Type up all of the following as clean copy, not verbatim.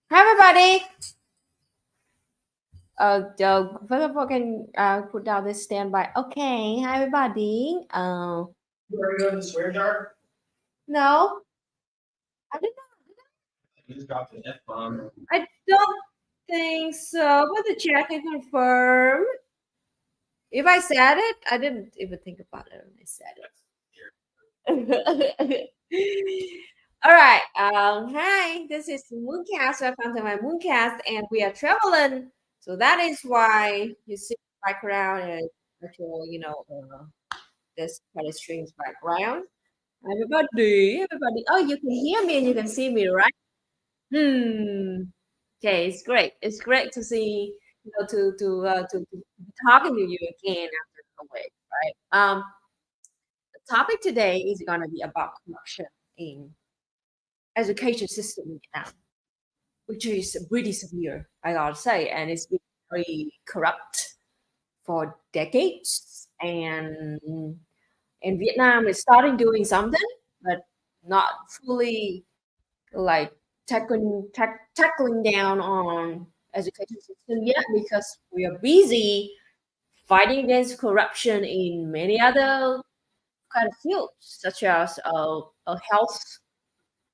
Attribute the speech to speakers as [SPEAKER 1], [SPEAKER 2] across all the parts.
[SPEAKER 1] Hi, everybody. First of all, can put down this standby. Okay, hi, everybody.
[SPEAKER 2] You already go in the swear jar?
[SPEAKER 1] No, I didn't.
[SPEAKER 2] You just dropped an F bomb.
[SPEAKER 1] I don't think so. But the chat can confirm. If I said it, I didn't even think about it when I said it. All right. Hi, this is Mooncast. Welcome to my Mooncast, and we are traveling. So that is why you see the background and actual, this kind of strange background. Everybody. Oh, you can hear me and you can see me, right? Hmm. Okay, it's great. It's great to see, to be talking to you again after a week, right? The topic today is gonna be about corruption in education system in Vietnam, which is really severe, I gotta say, and it's been very corrupt for decades. And Vietnam is starting doing something, but not fully like tackling down on education system yet because we are busy fighting against corruption in many other kind of fields, such as health,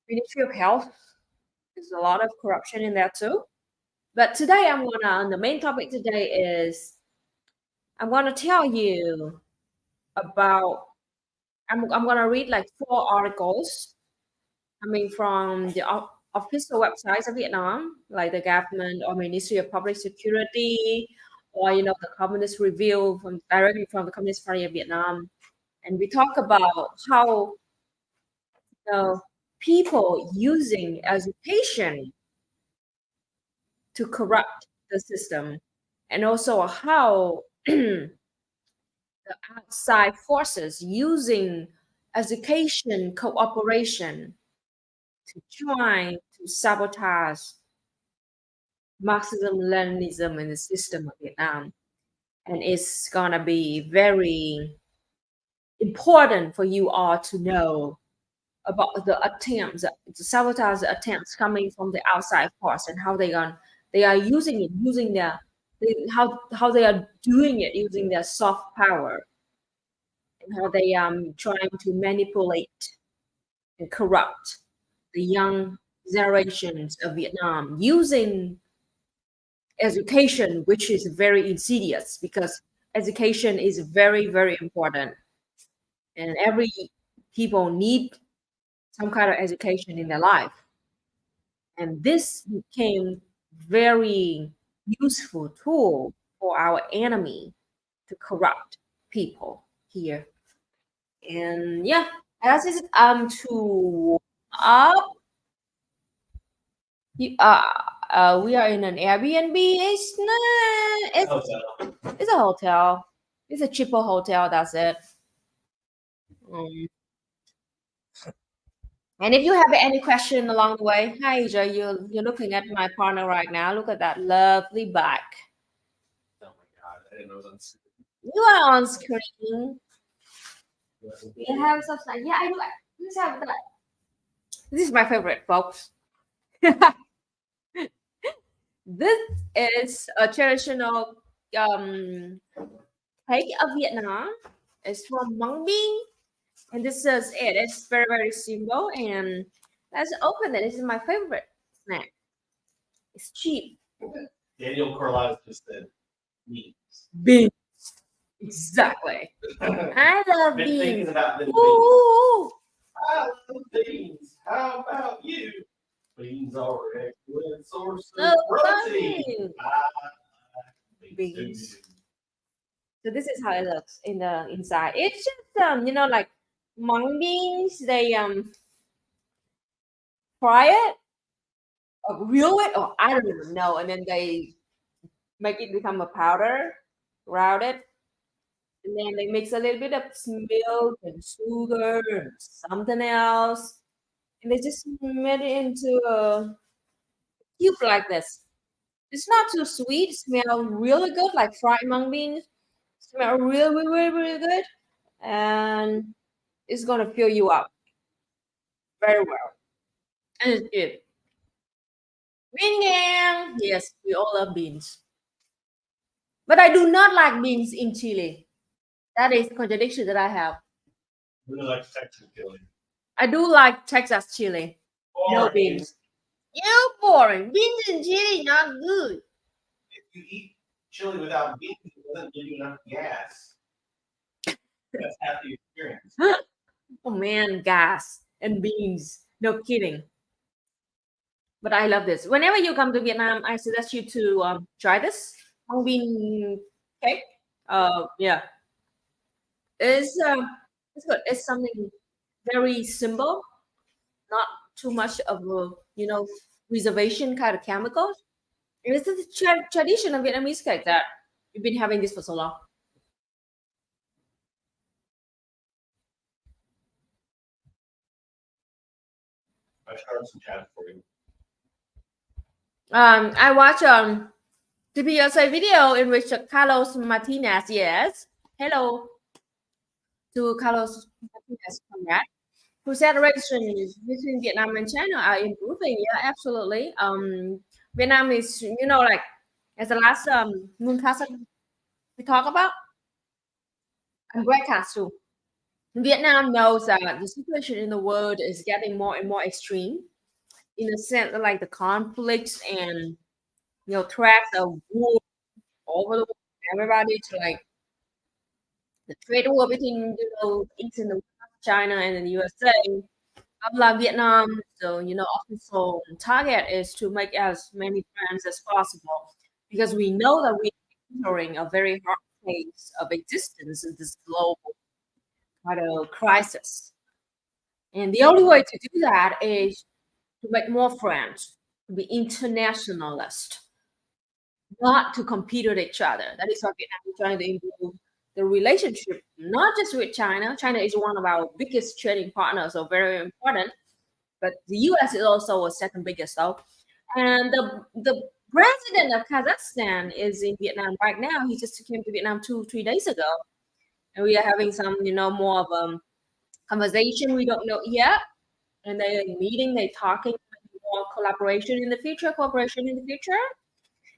[SPEAKER 1] Ministry of Health. There's a lot of corruption in there too. But today the main topic today is I'm gonna tell you about I'm gonna read like 4 articles coming from the official websites of Vietnam, like the government or Ministry of Public Security, or the Communist Review from directly from the Communist Party of Vietnam, and we talk about how people using education to corrupt the system, and also how the outside forces using education cooperation to try to sabotage Marxism, Leninism in the system of Vietnam. And it's gonna be very important for you all to know about the attempts, the sabotage attempts coming from the outside force and how they are using it, how they are doing it using their soft power and how they trying to manipulate and corrupt the young generations of Vietnam using education, which is very insidious because education is very, very important. And every people need some kind of education in their life. And this became very useful tool for our enemy to corrupt people here. And yeah, as is to up we are in an Airbnb. It's not. It's a hotel. It's a cheaper hotel. That's it. Um, and if you have any question along the way, hi, Joe. You're looking at my partner right now. Look at that lovely back.
[SPEAKER 2] Oh my god, I didn't know it was on screen.
[SPEAKER 1] You are on screen. You have something. Yeah, I do. This have that. This is my favorite, folks. This is a traditional cake of Vietnam. It's from mung bean. And this is it. It's very, very simple. And let's open it. This is my favorite snack. It's cheap.
[SPEAKER 2] Daniel Corliss just said memes.
[SPEAKER 1] Beans. Exactly. I love
[SPEAKER 2] Been thinking
[SPEAKER 1] beans.
[SPEAKER 2] about them beans.
[SPEAKER 1] Ooh.
[SPEAKER 2] I love beans. How about you? Beans are an excellent source of protein. I like
[SPEAKER 1] Beans.
[SPEAKER 2] too.
[SPEAKER 1] So this is how it looks in the inside. It's just like mung beans. They fry it or grill it, or I don't even know, and then they make it become a powder, ground it, and then they mix a little bit of milk and sugar and something else, and they just made it into a cube like this. It's not too sweet. It smells really good, like fried mung beans. Smell really, really, really good, and it's gonna fill you up very well. And it's good. Being Yes, we all love beans. But I do not like beans in Chile. That is a contradiction that I have.
[SPEAKER 2] Really like Texas chili.
[SPEAKER 1] I do like Texas chili. No
[SPEAKER 2] Boring.
[SPEAKER 1] beans. You boring. Beans in Chile not good.
[SPEAKER 2] If you eat chili without beans, it doesn't give you enough gas. That's half the experience.
[SPEAKER 1] Oh man, gas and beans. No kidding. But I love this. Whenever you come to Vietnam, I suggest you to try this mung bean cake. Yeah, it's good. It's something very simple, not too much of a reservation kind of chemicals. And it's the tradition of Vietnamese cake that we've been having this for so long.
[SPEAKER 2] I started some tabs for you.
[SPEAKER 1] I watched TPSA video in which Carlos Martinez, yes, hello to Carlos Martinez from that, who said relations between Vietnam and China are improving. Yeah, absolutely. Vietnam is, like as the last MOONCAST we talk about, and broadcast too. Vietnam knows that the situation in the world is getting more and more extreme in the sense that like the conflicts and threats of war over the world, everybody to like the trade war between East and the West, China and the USA. Unlike Vietnam, so also target is to make as many friends as possible because we know that we're entering a very hard phase of existence in this global kind of crisis. And the only way to do that is to make more friends, to be internationalist, not to compete with each other. That is why Vietnam is trying to improve the relationship, not just with China. China is one of our biggest trading partners, so very important. But the US is also a second biggest, though. And the president of Kazakhstan is in Vietnam right now. He just came to Vietnam 2-3 days ago, and we are having some, more of conversation. We don't know yet, and they're meeting, they're talking more collaboration in the future, cooperation in the future.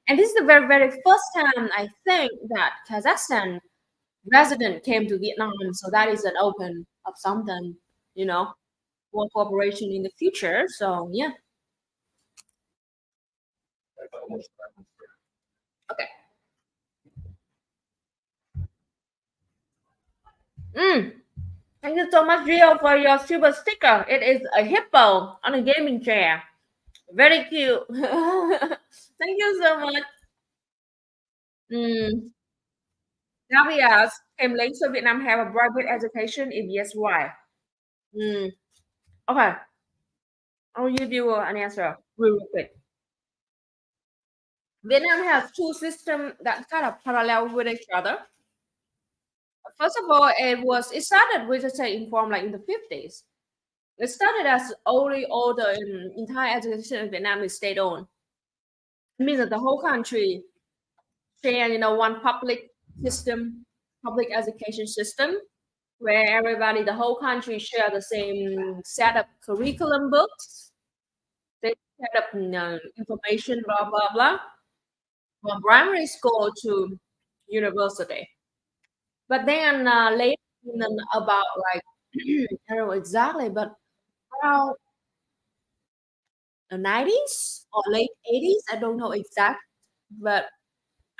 [SPEAKER 1] And this is the very, very first time I think that Kazakhstan resident came to Vietnam. So that is an open of something, more cooperation in the future. So yeah. Okay. Thank you so much, Rio, for your super sticker. It is a hippo on a gaming chair. Very cute. Thank you so much. Gabi asks, can later Vietnam have a private education? If yes, why? Okay, I'll give you an answer real quick. Vietnam has two systems that kind of parallel with each other. First of all, it started with the in form like in the 50s. It started as only all the entire education in Vietnam is state owned. It means that the whole country share, one public system, public education system, where everybody, the whole country share the same set of curriculum books, they set up information, blah blah blah, from primary school to university. But then later, about like I don't know exactly, but around the 90s or late 80s, I don't know exact, but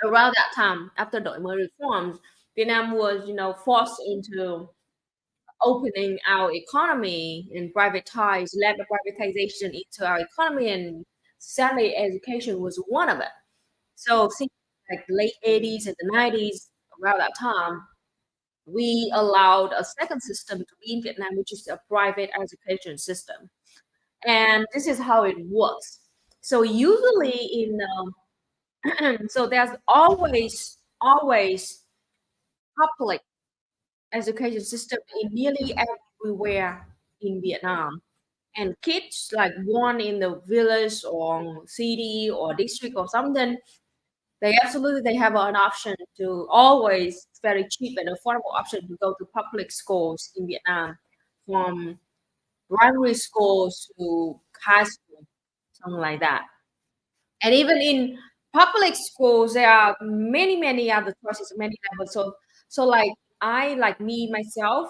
[SPEAKER 1] around that time, after the reforms, Vietnam was, forced into opening our economy and led the privatization into our economy, and sadly, education was one of it. So, since like the late 80s and the 90s, around that time, we allowed a second system to be in Vietnam, which is a private education system. And this is how it works. So usually so there's always public education system in nearly everywhere in Vietnam. And kids like born in the village or city or district or something, they have an option to always very cheap and affordable option to go to public schools in Vietnam, from primary schools to high school, something like that. And even in public schools, there are many other choices, many levels. So like me myself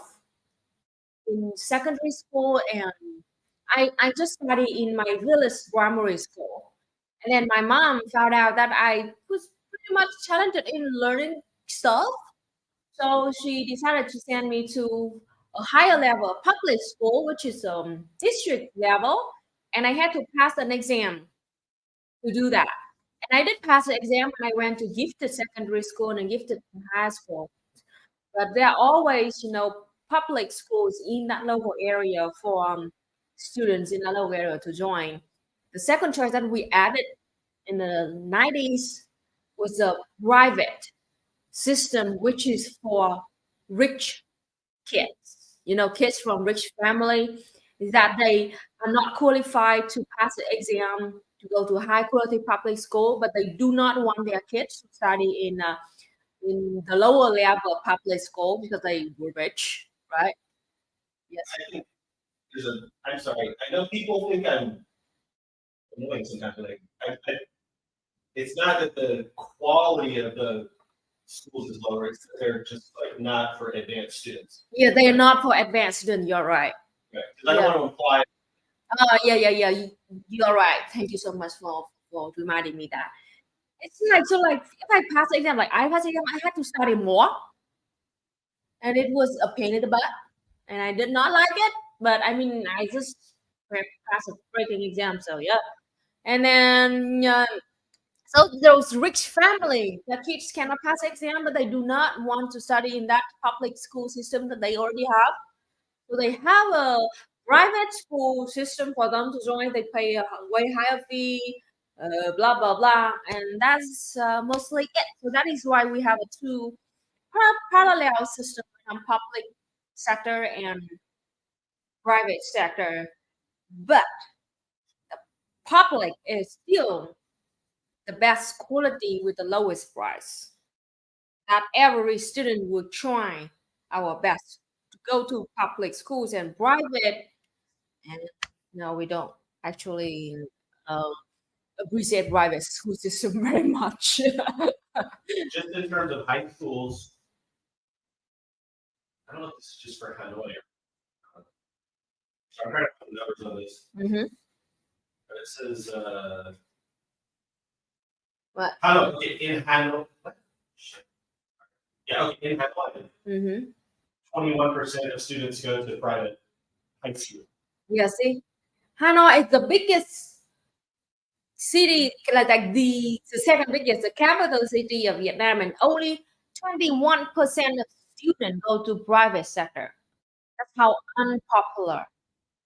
[SPEAKER 1] in secondary school, and I just studied in my village primary school. And then my mom found out that I was pretty much talented in learning stuff. So she decided to send me to a higher level public school, which is district level, and I had to pass an exam to do that. And I did pass the exam when I went to gifted secondary school and gifted high school. But there are always, public schools in that local area for students in that local area to join. The second choice that we added in the 90s was a private system, which is for rich kids, kids from rich family, is that they are not qualified to pass the exam to go to high quality public school, but they do not want their kids to study in the lower level of public school because they were rich, right? Yes.
[SPEAKER 2] I think I'm sorry. I know people think I'm annoying sometimes. Like, it's not that the quality of the schools is lower. It's that they're just like not for advanced students.
[SPEAKER 1] Yeah, they're not for advanced students. You're right.
[SPEAKER 2] Right. 'Cause I don't want to imply.
[SPEAKER 1] Oh, yeah. You're right. Thank you so much for reminding me that. It's like if I pass the exam, like I passed the exam, I had to study more, and it was a pain in the butt, and I did not like it. But I mean, I just passed a freaking exam, so yeah. And then so those rich family, the kids cannot pass the exam, but they do not want to study in that public school system that they already have. So they have a private school system for them to join. They pay a way higher fee, blah blah blah, and that's mostly it. So that is why we have a two parallel system from public sector and private sector. But public is still the best quality with the lowest price. That every student will try our best to go to public schools and private. And no, we don't actually um, appreciate private school system very much.
[SPEAKER 2] Just in terms of high schools, I don't know if this is just for Hanoi. So I'm trying to put the numbers on this.
[SPEAKER 1] Mm-hmm.
[SPEAKER 2] But it says
[SPEAKER 1] What?
[SPEAKER 2] Hanoi in Hanoi. What? Shit. Yeah, okay, in Hanoi,
[SPEAKER 1] Mm-hmm.
[SPEAKER 2] 21% of students go to private high school.
[SPEAKER 1] Yeah, see, Hanoi is the biggest city, like the second biggest, the capital city of Vietnam, and only 21% of students go to private sector. That's how unpopular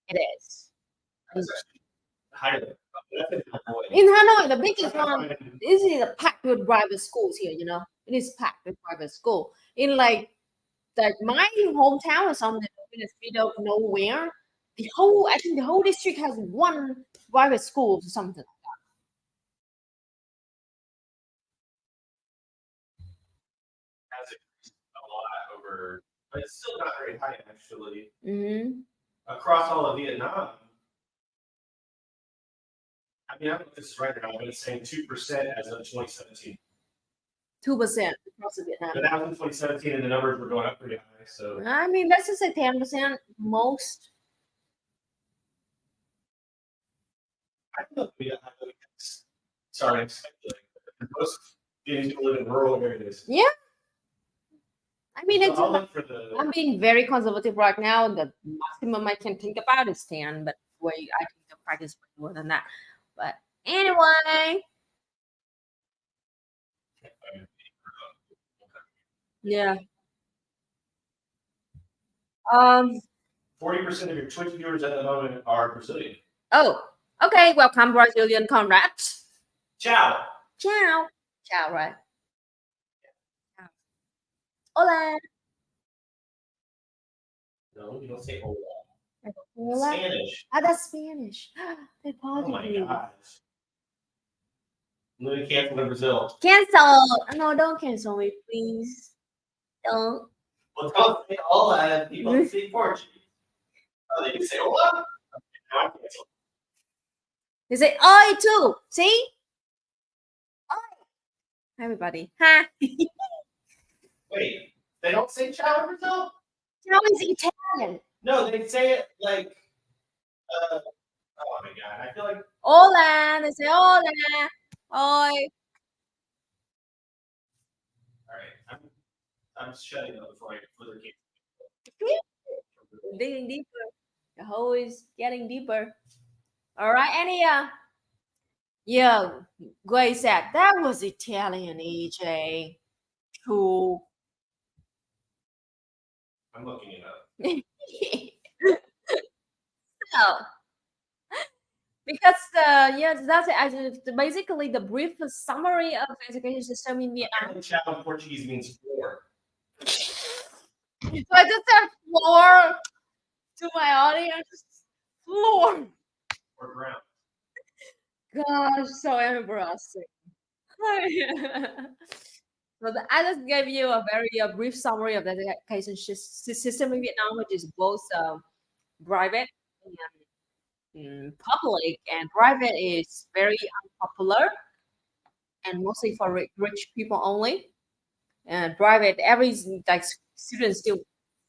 [SPEAKER 1] it is.
[SPEAKER 2] That's actually higher than that's in Hanoi.
[SPEAKER 1] In Hanoi, the biggest one, this is packed with private schools here, It is packed with private school. In like my hometown or something, in the middle of nowhere, I think the whole district has one private school or something.
[SPEAKER 2] Has increased a lot over, but it's still not very high actually.
[SPEAKER 1] Mm-hmm.
[SPEAKER 2] Across all of Vietnam, I mean, I don't know if this is right or not, but it's saying 2% as of 2017.
[SPEAKER 1] 2% across Vietnam.
[SPEAKER 2] But that was in 2017, and the numbers were going up pretty high. So
[SPEAKER 1] I mean, let's just say 10% most.
[SPEAKER 2] I don't know if we have sorry, I'm speculating. Most Vietnamese people live in rural areas.
[SPEAKER 1] Yeah. I mean,
[SPEAKER 2] So
[SPEAKER 1] it's
[SPEAKER 2] I'll look for the.
[SPEAKER 1] I'm being very conservative right now. The maximum I can think about is 10, but I think the practice way more than that. But anyway, yeah.
[SPEAKER 2] 40% of your Twitch viewers at the moment are Brazilian.
[SPEAKER 1] Oh, okay. Welcome, Brazilian comrades.
[SPEAKER 2] Ciao.
[SPEAKER 1] Ciao. Ciao, right? Hola.
[SPEAKER 2] No, you don't say hola.
[SPEAKER 1] Hola.
[SPEAKER 2] Spanish.
[SPEAKER 1] Ah, that's Spanish. They
[SPEAKER 2] Oh my
[SPEAKER 1] Portuguese.
[SPEAKER 2] gosh. I'm gonna cancel in Brazil.
[SPEAKER 1] Cancel. No, don't cancel me, please. Don't.
[SPEAKER 2] Well, don't say hola and people speak Portuguese. Oh, they can say hola? Okay, now I cancel.
[SPEAKER 1] They say oi too. See? everybody. Ha!
[SPEAKER 2] Wait, they don't say ciao in Brazil?
[SPEAKER 1] Ciao is Italian.
[SPEAKER 2] No, they say it like. Oh my god, I feel like.
[SPEAKER 1] Hola, they say hola. Oi.
[SPEAKER 2] All right, I'm shutting up before I further keep.
[SPEAKER 1] Digging deeper. The hole is getting deeper. All right, any yeah, Gray said that was Italian, EJ. Cool.
[SPEAKER 2] I'm looking it up.
[SPEAKER 1] So, because that's it. Basically the brief summary of education system in Vietnam.
[SPEAKER 2] Apparently, ciao in Portuguese means floor.
[SPEAKER 1] So I just said floor to my audience. Floor.
[SPEAKER 2] Or ground.
[SPEAKER 1] Gosh, so embarrassing. So I just gave you a very brief summary of the education system in Vietnam, which is both private and public. And private is very unpopular and mostly for rich people only. And private, every like students still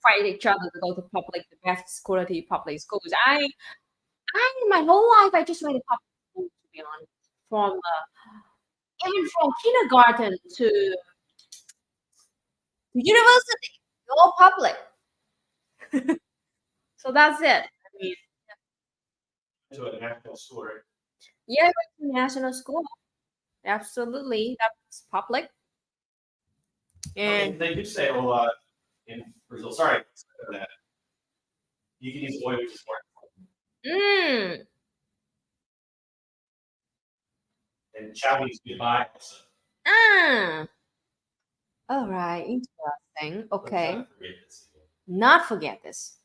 [SPEAKER 1] fight each other to go to public, the best quality public schools. I my whole life I just went to public school, to be honest, from even from kindergarten to university, all public. So that's it. I mean,
[SPEAKER 2] To a national school, right?
[SPEAKER 1] yeah, I went to national school. Absolutely, that's public.
[SPEAKER 2] Okay,
[SPEAKER 1] And
[SPEAKER 2] they do say in Brazil. Sorry for that. You can use oi, which is more.
[SPEAKER 1] mm,
[SPEAKER 2] And ciao means goodbye. Also.
[SPEAKER 1] ah, all right, interesting. Okay,
[SPEAKER 2] Let's not forget this.
[SPEAKER 1] not forget this.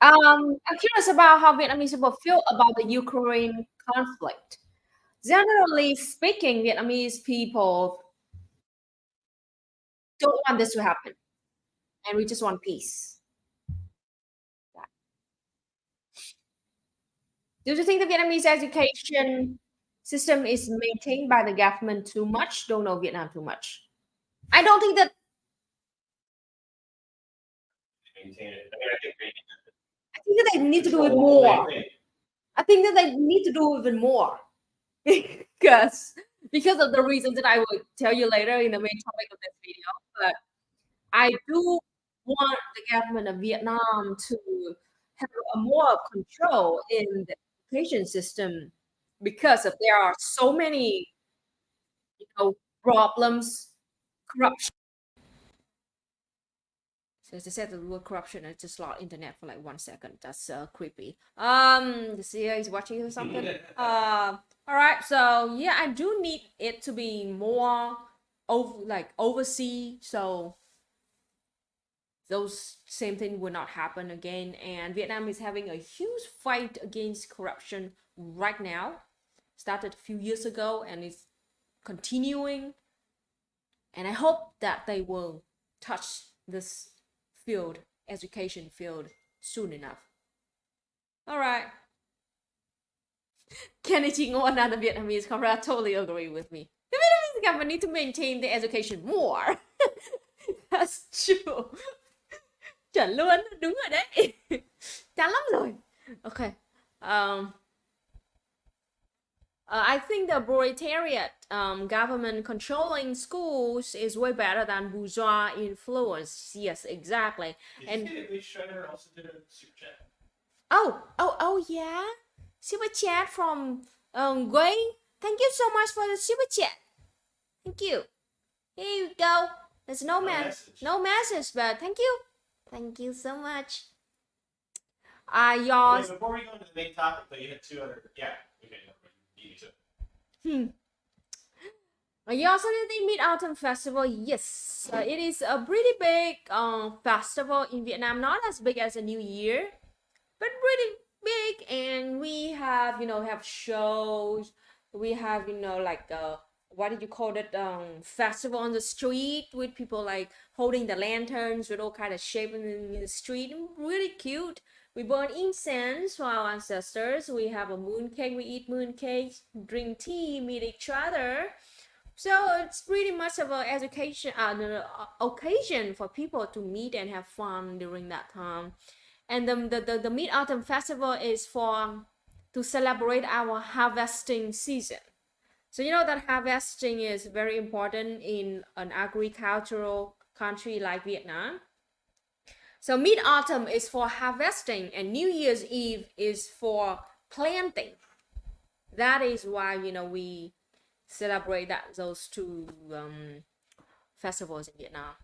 [SPEAKER 1] I'm curious about how Vietnamese people feel about the Ukraine conflict. Generally speaking, Vietnamese people don't want this to happen, and we just want peace. Do you think the Vietnamese education system is maintained by the government too much? Don't know Vietnam too much. I don't think that.
[SPEAKER 2] Maintain it. I mean, I think
[SPEAKER 1] I think that they need to do it
[SPEAKER 2] control what
[SPEAKER 1] more.
[SPEAKER 2] they think.
[SPEAKER 1] I think that they need to do even more because of the reasons that I will tell you later in the main topic of this video. But I do want the government of Vietnam to have a more control in the education system because of there are so many, problems, corruption. So as I said, the word corruption, I just lost internet for like 1 second. That's creepy. The CEO is watching or something. All right. So yeah, I do need it to be more oversee. So those same thing will not happen again. And Vietnam is having a huge fight against corruption right now. Started a few years ago and it's continuing. And I hope that they will touch this field, education field, soon enough. All right. Kenny Chingo, another Vietnamese comrade, totally agree with me. The Vietnamese government need to maintain the education more. That's true. Chuẩn luôn, đúng rồi đấy. Chán lắm rồi. Okay. I think the proletariat government controlling schools is way better than bourgeois influence. Yes, exactly.
[SPEAKER 2] Did you see that Lee Schreiner also did a super chat?
[SPEAKER 1] Oh, yeah. Super chat from Gray. Thank you so much for the super chat. Thank you. Here you go. There's no message, but thank you. Thank you so much.
[SPEAKER 2] Wait, before we go into the main topic, though, you had two other. Yeah. Okay. You need to.
[SPEAKER 1] Your Saturday Mid-Autumn Festival, yes, it is a pretty big festival in Vietnam, not as big as a New Year, but pretty big. And we have, have shows. We have, like what did you call it? Festival on the street with people like holding the lanterns with all kind of shape in the street. Really cute. We burn incense for our ancestors. We have a mooncake. We eat mooncakes, drink tea, meet each other. So it's pretty much of an education, occasion for people to meet and have fun during that time. And the Mid Autumn Festival is for to celebrate our harvesting season. So you know that harvesting is very important in an agricultural country like Vietnam. So Mid Autumn is for harvesting, and New Year's Eve is for planting. That is why we celebrate those two festivals in Vietnam.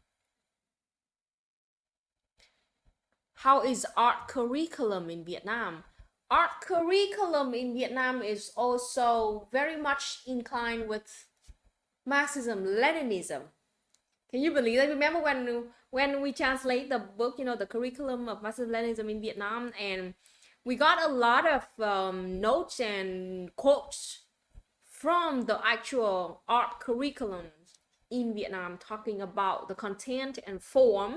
[SPEAKER 1] How is art curriculum in Vietnam? Art curriculum in Vietnam is also very much inclined with Marxism, Leninism. Can you believe that? Remember when we translate the book, the curriculum of Marxism, Leninism in Vietnam, and we got a lot of notes and quotes from the actual art curriculum in Vietnam, talking about the content and form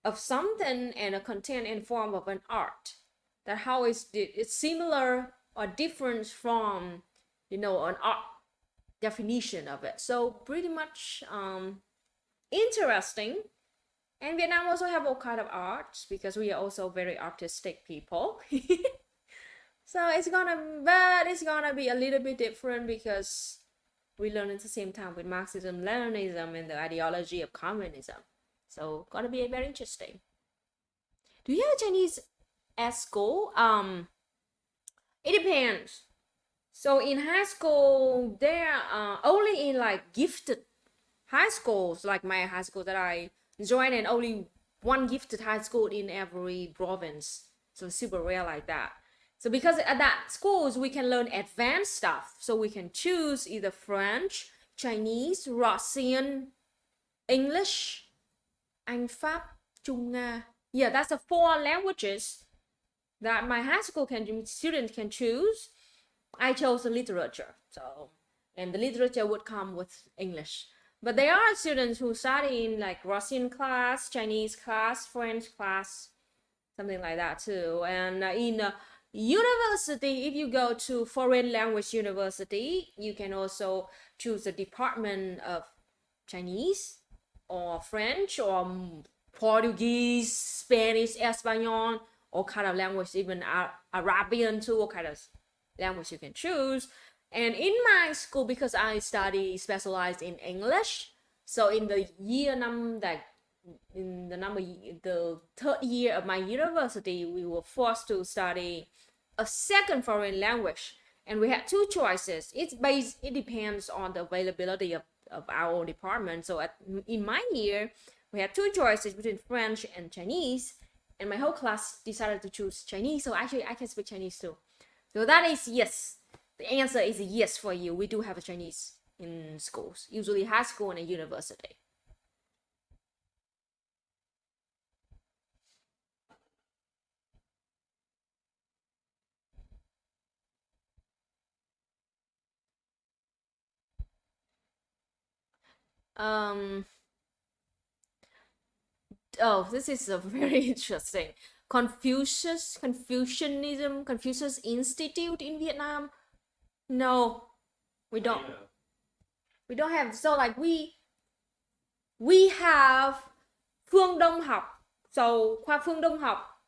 [SPEAKER 1] of something and a content and form of an art. That how it's similar or different from an art definition of it. So pretty much interesting. And Vietnam also have all kind of arts because we are also very artistic people. So it's gonna be a little bit different because we learn at the same time with Marxism, Leninism, and the ideology of communism. So gonna be very interesting. Do you have Chinese at school? It depends. So in high school, there are only in like gifted high schools, like my high school that I joined, and only one gifted high school in every province. So super rare like that. So because at that schools we can learn advanced stuff. So we can choose either French, Chinese, Russian, English, Anh, Pháp, Trung, Nga. Yeah, that's the 4 languages that my high school student can choose. I chose the literature, and the literature would come with English. But there are students who study in like Russian class, Chinese class, French class, something like that too. And in university, if you go to foreign language university, you can also choose the department of Chinese or French or Portuguese, Spanish, Espanol, all kind of language, even Arabian too, all kind of language you can choose. And in my school, because I specialized in English, so in the the 3rd year of my university, we were forced to study a second foreign language, and we had 2 choices. It depends on the availability of our department. So in my year, we had 2 choices between French and Chinese, and my whole class decided to choose Chinese. So actually, I can speak Chinese too. So that is yes. The answer is yes for you. We do have a Chinese in schools, usually high school and a university. Oh, this is a very interesting. Confucianism, Confucius Institute in Vietnam. No, we don't. We don't have. So like we have phương Đông học. So khoa phương Đông học.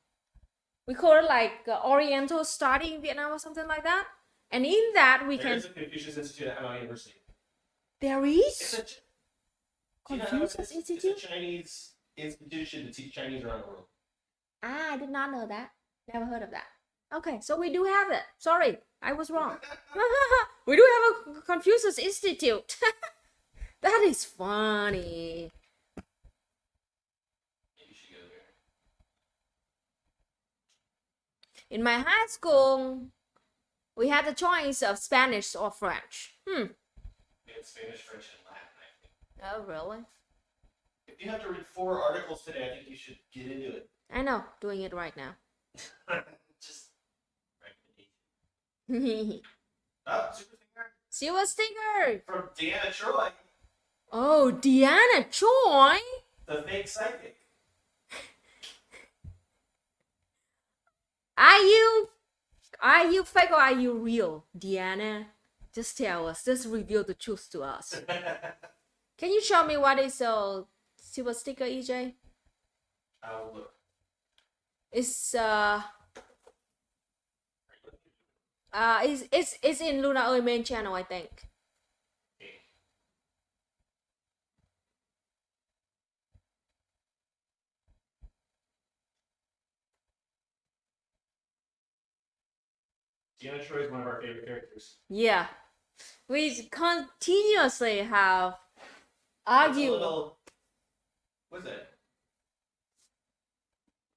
[SPEAKER 1] We call it like Oriental study in Vietnam or something like that. And in that we
[SPEAKER 2] There's
[SPEAKER 1] can.
[SPEAKER 2] a Confucius Institute at MO University.
[SPEAKER 1] There is Confucius Institute.
[SPEAKER 2] It's a Chinese institution to teach Chinese around the world.
[SPEAKER 1] I did not know that. Never heard of that. Okay, so we do have it. Sorry, I was wrong. We do have a Confucius Institute. That is funny.
[SPEAKER 2] You should go there.
[SPEAKER 1] In my high school, we had the choice of Spanish or French.
[SPEAKER 2] We had Spanish, French, and Latin, I think.
[SPEAKER 1] Oh, really?
[SPEAKER 2] If you have to read 4 articles today, I think you should get into it.
[SPEAKER 1] I know, doing it right now.
[SPEAKER 2] Just recommendation. Oh, super sticker.
[SPEAKER 1] Silver sticker.
[SPEAKER 2] From Deanna Troy.
[SPEAKER 1] Oh, Diana Choi.
[SPEAKER 2] The fake psychic.
[SPEAKER 1] Are you fake or are you real, Diana? Just tell us. Just reveal the truth to us. Can you show me what is a silver sticker, EJ?
[SPEAKER 2] I'll look.
[SPEAKER 1] It's it's in Luna Ơi main channel, I think.
[SPEAKER 2] Deanna Troi is one of our favorite characters.
[SPEAKER 1] Yeah, we continuously have argued.
[SPEAKER 2] What's that?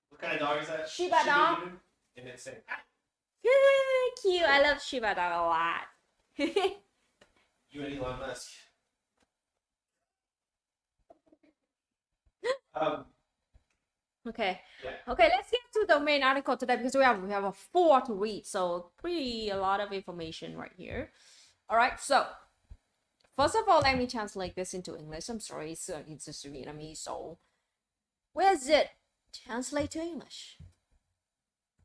[SPEAKER 2] What kind of dog is that?
[SPEAKER 1] Shiba dog.
[SPEAKER 2] And it's saying,
[SPEAKER 1] Cute. I love Shiba dog a lot.
[SPEAKER 2] you and Elon Musk.
[SPEAKER 1] Okay.
[SPEAKER 2] Yeah.
[SPEAKER 1] Okay, let's get to the main article today because we have a 4 to read, so a lot of information right here. All right, so first of all, let me translate this into English. I'm sorry, it's just Vietnamese, so where is it? Translate to English.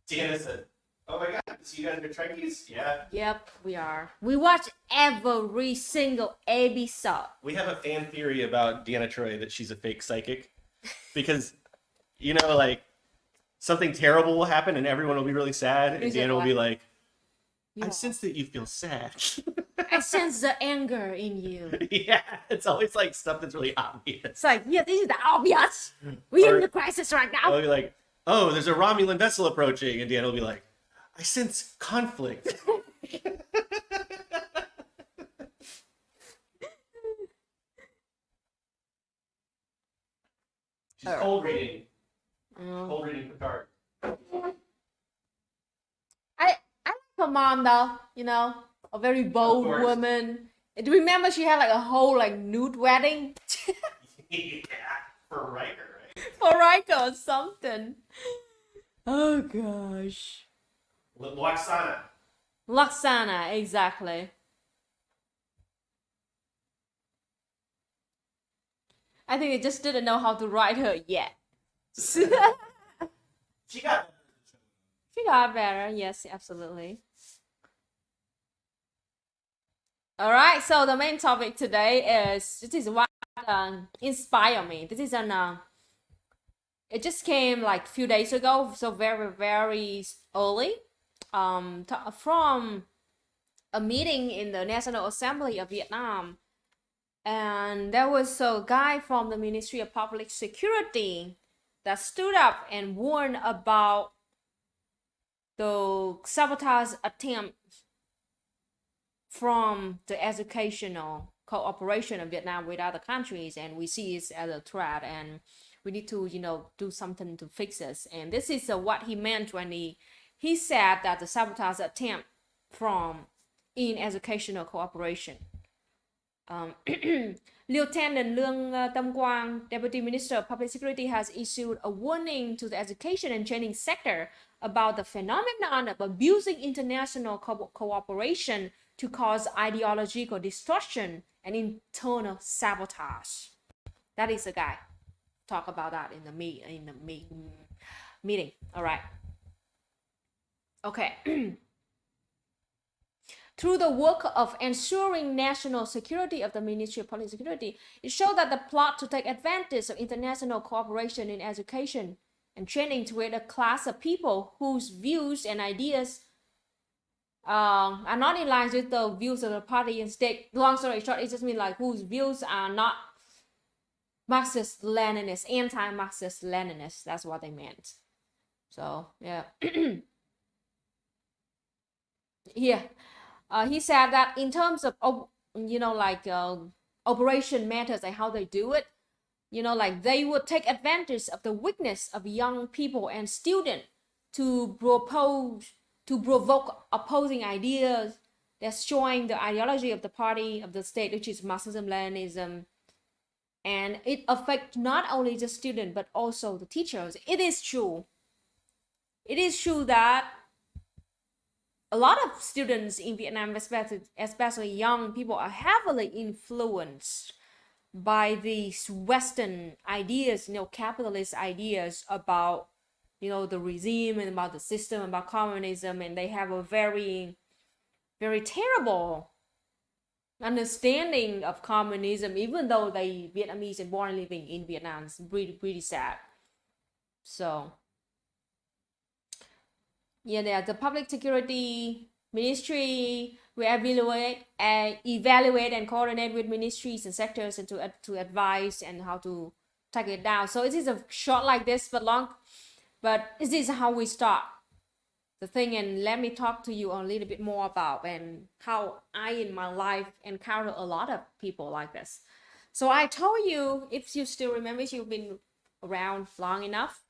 [SPEAKER 2] Deanna said, "Oh my God, so you guys are Trekkies?" Yeah.
[SPEAKER 1] Yep, we are. We watch every single episode.
[SPEAKER 2] We have a fan theory about Deanna Troi that she's a fake psychic, because, you know, like, something terrible will happen and everyone will be really sad, and Deanna will be like, "I sense that you feel sad."
[SPEAKER 1] I sense the anger in you.
[SPEAKER 2] Yeah, it's always like stuff that's really obvious.
[SPEAKER 1] It's like, yeah, this is the obvious. We're in the crisis right now.
[SPEAKER 2] I'll be like, "Oh, there's a Romulan vessel approaching," and Deanna will be like, "I sense conflict." She's cold reading. Cold reading Picard.
[SPEAKER 1] I like her mom though, you know, a very bold woman. And remember she had like a whole like nude wedding?
[SPEAKER 2] Yeah, for Riker, right?
[SPEAKER 1] For Riker or something. Oh gosh.
[SPEAKER 2] Laxana.
[SPEAKER 1] Laxana, exactly. I think they just didn't know how to write her yet.
[SPEAKER 2] She got
[SPEAKER 1] She got better, yes, absolutely. All right, so the main topic today this is what inspired me. This is it just came like a few days ago, so very, very early, from a meeting in the National Assembly of Vietnam. And there was a guy from the Ministry of Public Security that stood up and warned about the sabotage attempt from the educational cooperation of Vietnam with other countries, and we see it as a threat, and we need to, you know, do something to fix this. And this is what he meant when he said that the sabotage attempt from in educational cooperation. Lieutenant Lương Tâm Quang, Deputy Minister of Public Security, has issued a warning to the education and training sector about the phenomenon of abusing international cooperation to cause ideological distortion and internal sabotage. That is the guy. Talk about that in the meeting. All right. Okay. Through the work of ensuring national security of the Ministry of Public Security, it showed that the plot to take advantage of international cooperation in education and training to create a class of people whose views and ideas are not in line with the views of the party and state. Long story short, it just means like whose views are not Marxist-Leninist, anti-Marxist-Leninist. That's what they meant. So, yeah. Yeah. He said that in terms of, you know, like operation methods and how they do it, you know, like they would take advantage of the weakness of young people and students to provoke opposing ideas that's showing the ideology of the party of the state, which is Marxism-Leninism. And it affects not only the student but also the teachers. It is true that a lot of students in Vietnam, especially young people, are heavily influenced by these Western ideas, you know, capitalist ideas about, you know, the regime and about the system, about communism, and they have a very, very terrible understanding of communism, even though they Vietnamese and born and living in Vietnam. It's pretty sad. So yeah, the public security ministry will evaluate and coordinate with ministries and sectors and to advise and how to take it down. So it is a short like this but long, but this is how we start the thing. And let me talk to you a little bit more about and how I in my life encounter a lot of people like this. So I told you, if you still remember, you've been around long enough.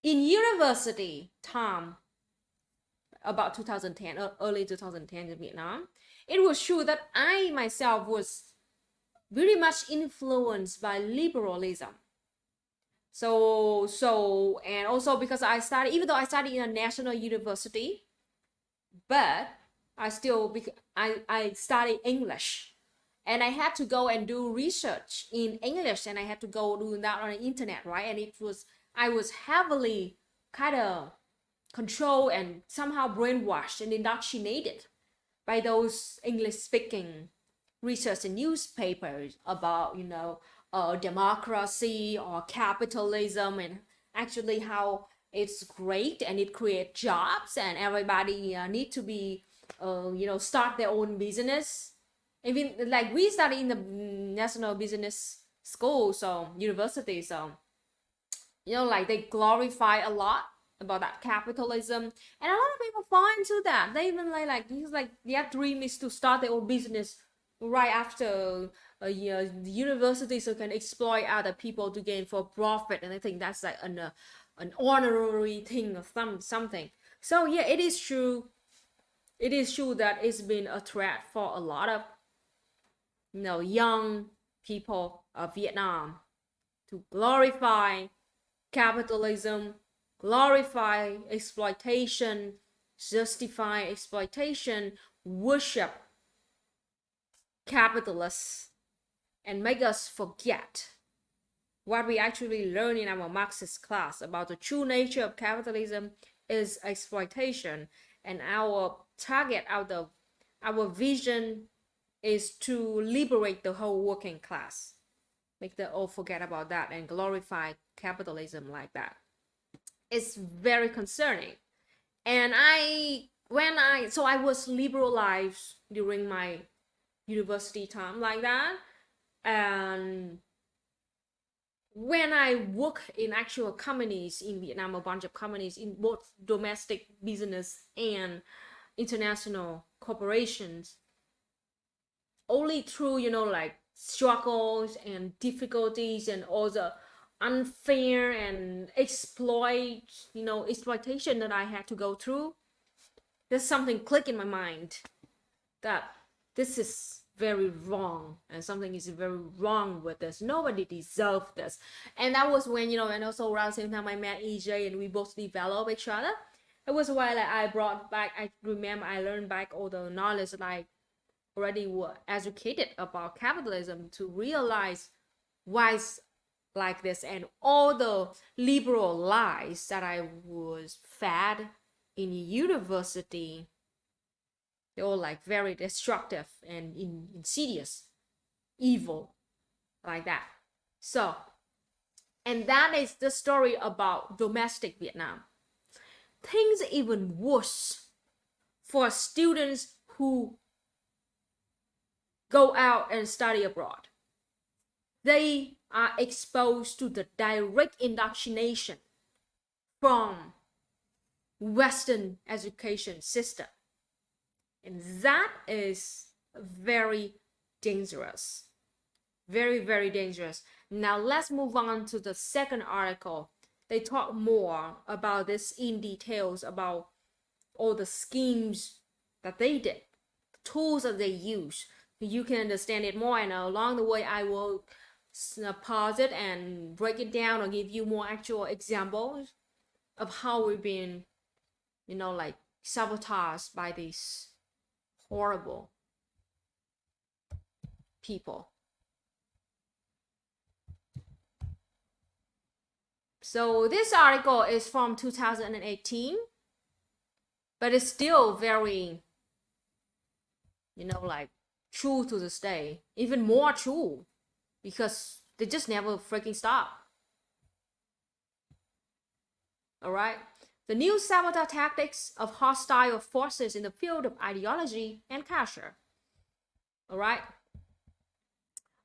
[SPEAKER 1] In university time, about 2010, early 2010 in Vietnam, it was true that I myself was very much influenced by liberalism. So and also because I studied, even though I studied in a national university, but I studied English, and I had to go and do research in English, and I had to go do that on the internet, right? And I was heavily kind of controlled and somehow brainwashed and indoctrinated by those English speaking research and newspapers about democracy or capitalism, and actually how it's great and it creates jobs and everybody need to be start their own business. Even like we study in the national business school, so university, so like they glorify a lot about that capitalism, and a lot of people fall into that. They even like their dream is to start their own business right after a year the university, so can exploit other people to gain for profit. And I think that's like an honorary thing of something. So yeah, it is true that it's been a threat for a lot of young people of Vietnam to glorify capitalism, glorify exploitation, justify exploitation, worship capitalists, and make us forget what we actually learn in our Marxist class about the true nature of capitalism is exploitation, and our target, our vision is to liberate the whole working class. Make them all forget about that and glorify capitalism like that. It's very concerning. And I was liberalized during my university time like that. And when I work in actual companies in Vietnam, a bunch of companies in both domestic business and international corporations, only through like struggles and difficulties and all the unfair and exploitation that I had to go through, there's something click in my mind that this is very wrong, and something is very wrong with this. Nobody deserves this. And that was when and also around the same time I met EJ, and we both developed each other. It was why I brought back, I remember I learned back all the knowledge that I already were educated about capitalism, to realize why it's like this, and all the liberal lies that I was fed in university, they're all like very destructive and insidious, evil, like that. So, and that is the story about domestic Vietnam. Things even worse for students who go out and study abroad. They are exposed to the direct indoctrination from Western education system. And that is very dangerous. Very, very dangerous. Now let's move on to the second article. They talk more about this in details, about all the schemes that they did, the tools that they use. You can understand it more, and along the way I will pause it and break it down or give you more actual examples of how we've been like sabotaged by these horrible people. So this article is from 2018, but it's still very you know, like true to this day, even more true, because they just never freaking stop. All right. The new sabotage tactics of hostile forces in the field of ideology and culture. All right.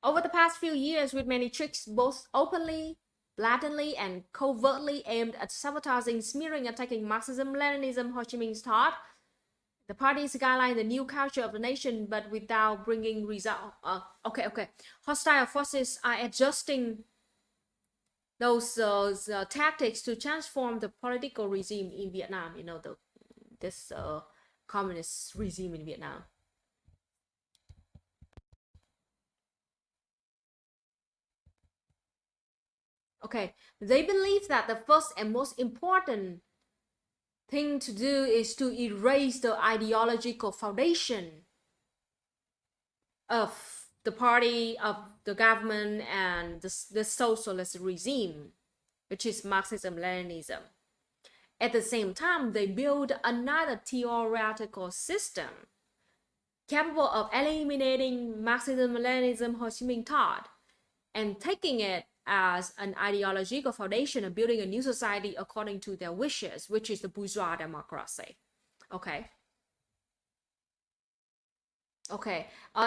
[SPEAKER 1] Over the past few years, with many tricks both openly, blatantly, and covertly aimed at sabotaging, smearing, attacking Marxism, Leninism, Ho Chi Minh's thought, the party is guideline the new culture of the nation, but without bringing result. Okay. Hostile forces are adjusting those tactics to transform the political regime in Vietnam. You know, this communist regime in Vietnam. Okay, they believe that the first and most important thing to do is to erase the ideological foundation of the party, of the government, and the socialist regime, which is Marxism, Leninism. At the same time, they build another theoretical system capable of eliminating Marxism, Leninism, Ho Chi Minh thought, and taking it as an ideological foundation of building a new society according to their wishes, which is the bourgeois democracy. Okay.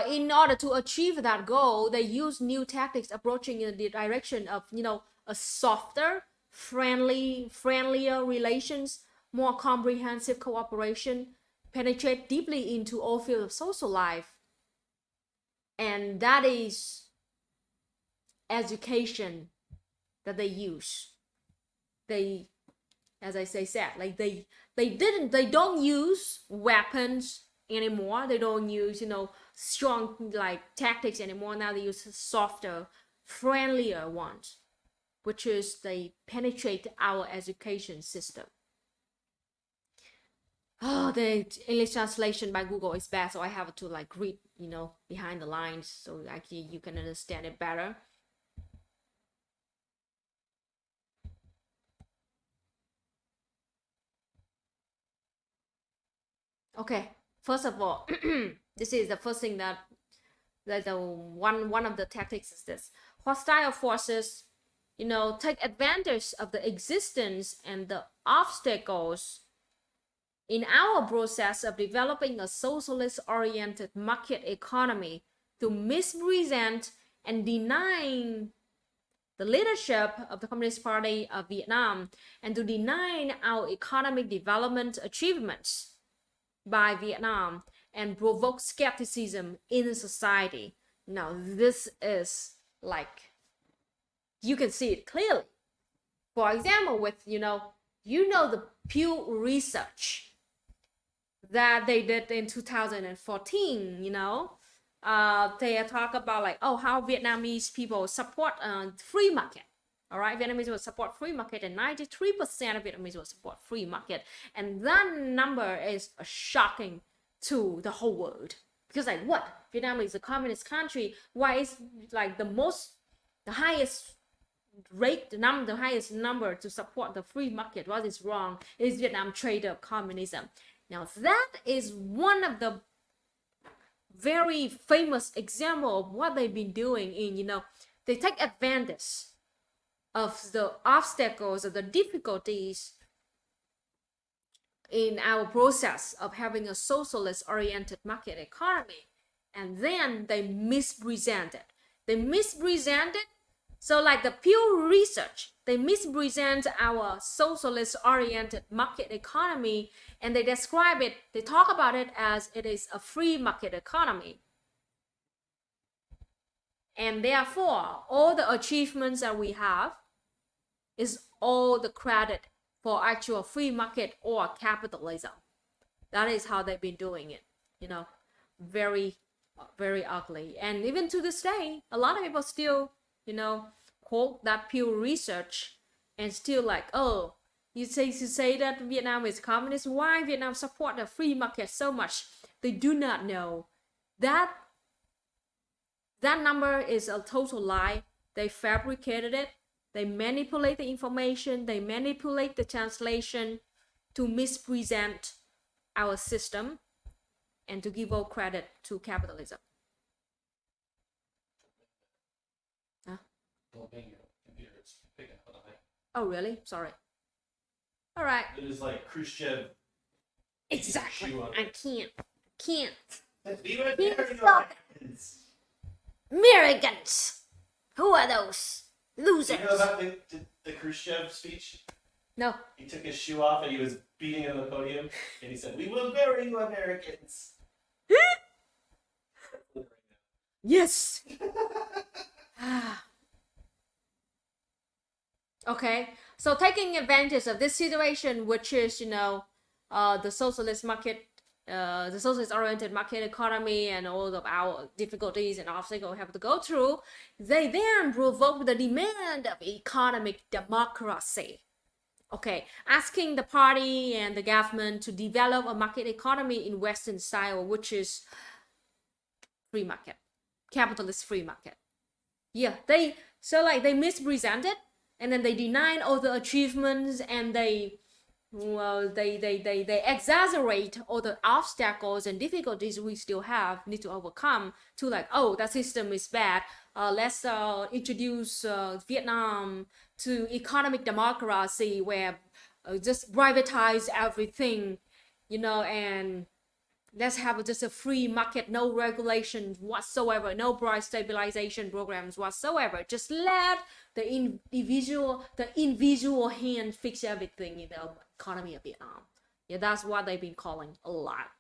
[SPEAKER 1] In order to achieve that goal, they use new tactics approaching in the direction of, you know, a softer, friendlier relations, more comprehensive cooperation, penetrate deeply into all fields of social life. And that is education that they use. They, as I said, like they don't use weapons anymore. They don't use, you know, strong like tactics anymore. Now they use softer, friendlier ones, which is they penetrate our education system. Oh, the English translation by Google is bad, so I have to like read, you know, behind the lines so actually you can understand it better. Okay, first of all, this is the first thing that the one of the tactics is this: hostile forces, you know, take advantage of the existence and the obstacles in our process of developing a socialist-oriented market economy to misrepresent and deny the leadership of the Communist Party of Vietnam and to deny our economic development achievements by Vietnam and provoke skepticism in society. Now, this is like, you can see it clearly. For example, with, you know the Pew Research that they did in 2014, they talk about like, oh, how Vietnamese people support free market. All right, Vietnamese will support free market, and 93% of Vietnamese will support free market, and that number is shocking to the whole world, because like, what, Vietnam is a communist country, why is like the highest rate, the highest number to support the free market? What is wrong? Is Vietnam traitor of communism? Now that is one of the very famous example of what they've been doing in, they take advantage of the obstacles or the difficulties in our process of having a socialist oriented market economy, and then they mispresent it. So like the Pew Research, they mispresent our socialist oriented market economy, and they describe it, they talk about it as it is a free market economy. And therefore, all the achievements that we have is all the credit for actual free market or capitalism. That is how they've been doing it, very, very ugly. And even to this day, a lot of people still, quote that Pew Research and still like, oh, you say that Vietnam is communist, why Vietnam support the free market so much? They do not know that number is a total lie. They fabricated it. They manipulate the information. They manipulate the translation to mispresent our system and to give all credit to capitalism. Huh?
[SPEAKER 2] Don't bang your computer. It's picking up on the mic.
[SPEAKER 1] Oh, really? Sorry. All right.
[SPEAKER 2] It was like Khrushchev.
[SPEAKER 1] Exactly. I can't.
[SPEAKER 2] We were
[SPEAKER 1] Can't
[SPEAKER 2] very
[SPEAKER 1] stop
[SPEAKER 2] Americans.
[SPEAKER 1] Americans. Who are those losers?
[SPEAKER 2] You know about the Khrushchev speech?
[SPEAKER 1] No.
[SPEAKER 2] He took his shoe off and he was beating on the podium, and he said, "We will bury you, Americans."
[SPEAKER 1] Yes. Okay, so taking advantage of this situation, which is, the socialist market, the socialist-oriented market economy, and all of our difficulties and obstacles we have to go through, they then provoke the demand of economic democracy. Okay, asking the party and the government to develop a market economy in Western style, which is free market, capitalist free market. Yeah, they mispresent it, and then they deny all the achievements, and they exaggerate all the obstacles and difficulties we still need to overcome, to like, oh, that system is bad, let's introduce Vietnam to economic democracy, where just privatize everything, and let's have just a free market, no regulations whatsoever, no price stabilization programs whatsoever. Just let the individual hand fix everything in the economy of Vietnam. Yeah, that's what they've been calling a lot.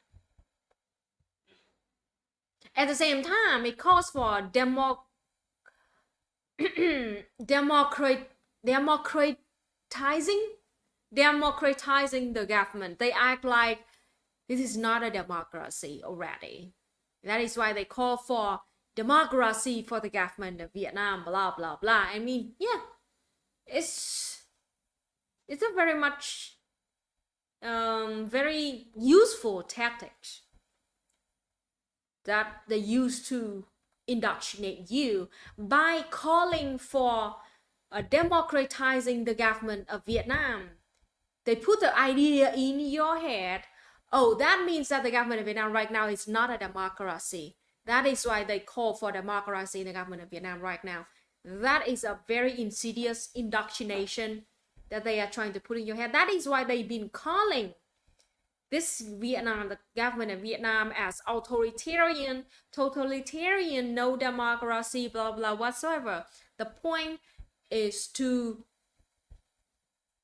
[SPEAKER 1] At the same time, it calls for democratizing the government. They act like this is not a democracy already. That is why they call for democracy for the government of Vietnam, blah, blah, blah. I mean, yeah, it's a very much very useful tactics that they use to indoctrinate you by calling for democratizing the government of Vietnam. They put the idea in your head, oh, that means that the government of Vietnam right now is not a democracy. That is why they call for democracy in the government of Vietnam right now. That is a very insidious indoctrination that they are trying to put in your head. That is why they've been calling this Vietnam, the government of Vietnam, as authoritarian, totalitarian, no democracy, blah, blah, whatsoever. The point is to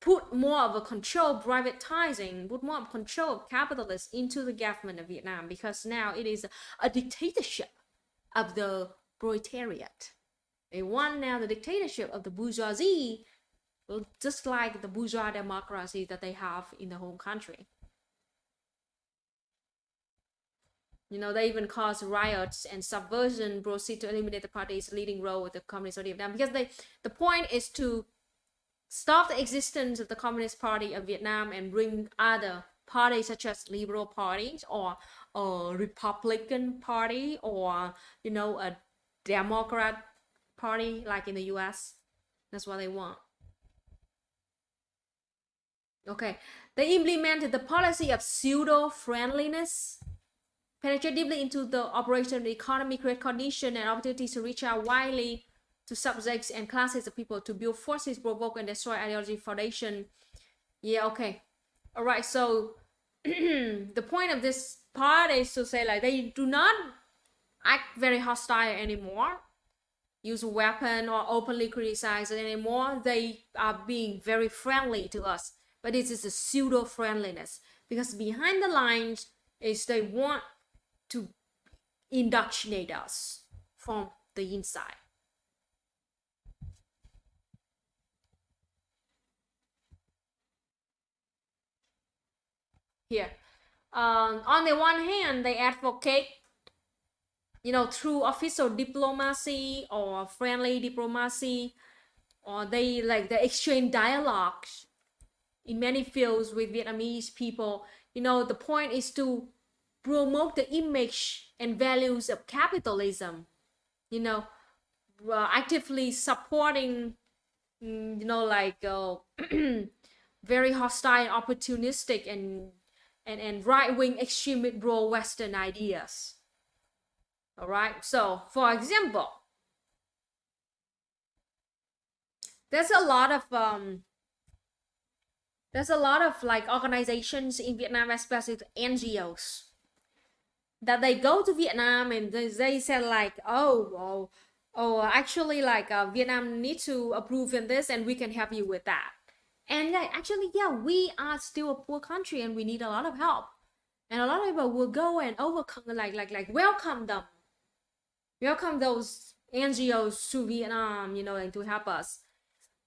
[SPEAKER 1] put more of a control, privatizing, put more of control of capitalists into the government of Vietnam, because now it is a dictatorship of the proletariat. They want now the dictatorship of the bourgeoisie, just like the bourgeois democracy that they have in the home country. They even cause riots and subversion, proceed to eliminate the party's leading role with the Communist Party of Vietnam, because the point is to stop the existence of the Communist Party of Vietnam and bring other parties such as liberal parties or a Republican Party or a Democrat Party like in the US. That's what they want. Okay, they implemented the policy of pseudo-friendliness, penetrate deeply into the operation of the economy, create conditions and opportunities to reach out widely to subjects and classes of people, to build forces, provoke and destroy ideology foundation. Yeah, okay. All right, so the point of this part is to say, like, they do not act very hostile anymore, use a weapon or openly criticize it anymore. They are being very friendly to us, but this is a pseudo friendliness, because behind the lines is they want to indoctrinate us from the inside. Here, on the one hand, they advocate, through official diplomacy or friendly diplomacy, or they exchange dialogues in many fields with Vietnamese people. The point is to promote the image and values of capitalism, actively supporting, very hostile, opportunistic, and right-wing extremist pro-Western ideas. All right. So, for example, there's a lot of like organizations in Vietnam, especially NGOs, that they go to Vietnam and they said like, actually like Vietnam needs to approve in this and we can help you with that. And like, actually, yeah, we are still a poor country and we need a lot of help. And a lot of people will go and overcome, like welcome them, welcome those NGOs to Vietnam, and to help us.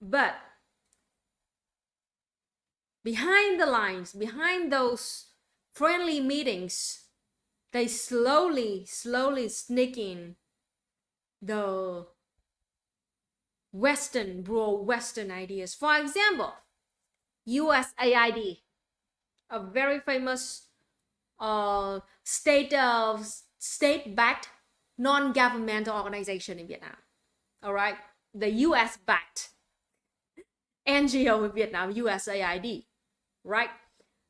[SPEAKER 1] But behind the lines, behind those friendly meetings, they slowly sneak in the Western ideas. For example, USAID, a very famous state-backed non-governmental organization in Vietnam. All right, the US-backed NGO in Vietnam, USAID, right?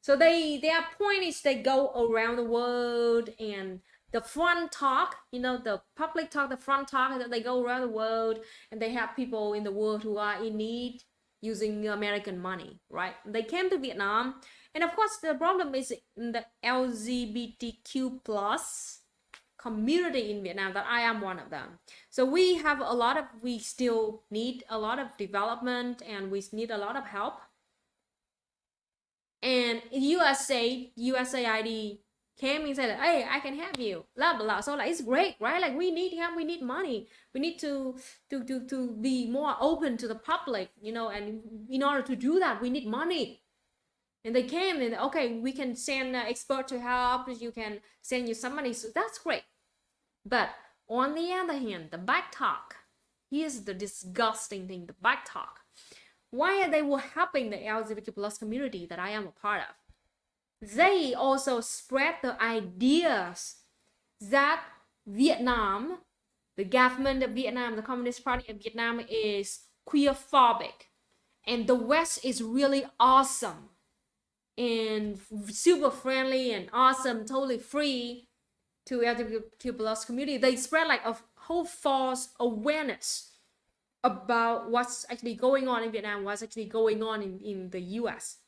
[SPEAKER 1] So their point is they go around the world, and the front talk, the public talk, the front talk, that they go around the world and they have people in the world who are in need using American money, right? They came to Vietnam, and of course the problem is in the LGBTQ plus community in Vietnam, that I am one of them. So we still need a lot of development, and we need a lot of help. And USAID came and said, hey, I can help you, blah blah. So like, it's great, right? Like, we need help, we need money, we need to be more open to the public, and in order to do that we need money. And they came and, okay, we can send expert to help, you can send you some money. So that's great. But on the other hand, the back talk, here's the disgusting thing, the back talk. Why are they helping the LGBTQ plus community that I am a part of? They also spread the ideas that Vietnam, the government of Vietnam, the Communist Party of Vietnam is queerphobic, and the West is really awesome and super friendly and awesome, totally free to LGBTQ plus community. They spread like a whole false awareness about what's actually going on in Vietnam, what's actually going on in the US,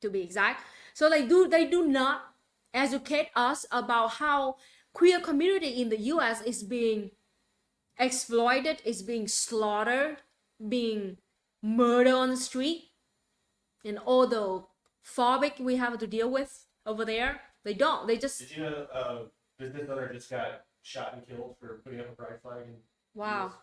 [SPEAKER 1] to be exact. So they do not educate us about how queer community in the US is being exploited, is being slaughtered, being murdered on the street, and all the phobic we have to deal with over there. They don't. They just.
[SPEAKER 2] Did you know business owner just got shot and killed for putting up a pride flag?
[SPEAKER 1] Wow.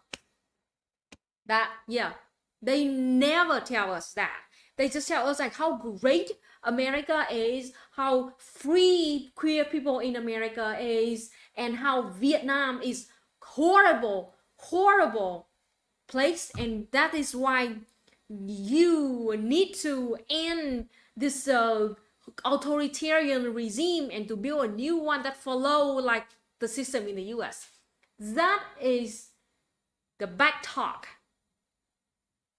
[SPEAKER 1] That, yeah, they never tell us that. They just tell us like how great America is, how free queer people in America is, and how Vietnam is horrible place, and that is why you need to end this authoritarian regime and to build a new one that follow like the system in the US. That is the back talk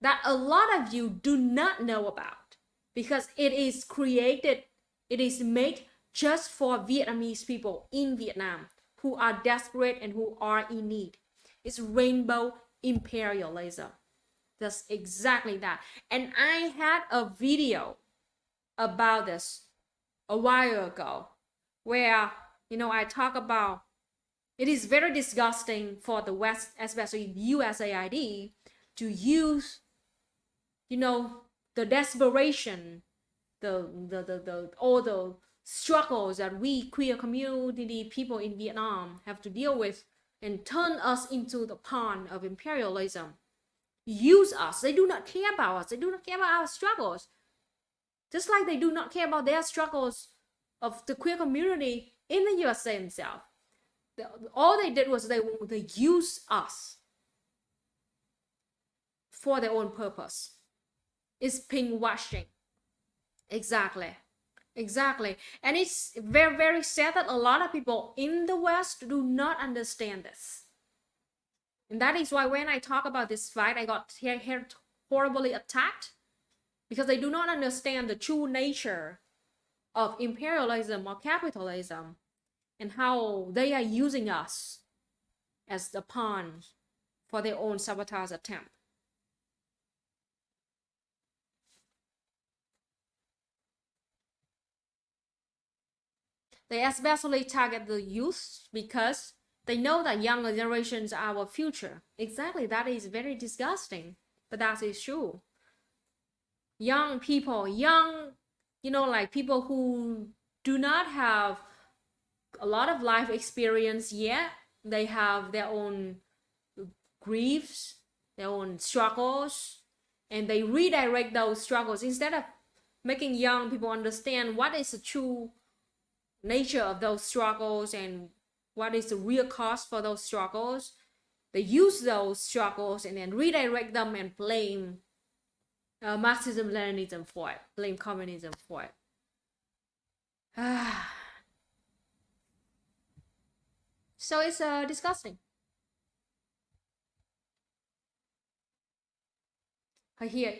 [SPEAKER 1] that a lot of you do not know about, because it is made just for Vietnamese people in Vietnam who are desperate and who are in need. It's rainbow imperialism. That's exactly that. And I had a video about this a while ago where, I talk about it is very disgusting for the West, especially USAID, to use the desperation, all the struggles that we queer community people in Vietnam have to deal with, and turn us into the pawn of imperialism. Use us. They do not care about us. They do not care about our struggles. Just like they do not care about their struggles of the queer community in the USA themselves. All they did was they used us for their own purpose. It's pink washing. Exactly. And it's very, very sad that a lot of people in the West do not understand this. And that is why when I talk about this fight, I got horribly attacked, because they do not understand the true nature of imperialism or capitalism, and how they are using us as the pawn for their own sabotage attempt. They especially target the youth because they know that younger generations are our future. Exactly, that is very disgusting, but that is true. Young people, like people who do not have a lot of life experience yet, they have their own griefs, their own struggles, and they redirect those struggles instead of making young people understand what is the true nature of those struggles and what is the real cause for those struggles. They use those struggles and then redirect them and blame Marxism, Leninism for it, blame communism for it. So it's disgusting. Here,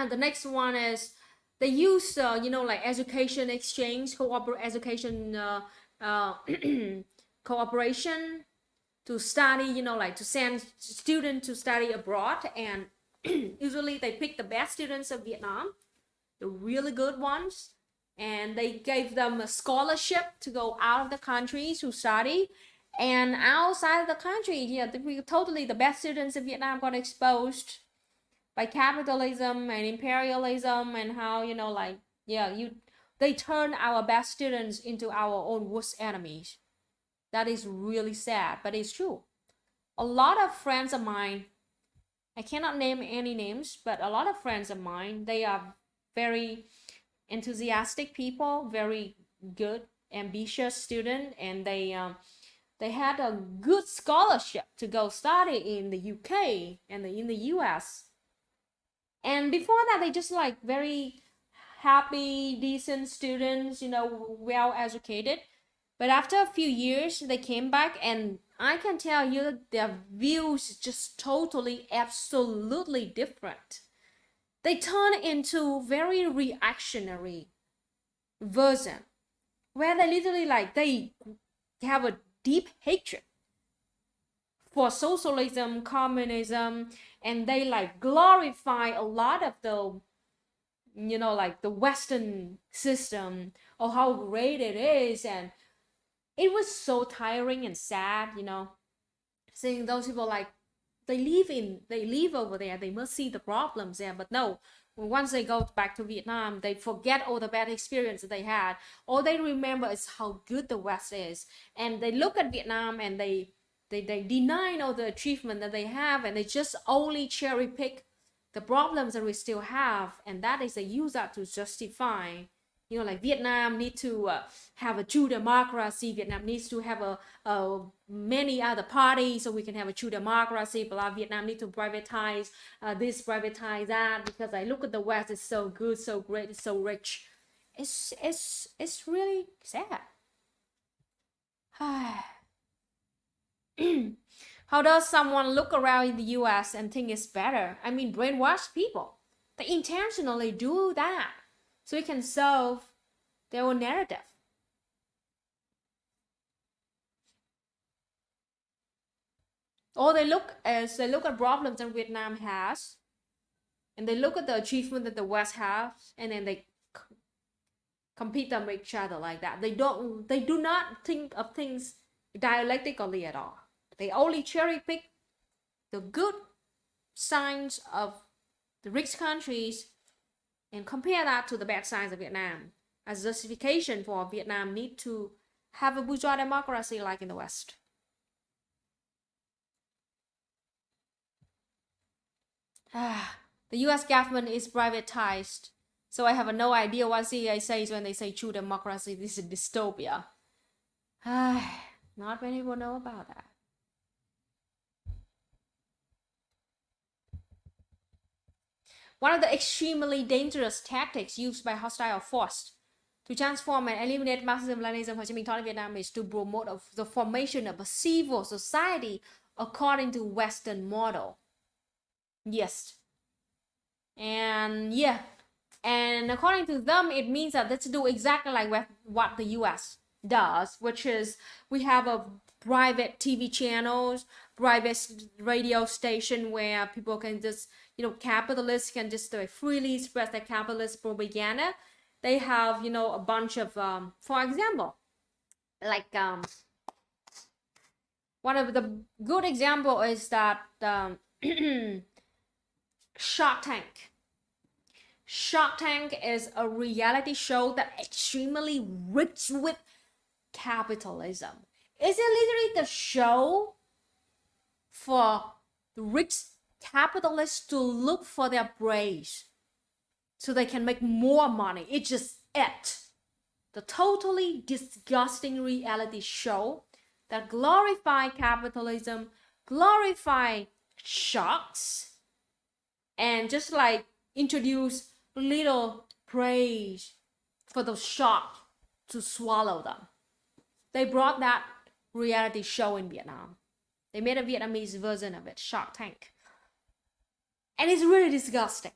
[SPEAKER 1] the next one is they use like education exchange, education cooperation to study, like to send students to study abroad, and usually they pick the best students of Vietnam, the really good ones, and they gave them a scholarship to go out of the country to study. And outside of the country, totally the best students of Vietnam got exposed by capitalism and imperialism, and how they turn our best students into our own worst enemies. That is really sad, but it's true. A lot of friends of mine, I cannot name any names, but a lot of friends of mine, they are very enthusiastic people, very good, ambitious student, and they had a good scholarship to go study in the UK and in the US. And before that, they just like very happy, decent students, well educated. But after a few years, they came back, and I can tell you that their views just totally, absolutely different. They turn into very reactionary version, where they literally they have a deep hatred for socialism, communism, and they glorify a lot of the the Western system, or how great it is. And it was so tiring and sad, seeing those people they live over there, they must see the problems there. But no, once they go back to Vietnam, they forget all the bad experiences they had. All they remember is how good the West is, and they look at Vietnam and they deny all the achievement that they have, and they just only cherry pick the problems that we still have, and that is they use that to justify, Vietnam need to have a true democracy. Vietnam needs to have a many other parties so we can have a true democracy. Blah. Vietnam need to privatize this, privatize that, because I look at the West, it's so good, so great, it's so rich. It's really sad. How does someone look around in the US and think it's better? I mean, brainwash people. They intentionally do that so it can serve their own narrative. Or they look at problems that Vietnam has, and they look at the achievement that the West has, and then they compete them with each other like that. They do not think of things dialectically at all. They only cherry pick the good signs of the rich countries and compare that to the bad signs of Vietnam as justification for Vietnam need to have a bourgeois democracy like in the West. The US government is privatized, so I have no idea what CIA says when they say true democracy. This is dystopia. Not many people know about that. One of the extremely dangerous tactics used by hostile force to transform and eliminate Marxism, Leninism, Ho Chi Minh Thought in Vietnam is to promote the formation of a civil society according to Western model. Yes. And yeah, And according to them, it means that let's do exactly like what the US does, which is we have a private TV channels, private radio station where people can just, capitalists can just freely express their capitalist propaganda. They have, a bunch of, for example, like one of the good example is that Shark Tank. Shark Tank is a reality show that extremely rich with capitalism. It's literally the show for the rich capitalists to look for their brains so they can make more money. It's just it. The totally disgusting reality show that glorify capitalism, glorify sharks, and just like introduce little prey for the shark to swallow them. They brought that reality show in Vietnam. They made a Vietnamese version of it, Shark Tank. And it's really disgusting.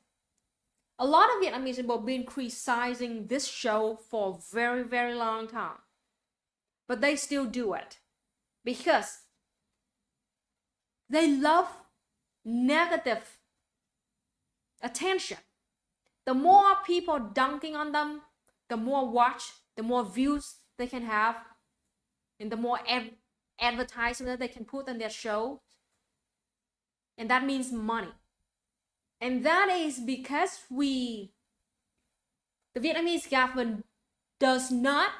[SPEAKER 1] A lot of Vietnamese people have been criticizing this show for a very, very long time. But they still do it because they love negative attention. The more people dunking on them, the more watch, the more views they can have, and the more advertisement they can put on their show. And that means money. And that is because the Vietnamese government does not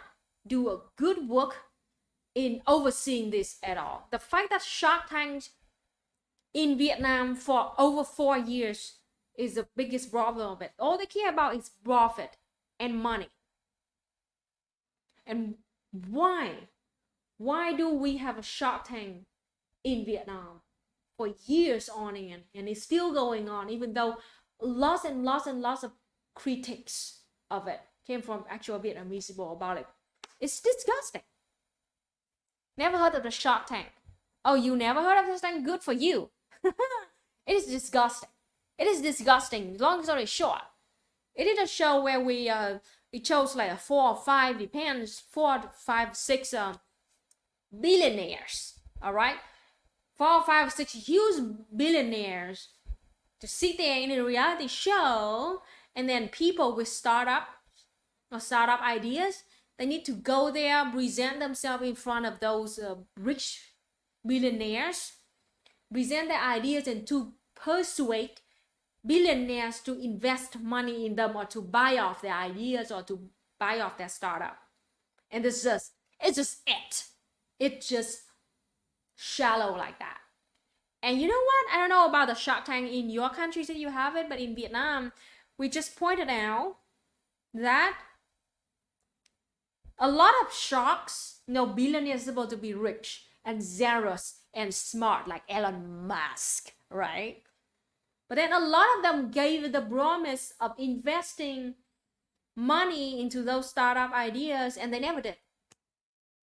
[SPEAKER 1] do a good work in overseeing this at all. The fact that Shark Tank in Vietnam for over 4 years is the biggest problem of it. All they care about is profit and money. And why? Why do we have a Shark Tank in Vietnam for years on end, and it's still going on, even though lots and lots and lots of critics of it came from actual Vietnamese people about it. It's disgusting. Never heard of the Shark Tank? Oh, you never heard of this thing? Good for you. It is disgusting. It is disgusting. Long story short, it is a show where we chose like 4 or 5, depends, 4, 5, 6 billionaires. All right, 4, 5, 6 huge billionaires to sit there in a reality show, and then people with startup ideas, they need to go there, present themselves in front of those rich billionaires, present their ideas, and to persuade billionaires to invest money in them or to buy off their ideas or to buy off their startup. And it's just it. It's just shallow like that. And you know what? I don't know about the Shark Tank in your countries that you have it, but in Vietnam, we just pointed out that a lot of sharks, billionaires are supposed to be rich and zealous and smart like Elon Musk, right? But then a lot of them gave the promise of investing money into those startup ideas, and they never did.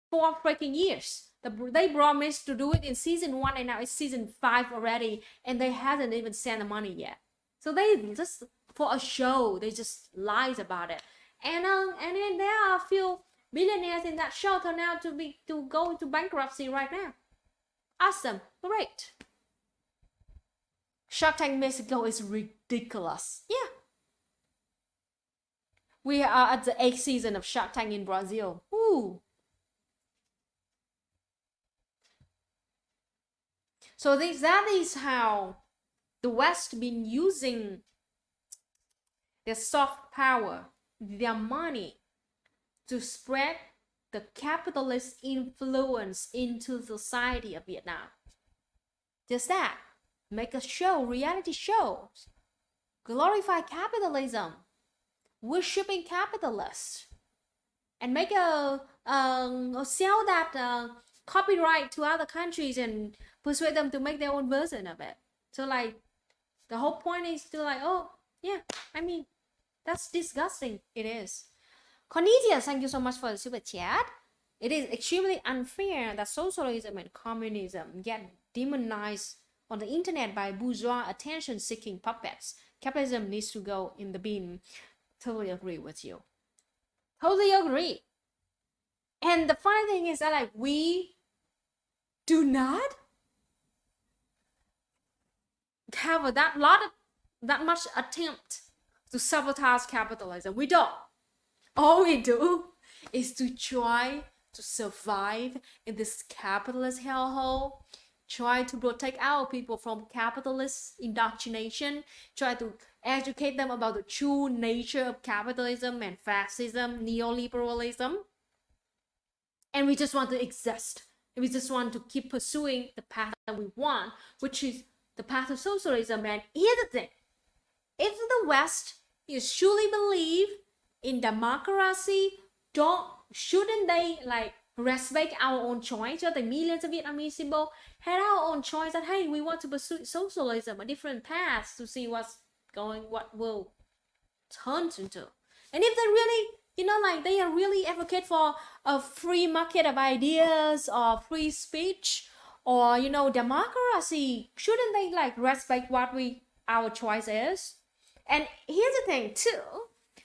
[SPEAKER 1] 4 freaking years. They promised to do it in season 1, and now it's season 5 already, and they hasn't even sent the money yet. So they just, for a show, they just lies about it. And then there are a few billionaires in that show turn out to go into bankruptcy right now. Awesome, great. Shark Tank Mexico is ridiculous. Yeah. We are at the 8th season of Shark Tank in Brazil. Ooh. So that is how the West been using their soft power, their money, to spread the capitalist influence into the society of Vietnam. Just that. Make a show, reality shows, glorify capitalism, worshipping capitalists, and make sell that copyright to other countries and persuade them to make their own version of it. So like the whole point is to like, oh yeah, I mean, that's disgusting. It is. Cornelia, thank you so much for the super chat. It is extremely unfair that socialism and communism get demonized on the internet by bourgeois attention-seeking puppets. Capitalism needs to go in the bin. Totally agree with you. Totally agree. And the funny thing is that like we do not have that much attempt to sabotage capitalism. We don't. All we do is to try to survive in this capitalist hellhole, try to protect our people from capitalist indoctrination, try to educate them about the true nature of capitalism and fascism, neoliberalism. And we just want to exist. And we just want to keep pursuing the path that we want, which is the path of socialism. And here's the thing. If the West is truly believe in democracy, shouldn't they like respect our own choice? Cho the millions of Vietnamese people had our own choice that hey, we want to pursue socialism, a different path to see what will turn into. And if they really, like they are really advocate for a free market of ideas or free speech or democracy, shouldn't they like respect what our choice is? And here's the thing too,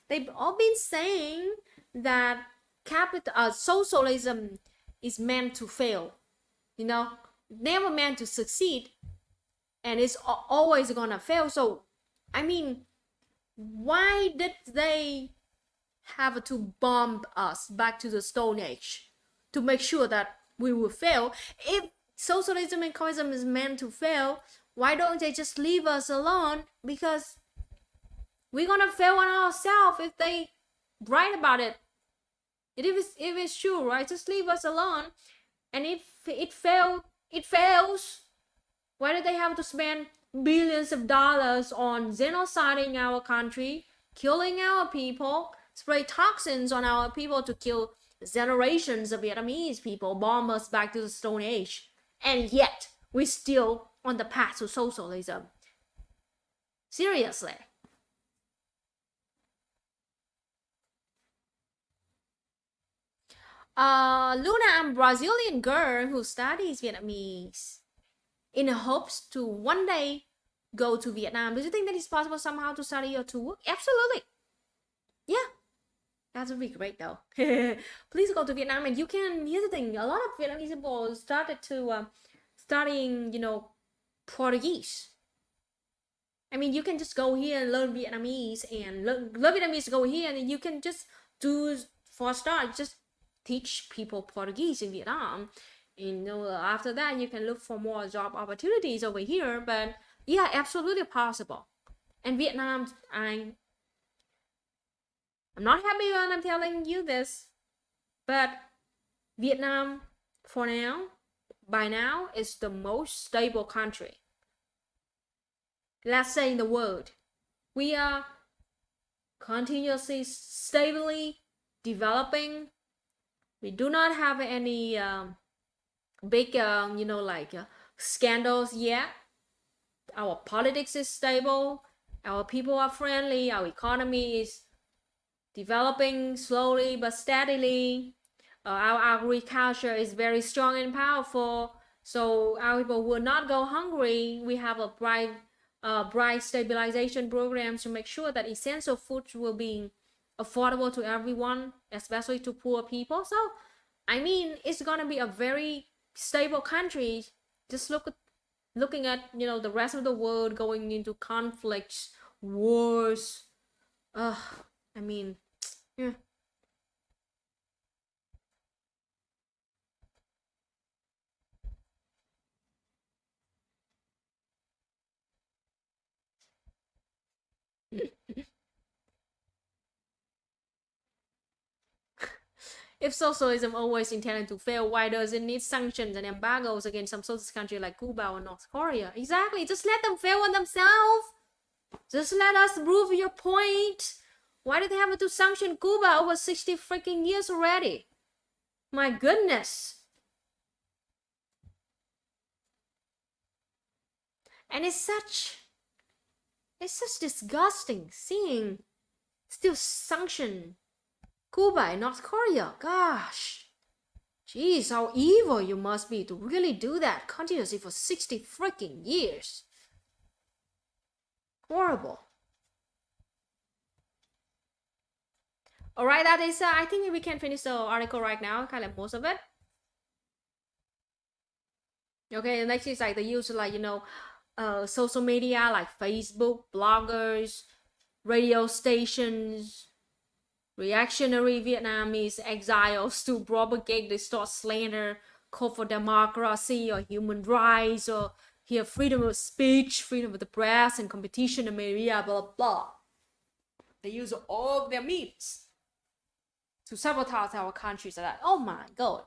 [SPEAKER 1] they've all been saying that socialism is meant to fail, never meant to succeed, and it's always gonna fail. So I mean, why did they have to bomb us back to the Stone Age to make sure that we will fail? If socialism and communism is meant to fail, why don't they just leave us alone? Because we're gonna fail on ourselves if they write about it. If it's true, right? Just leave us alone. And if it fails. Why do they have to spend billions of dollars on genociding our country, killing our people, spray toxins on our people to kill generations of Vietnamese people, bomb us back to the Stone Age, and yet we're still on the path to socialism? Seriously. Luna, I'm a Brazilian girl who studies Vietnamese in hopes to one day go to Vietnam. Do you think that it's possible somehow to study or to work? Absolutely. Yeah. That would be great though. Please go to Vietnam and you can, here's the thing, a lot of Vietnamese people started to studying, Portuguese. I mean, you can just go here and learn Vietnamese and learn Vietnamese, go here and you can just do, for a start, just teach people Portuguese in Vietnam. After that you can look for more job opportunities over here. But yeah, absolutely possible. And Vietnam, I'm not happy when I'm telling you this, but Vietnam by now is the most stable country, let's say, in the world. We are continuously stably developing. We do not have any big scandals yet. Our politics is stable, our people are friendly, our economy is developing slowly but steadily, our agriculture is very strong and powerful, so our people will not go hungry. We have a bright stabilization programs to make sure that essential foods will be affordable to everyone, especially to poor people. So I mean, it's gonna be a very stable country. Just looking at the rest of the world going into conflicts, wars. I mean, yeah. If socialism always intended to fail, why does it need sanctions and embargoes against some socialist country like Cuba or North Korea? Exactly. Just let them fail on themselves. Just let us prove your point. Why did they have to sanction Cuba over 60 freaking years already? My goodness. And it's such disgusting seeing still sanction Cuba and North Korea. Gosh. Jeez, how evil you must be to really do that continuously for 60 freaking years. Horrible. All right, that is, I think we can finish the article right now, kind of most of it. Okay, the next is like the use of, like, social media like Facebook, bloggers, radio stations, reactionary Vietnamese exiles to propagate, distort, slander, call for democracy or human rights, or here freedom of speech, freedom of the press, and competition in media, blah, blah, blah. They use all of their means to sabotage our countries. Like, oh my God.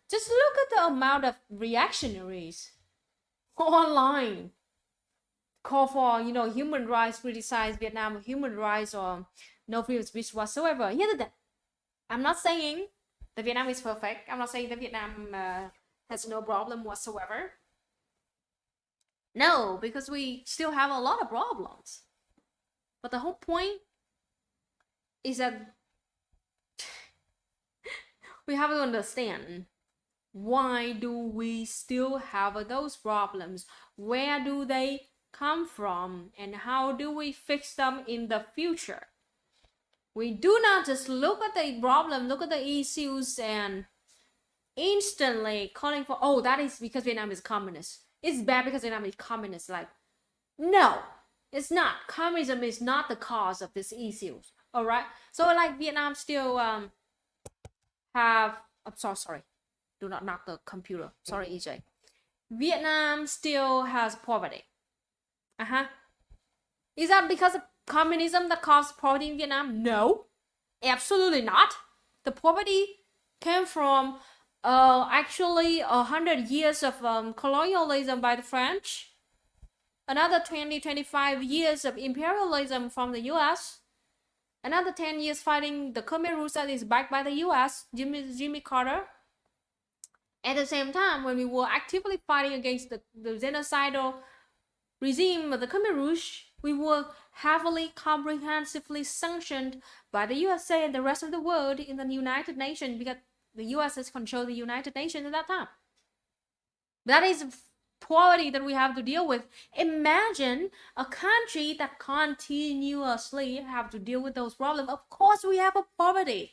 [SPEAKER 1] Just look at the amount of reactionaries online call for, human rights, criticize Vietnam human rights, or no freedom of speech whatsoever. Here's the thing. I'm not saying that Vietnam is perfect. I'm not saying that Vietnam has no problem whatsoever. No, because we still have a lot of problems. But the whole point is that we have to understand, why do we still have those problems? Where do they come from? And how do we fix them in the future? We do not just look at the problem, look at the issues, and instantly calling for, oh, that is because Vietnam is communist. It's bad because Vietnam is communist. Like, no, it's not. Communism is not the cause of these issues. All right. So like Vietnam still have. I'm sorry. Do not knock the computer. Sorry, EJ. Vietnam still has poverty. Is that because of communism that caused poverty in Vietnam? No, absolutely not. The poverty came from actually 100 years of colonialism by the French, another 25 years of imperialism from the US, another 10 years fighting the Khmer Rouge that is backed by the US, Jimmy Carter. At the same time, when we were actively fighting against the genocidal regime of the Khmer Rouge, we were heavily, comprehensively sanctioned by the USA and the rest of the world in the United Nations, because the US has controlled the United Nations at that time. That is poverty that we have to deal with. Imagine a country that continuously have to deal with those problems. Of course, we have a poverty.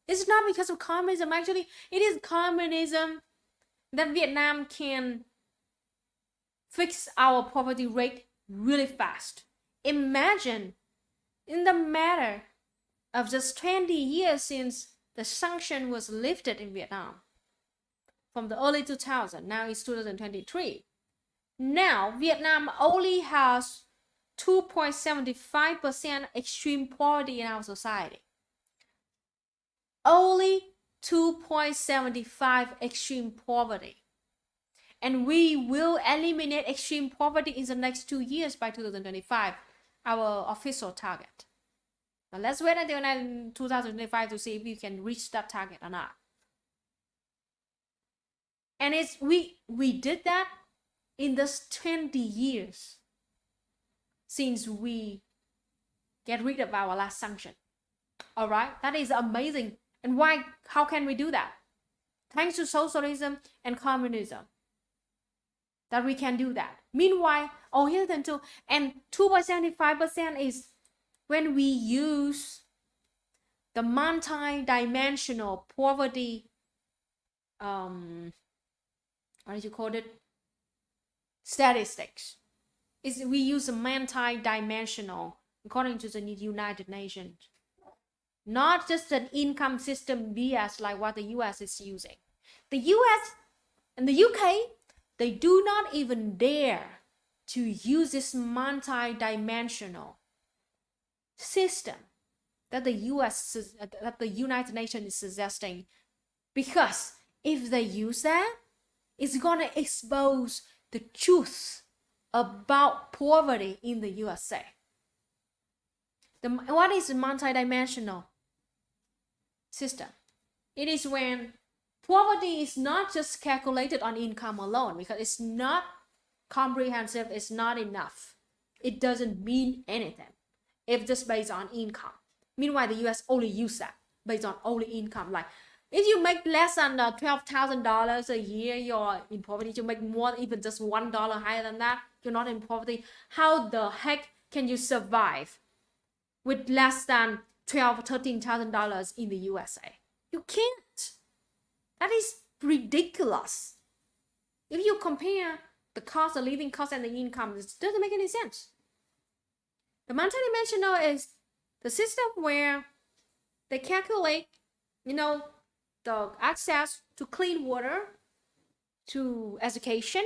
[SPEAKER 1] It's not because of communism. Actually, it is communism that Vietnam can fix our poverty rate really fast. Imagine, in the matter of just 20 years since the sanction was lifted in Vietnam, from the early 2000s, now it's 2023. Now, Vietnam only has 2.75% extreme poverty in our society. Only 2.75 extreme poverty. And we will eliminate extreme poverty in the next 2 years by 2025, our official target. Now let's wait until 2025 to see if we can reach that target or not. And it's we did that in this 20 years since we get rid of our last sanction. All right, that is amazing. And why? How can we do that? Thanks to socialism and communism, that we can do that. Meanwhile, here's the two, and 2.75% is when we use the multi-dimensional poverty, what did you call it? Statistics. We use a multi-dimensional according to the United Nations. Not just an income system BS like what the US is using. The US and the UK, they do not even dare to use this multi-dimensional system that the United Nations is suggesting, because if they use that, it's gonna expose the truth about poverty in the USA. What is a multi-dimensional system? It is when poverty is not just calculated on income alone, because it's not comprehensive, it's not enough. It doesn't mean anything if just based on income. Meanwhile, the US only use that based on only income. Like, if you make less than $12,000 a year, you're in poverty. You make more, even just $1 higher than that, you're not in poverty. How the heck can you survive with less than $13,000 in the USA. You can't. That is ridiculous. If you compare the cost, the living cost, and the income, it doesn't make any sense. The multidimensional is the system where they calculate, the access to clean water, to education,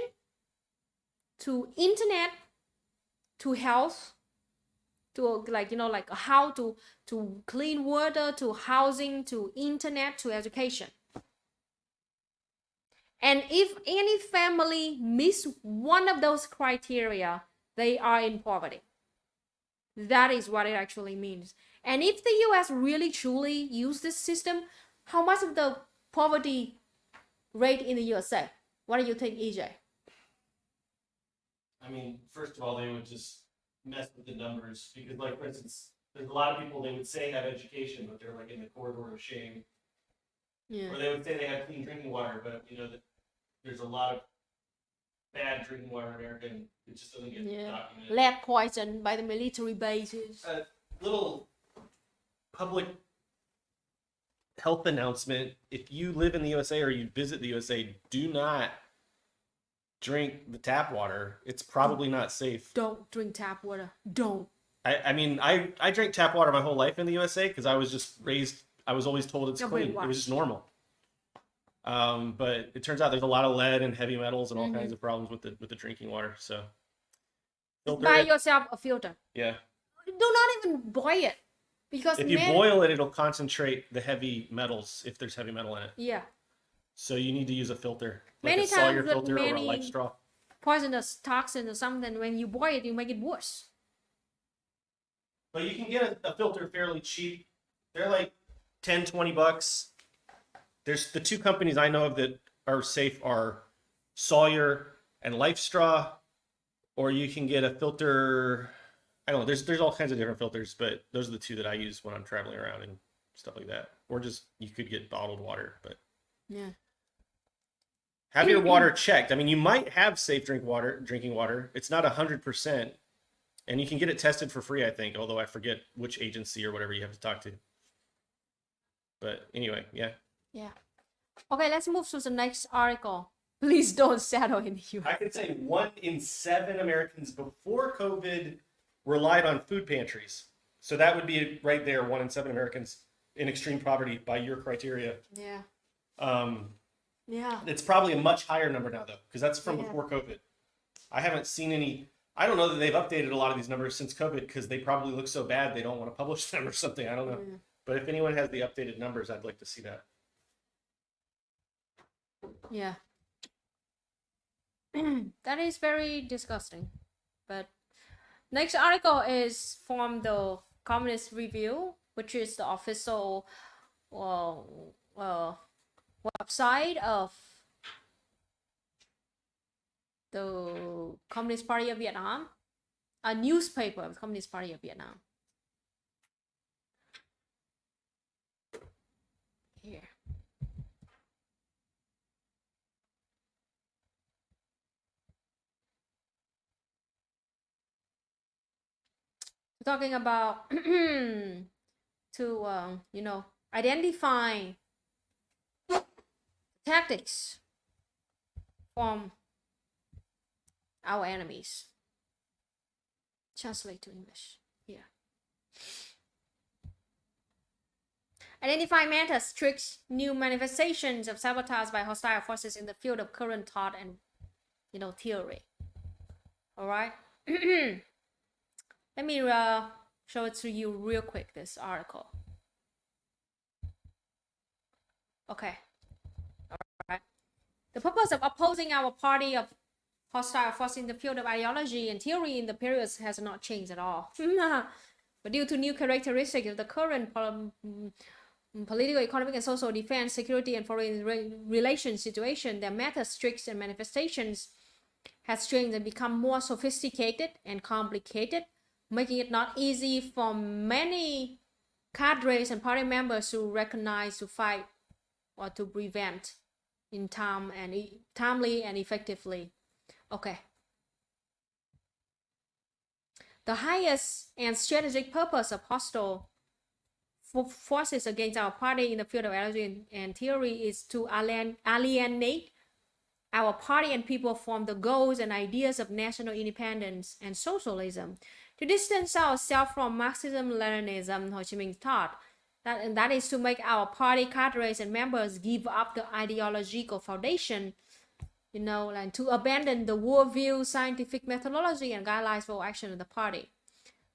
[SPEAKER 1] to internet, to health, to how to clean water, to housing, to internet, to education. And if any family miss one of those criteria, they are in poverty. That is what it actually means. And if the US really truly use this system, how much of the poverty rate in the USA? What do you think, EJ?
[SPEAKER 2] I mean, first of all, they would just mess with the numbers because, like, for instance, there's a lot of people they would say have education, but they're like in the corridor of shame.
[SPEAKER 1] Yeah.
[SPEAKER 2] Or they would say they have clean drinking water, but that there's a lot of bad drinking water in America, and it just doesn't get documented.
[SPEAKER 1] Lead poison by the military bases.
[SPEAKER 2] A little public health announcement: if you live in the USA or you visit the USA, do not drink the tap water. It's probably not safe.
[SPEAKER 1] Don't drink tap water. Don't.
[SPEAKER 2] I mean, I drank tap water my whole life in the USA because I was just raised. I was always told it's clean. It was just normal. But it turns out there's a lot of lead and heavy metals and all kinds of problems with the drinking water. So
[SPEAKER 1] buy yourself a filter.
[SPEAKER 2] Yeah.
[SPEAKER 1] Do not even boil it, because
[SPEAKER 2] if you boil it, it'll concentrate the heavy metals if there's heavy metal in it.
[SPEAKER 1] Yeah.
[SPEAKER 2] So you need to use a filter,
[SPEAKER 1] like
[SPEAKER 2] many
[SPEAKER 1] a
[SPEAKER 2] Sawyer
[SPEAKER 1] times
[SPEAKER 2] filter or a life straw.
[SPEAKER 1] Poisonous toxin or something. When you boil it, you make it worse.
[SPEAKER 2] But you can get a filter fairly cheap. They're like $10-$20. There's the two companies I know of that are safe are Sawyer and Life Straw, or you can get a filter. I don't know. There's all kinds of different filters, but those are the two that I use when I'm traveling around and stuff like that. Or just you could get bottled water, but
[SPEAKER 1] yeah.
[SPEAKER 2] Have your water checked. I mean, you might have safe drinking water. It's not 100%, and you can get it tested for free, I think. Although I forget which agency or whatever you have to talk to. But anyway, yeah.
[SPEAKER 1] Yeah. Okay, let's move to the next article. Please don't settle in the US.
[SPEAKER 2] I could say 1 in 7 Americans before COVID relied on food pantries. So that would be right there, 1 in 7 Americans in extreme poverty by your criteria.
[SPEAKER 1] Yeah.
[SPEAKER 2] Yeah. It's probably a much higher number now, though, because that's from before COVID. I haven't seen any. I don't know that they've updated a lot of these numbers since COVID because they probably look so bad they don't want to publish them or something. I don't know. Yeah. But if anyone has the updated numbers, I'd like to see that.
[SPEAKER 1] Yeah. That is very disgusting. But next article is from the Communist Review, which is the official website of the Communist Party of Vietnam, a newspaper of the Communist Party of Vietnam. Here. We're talking about to identify tactics from our enemies. Translate to English here. Identify methods, tricks, new manifestations of sabotage by hostile forces in the field of current thought and theory. All right. Let me show it to you real quick, this article. Okay. All right. The purpose of opposing our party of hostile forces in the field of ideology and theory in the periods has not changed at all. But due to new characteristics of the current political, economic, and social defense, security, and foreign relations situation, their methods, tricks, and manifestations has changed and become more sophisticated and complicated, making it not easy for many cadres and party members to recognize, to fight, or to prevent in timely and effectively. Okay. The highest and strategic purpose of hostile
[SPEAKER 3] forces against our party in the field of ideology and theory is to alienate our party and people from the goals and ideas of national independence and socialism, to distance ourselves from Marxism, Leninism, Ho Chi Minh thought. That is to make our party cadres and members give up the ideological foundation, and to abandon the worldview, scientific methodology, and guidelines for action of the party.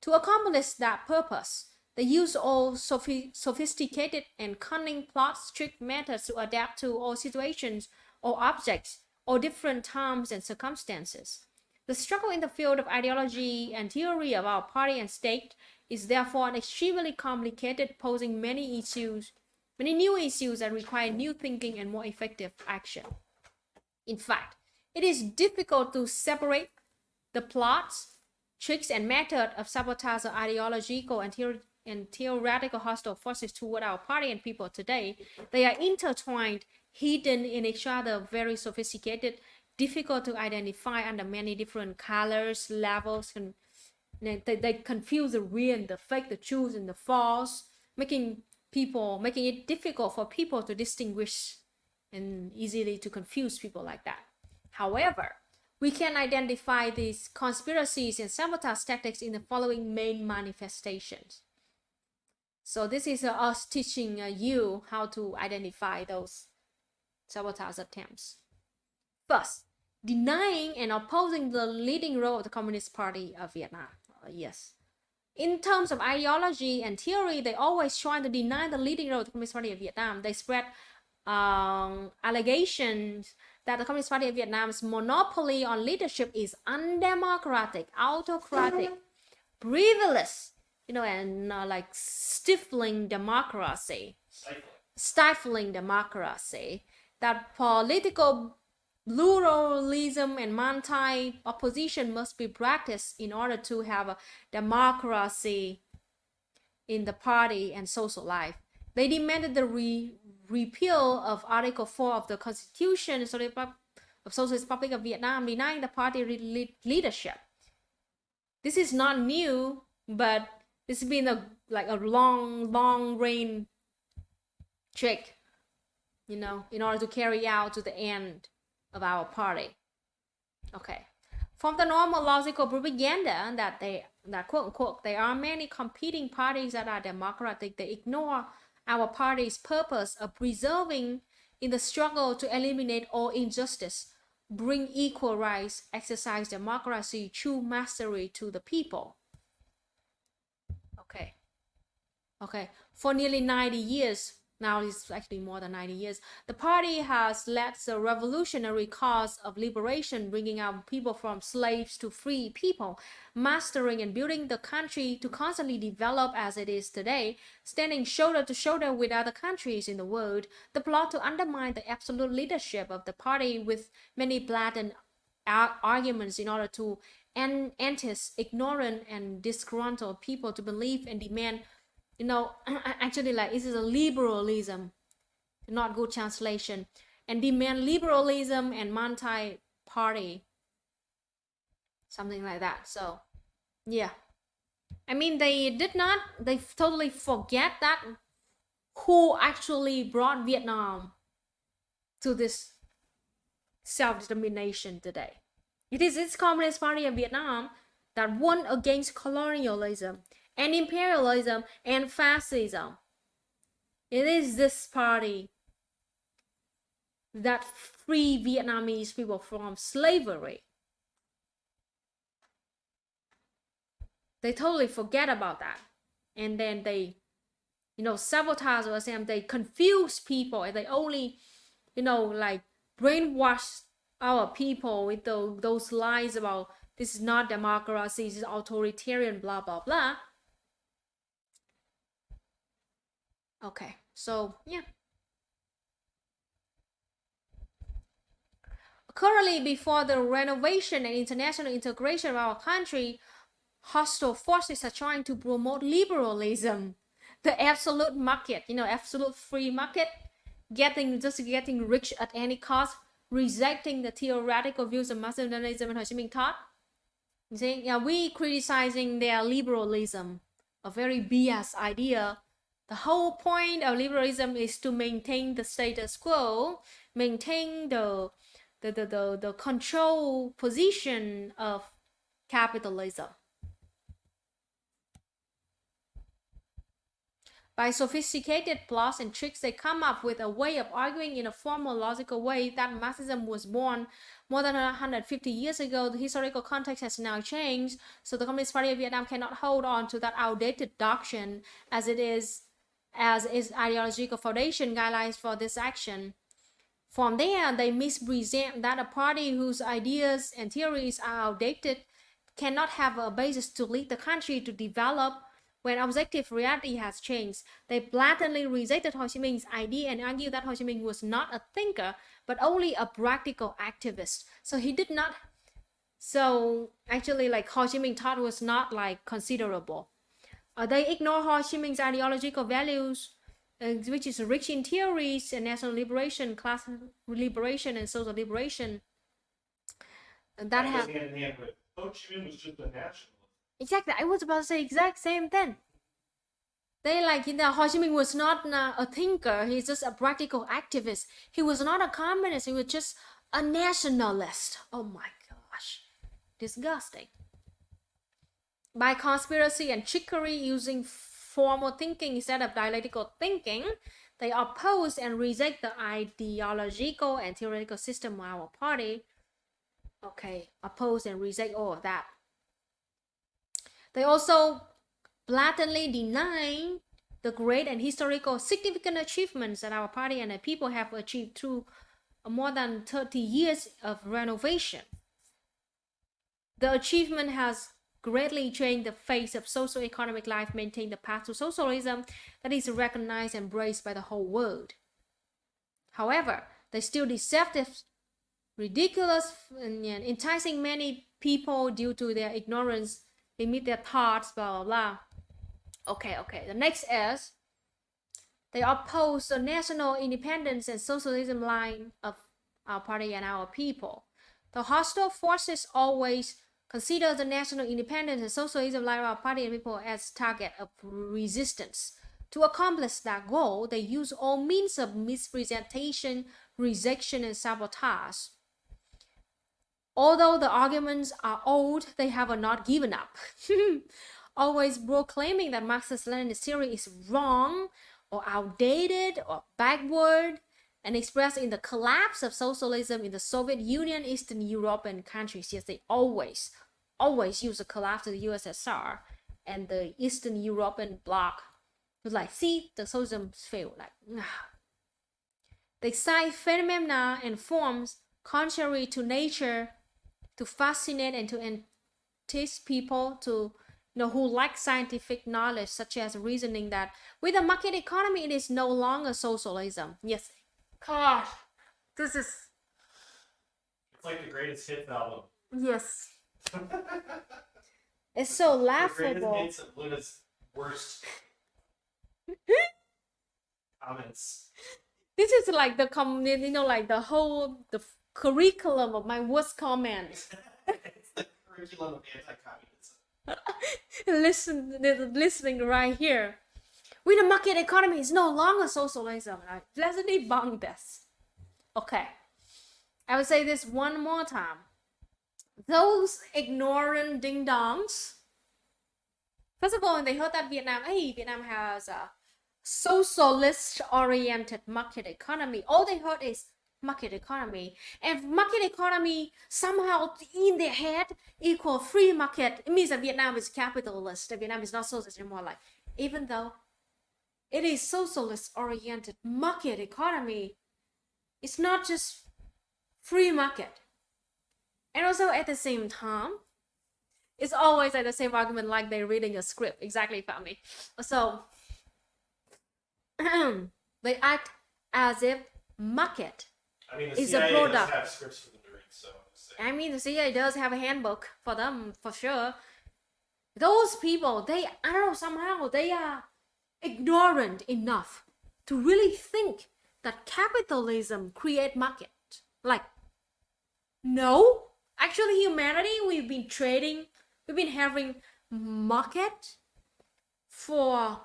[SPEAKER 3] To accomplish that purpose, they use all sophisticated and cunning plots, trick methods to adapt to all situations or objects or different times and circumstances. The struggle in the field of ideology and theory of our party and state is therefore extremely complicated, posing many new issues that require new thinking and more effective action. In fact, it is difficult to separate the plots, tricks, and method of sabotage of ideological and theoretical hostile forces toward our party and people today. They are intertwined, hidden in each other, very sophisticated, difficult to identify under many different colors, levels, and they confuse the real and the fake, the truth and the false, making it difficult for people to distinguish and easily to confuse people like that. However, we can identify these conspiracies and sabotage tactics in the following main manifestations. So this is us teaching you how to identify those sabotage attempts. First, denying and opposing the leading role of the Communist Party of Vietnam. Yes. In terms of ideology and theory, they always try to deny the leading role of the Communist Party of Vietnam. They spread allegations that the Communist Party of Vietnam's monopoly on leadership is undemocratic, autocratic, frivolous, and like stifling democracy, that political pluralism and multi-opposition must be practiced in order to have a democracy in the party and social life. They demanded the repeal of Article 4 of the Constitution of Socialist Republic of Vietnam, denying the party leadership. This is not new, but it's been a long reign trick, in order to carry out to the end of our party. Okay. From the normal logical propaganda that quote unquote there are many competing parties that are democratic, they ignore our party's purpose of preserving in the struggle to eliminate all injustice, bring equal rights, exercise democracy, true mastery to the people. Okay. For nearly 90 years, now it's actually more than 90 years, the party has led the revolutionary cause of liberation, bringing out people from slaves to free people, mastering and building the country to constantly develop as it is today, standing shoulder to shoulder with other countries in the world. The plot to undermine the absolute leadership of the party with many blatant arguments in order to entice ignorant and disgruntled people to believe and demand, actually this is a liberalism, not good translation, and demand liberalism and multi-party, something like that. So yeah, they totally forget that who actually brought Vietnam to this self-determination today. It is its Communist Party of Vietnam that won against colonialism and imperialism and fascism. It is this party that freed Vietnamese people from slavery. They totally forget about that. And then they, sabotage us and they confuse people and they only, brainwash our people with those lies about this is not democracy, this is authoritarian, blah, blah, blah. Okay, so yeah. Currently, before the renovation and international integration of our country, hostile forces are trying to promote liberalism, the absolute market, absolute free market, getting rich at any cost, rejecting the theoretical views of Marxism, Leninism, and Ho Chi Minh thought. You see, we criticizing their liberalism, a very biased idea The whole point of liberalism is to maintain the status quo, maintain the control position of capitalism. By sophisticated plots and tricks, they come up with a way of arguing in a formal, logical way that Marxism was born more than 150 years ago. The historical context has now changed, so the Communist Party of Vietnam cannot hold on to that outdated doctrine as its ideological foundation guidelines for this action. From there, they mispresent that a party whose ideas and theories are outdated cannot have a basis to lead the country to develop when objective reality has changed. They blatantly rejected Ho Chi Minh's idea and argued that Ho Chi Minh was not a thinker, but only a practical activist. So he did not, so actually like Ho Chi Minh thought was not like considerable. They ignore Ho Chi Minh's ideological values, which is rich in theories and national liberation, class liberation, and social liberation. And that has
[SPEAKER 2] hand in hand with Ho Chi Minh was just a nationalist.
[SPEAKER 3] Exactly, I was about to say exact same thing. They like, Ho Chi Minh was not a thinker, he's just a practical activist. He was not a communist, he was just a nationalist. Oh my gosh, disgusting. By conspiracy and trickery, using formal thinking instead of dialectical thinking, they oppose and reject the ideological and theoretical system of our party. Okay, oppose and reject all of that. They also blatantly deny the great and historical significant achievements that our party and the people have achieved through more than 30 years of renovation. The achievement has greatly changed the face of socio-economic life, maintained the path to socialism that is recognized and embraced by the whole world. However, they still deceptive, ridiculous, and enticing many people due to their ignorance, limit their thoughts, blah, blah, blah. Okay. The next is, they oppose the national independence and socialism line of our party and our people. The hostile forces always consider the national independence and socialism line of our party and people as target of resistance. To accomplish that goal, they use all means of misrepresentation, rejection, and sabotage. Although the arguments are old, they have not given up, always proclaiming that Marxist-Leninist theory is wrong or outdated or backward, and expressed in the collapse of socialism in the Soviet Union, Eastern European countries. Yes, they always use the collapse of the USSR and the Eastern European bloc. It's like, see, the socialism failed. Like, they cite phenomena and forms contrary to nature to fascinate and to entice people to who lack scientific knowledge, such as reasoning that with a market economy it is no longer socialism. Yes, gosh, this is.
[SPEAKER 2] It's like the greatest hits album.
[SPEAKER 3] Yes. It's so laughable.
[SPEAKER 2] The greatest hits of Luna's worst comments.
[SPEAKER 3] This is like the like the whole curriculum of my worst comments.
[SPEAKER 2] It's the curriculum of anti-communism.
[SPEAKER 3] Listening right here. With the market economy, it's no longer socialism. Let's debunk this. Okay. I will say this one more time. Those ignorant ding-dongs, first of all, when they heard that Vietnam has a socialist-oriented market economy, all they heard is market economy. And market economy somehow in their head equal free market. It means that Vietnam is capitalist. That Vietnam is not socialist anymore. Like, even though it is socialist-oriented market economy, it's not just free market. And also at the same time, it's always like the same argument, like they're reading a script. Exactly, family. So they act as if market is a product.
[SPEAKER 2] Does have scripts for the nerds, so
[SPEAKER 3] I mean, the CIA does have a handbook for them, for sure. Those people, I don't know, somehow they are ignorant enough to really think that capitalism create market. Like, no. Actually, humanity, we've been trading, we've been having market for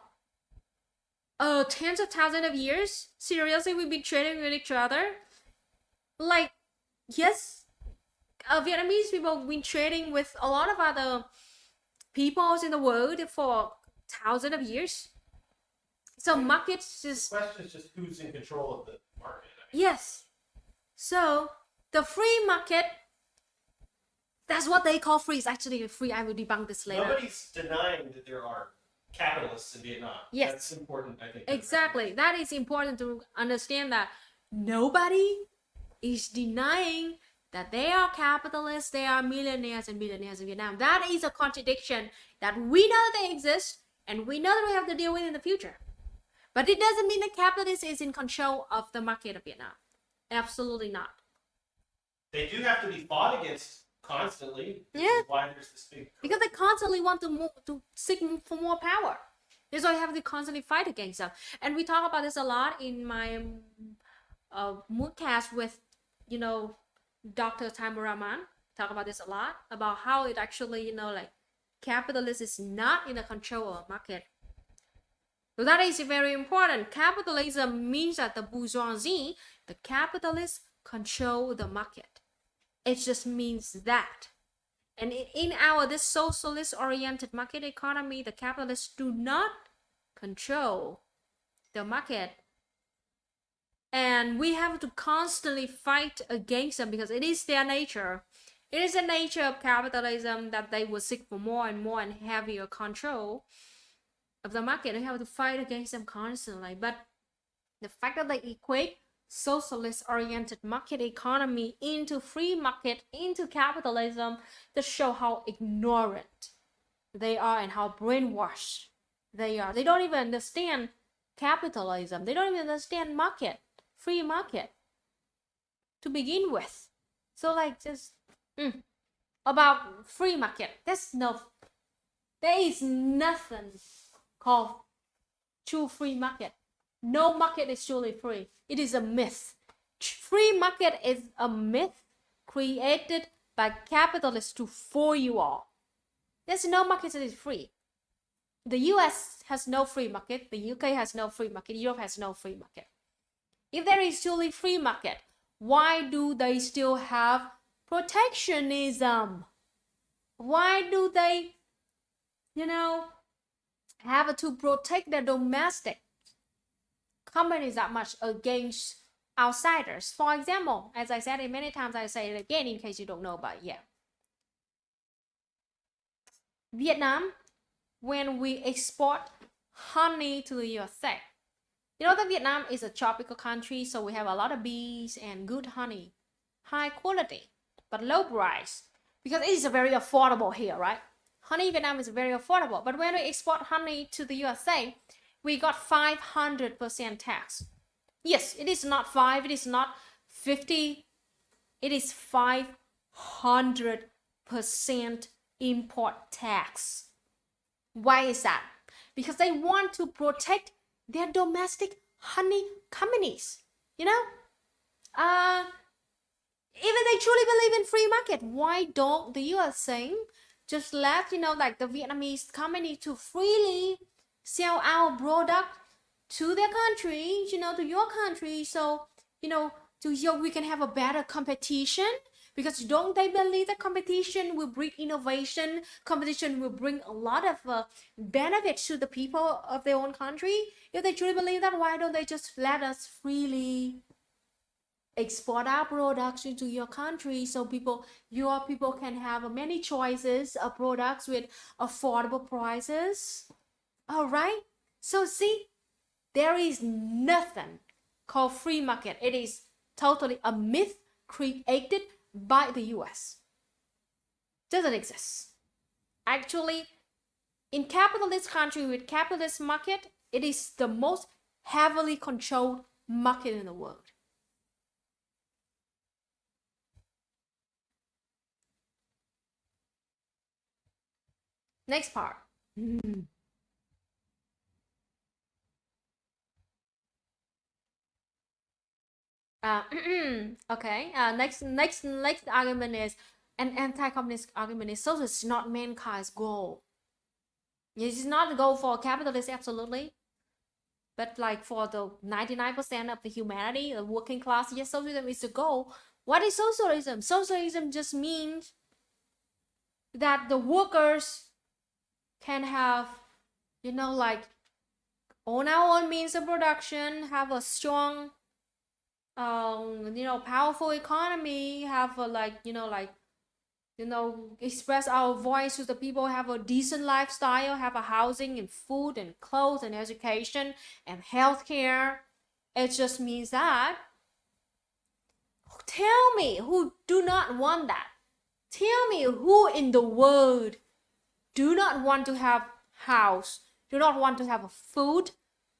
[SPEAKER 3] tens of thousands of years. Seriously, we've been trading with each other. Like, yes, Vietnamese people have been trading with a lot of other peoples in the world for thousands of years. So markets just
[SPEAKER 2] The question is just who's in control of the market.
[SPEAKER 3] yes. So the free market, that's what they call free. It's actually free. I will debunk this later.
[SPEAKER 2] Nobody's denying that there are capitalists in Vietnam.
[SPEAKER 3] Yes.
[SPEAKER 2] That's important, I think.
[SPEAKER 3] Exactly. That is important to understand, that nobody is denying that they are capitalists, they are millionaires and billionaires in Vietnam. That is a contradiction that we know they exist and we know that we have to deal with in the future. But it doesn't mean that capitalism is in control of the market of Vietnam. Absolutely not.
[SPEAKER 2] They do have to be fought against constantly. This
[SPEAKER 3] Yeah.
[SPEAKER 2] is why there's this big.
[SPEAKER 3] Because they constantly want to seek for more power. That's why you have to constantly fight against them. And we talk about this a lot in my MOONCAST with, Dr. Timur Rahman. Talk about this a lot, about how it actually, like capitalism is not in the control of market. So that is very important. Capitalism means that the bourgeoisie, the capitalists, control the market. It just means that. And in this socialist-oriented market economy, the capitalists do not control the market. And we have to constantly fight against them because it is their nature. It is the nature of capitalism that they will seek for more and more and heavier control of the market. We have to fight against them constantly. But the fact that they equate socialist-oriented market economy into free market, into capitalism, to show how ignorant they are and how brainwashed they are. They don't even understand capitalism. They don't even understand market, free market, to begin with. So just about free market, there is nothing called true free market. No market is truly free. It is a myth. Free market is a myth created by capitalists to fool you all. There's no market that is free. The US has no free market. The UK has no free market. Europe has no free market. If there is truly free market, why do they still have protectionism? Why do they, have to protect their domestic companies that much against outsiders? For example, as I said it many times, I say it again in case you don't know about it yet. Vietnam, when we export honey to the USA, that Vietnam is a tropical country, so we have a lot of bees and good honey, high quality, but low price, because it is very affordable here, right? Honey in Vietnam is very affordable, but when we export honey to the USA, we got 500% tax. Yes, it is not 5, it is not 50, it is 500% import tax. Why is that? Because they want to protect their domestic honey companies. Even they truly believe in free market, why don't the US saying just let the Vietnamese company to freely sell our product to their country, to your country, so we can have a better competition? Because don't they believe that competition will bring innovation? Competition will bring a lot of benefits to the people of their own country. If they truly believe that, why don't they just let us freely export our products into your country, so your people can have many choices of products with affordable prices? All right. So see, there is nothing called free market. It is totally a myth created by the US. Doesn't exist. Actually, in capitalist country with capitalist market, it is the most heavily controlled market in the world. Next part. Okay. Next argument is an anti-communist argument is socialism is not mankind's goal. It is not the goal for capitalists, absolutely, But like for the 99% of the humanity, the working class, yes, socialism is the goal. What is socialism? Socialism just means that the workers can have, like own our own means of production, have a strong, powerful economy, have a express our voice to the people, have a decent lifestyle, have a housing and food and clothes and education and healthcare. It just means that. Tell me who do not want that. Tell me who in the world do not want to have house, do not want to have food,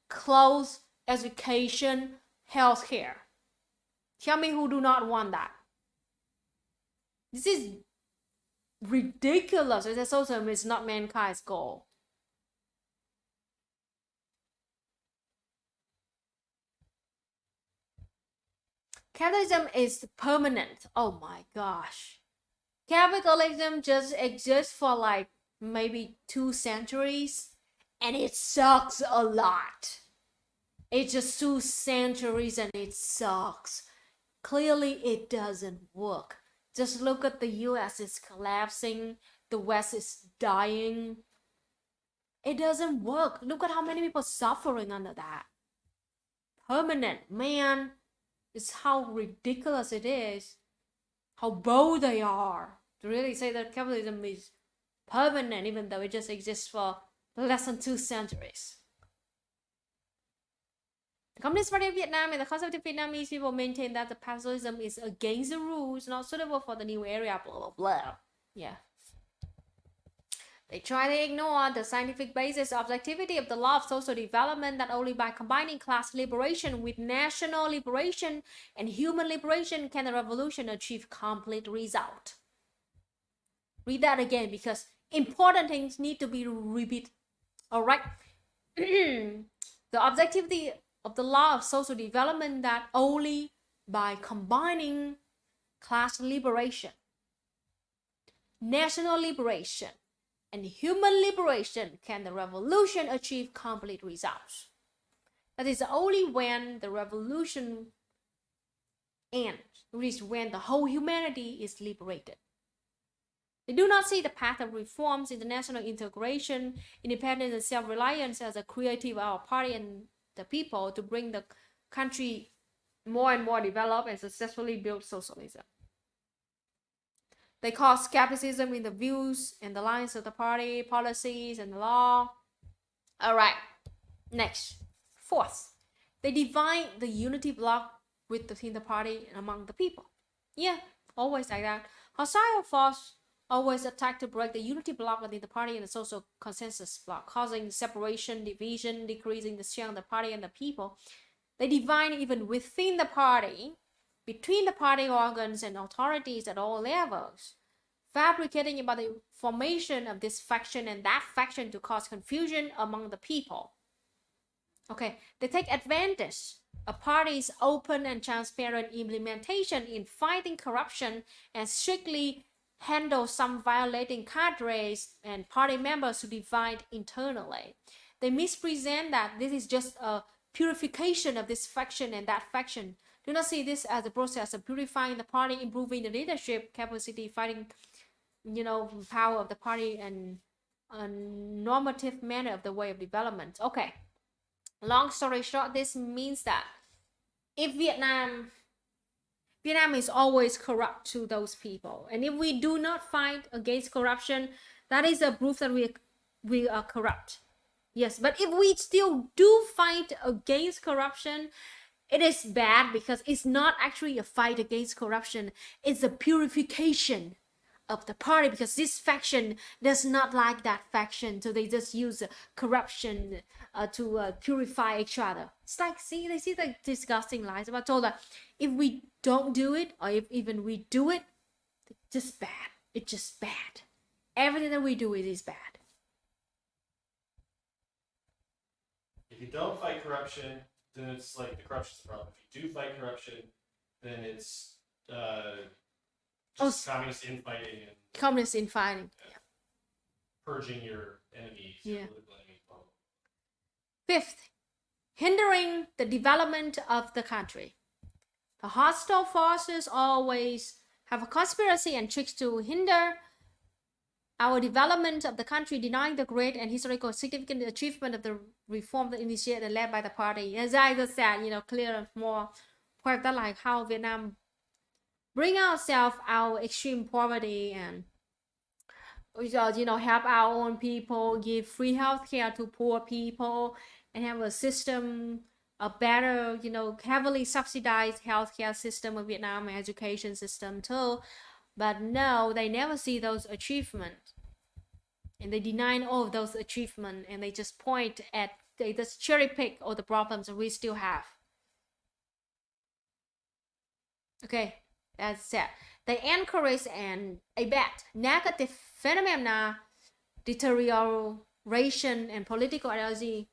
[SPEAKER 3] clothes, education, healthcare. Tell me who do not want that. This is ridiculous. Socialism is not mankind's goal. Capitalism is permanent. Oh my gosh. Capitalism just exists for like maybe 2 centuries and it sucks a lot. It's just 2 centuries and it sucks. Clearly it doesn't work. Just look at the US, it's collapsing, the West is dying. It doesn't work. Look at how many people suffering under that. Permanent, man. It's how ridiculous it is. How bold they are to really say that capitalism is permanent, even though it just exists for less than 2 centuries. The Communist Party of Vietnam and the conservative Vietnamese people maintain that the capitalism is against the rules, not suitable for the new area, blah, blah, blah. Yeah. They try to ignore the scientific basis of objectivity of the law of social development, that only by combining class liberation with national liberation and human liberation can the revolution achieve complete result. Read that again because important things need to be repeated. All right. The objectivity of the law of social development, that only by combining class liberation, national liberation, and human liberation can the revolution achieve complete results. That is only when the revolution ends, it is when the whole humanity is liberated. They do not see the path of reforms, international integration, independence, and self-reliance as a creative of our party and the people to bring the country more and more developed and successfully build socialism. They cause skepticism in the views and the lines of the party, policies, and the law. All right, next. 4th, they divide the unity bloc within the party and among the people. Yeah, always like that. Hostile force always attack to break the unity bloc within the party and the social consensus bloc, causing separation, division, decreasing the strength of the party and the people. They divide even within the party, between the party organs and authorities at all levels, fabricating about the formation of this faction and that faction to cause confusion among the people. Okay, they take advantage of parties' open and transparent implementation in fighting corruption and strictly handle some violating cadres and party members who divide internally. They mispresent that this is just a purification of this faction and that faction. Do not see this as a process of purifying the party, improving the leadership capacity, fighting, power of the party, and a normative manner of the way of development. Okay, long story short, this means that if Vietnam is always corrupt to those people, and if we do not fight against corruption, that is a proof that we are corrupt. Yes, but if we still do fight against corruption, it is bad because it's not actually a fight against corruption. It's a purification of the party because this faction does not like that faction. So they just use corruption to purify each other. It's like, they see the disgusting lies about told that if we don't do it, or if even we do it, it's just bad. It's just bad. Everything that we do is bad.
[SPEAKER 4] If you don't fight corruption, then it's like the corruption's the problem. If you do fight corruption, then it's just communist infighting and
[SPEAKER 3] Communist infighting. Yeah.
[SPEAKER 4] Purging your enemies.
[SPEAKER 3] Yeah.
[SPEAKER 4] Your political enemies.
[SPEAKER 3] 5th, hindering the development of the country. The hostile forces always have a conspiracy and tricks to hinder our development of the country, denying the great and historical significant achievement of the reform that initiated and led by the party. As I just said, clear more point that like how Vietnam bring ourselves out of extreme poverty and help our own people, give free healthcare to poor people, and have a system, a better, heavily subsidized healthcare system of Vietnam and education system too. But no, they never see those achievements. And they deny all of those achievements, and they just they just cherry pick all the problems that we still have. Okay, that's it. They encourage and abet negative phenomena, deterioration and political ideology,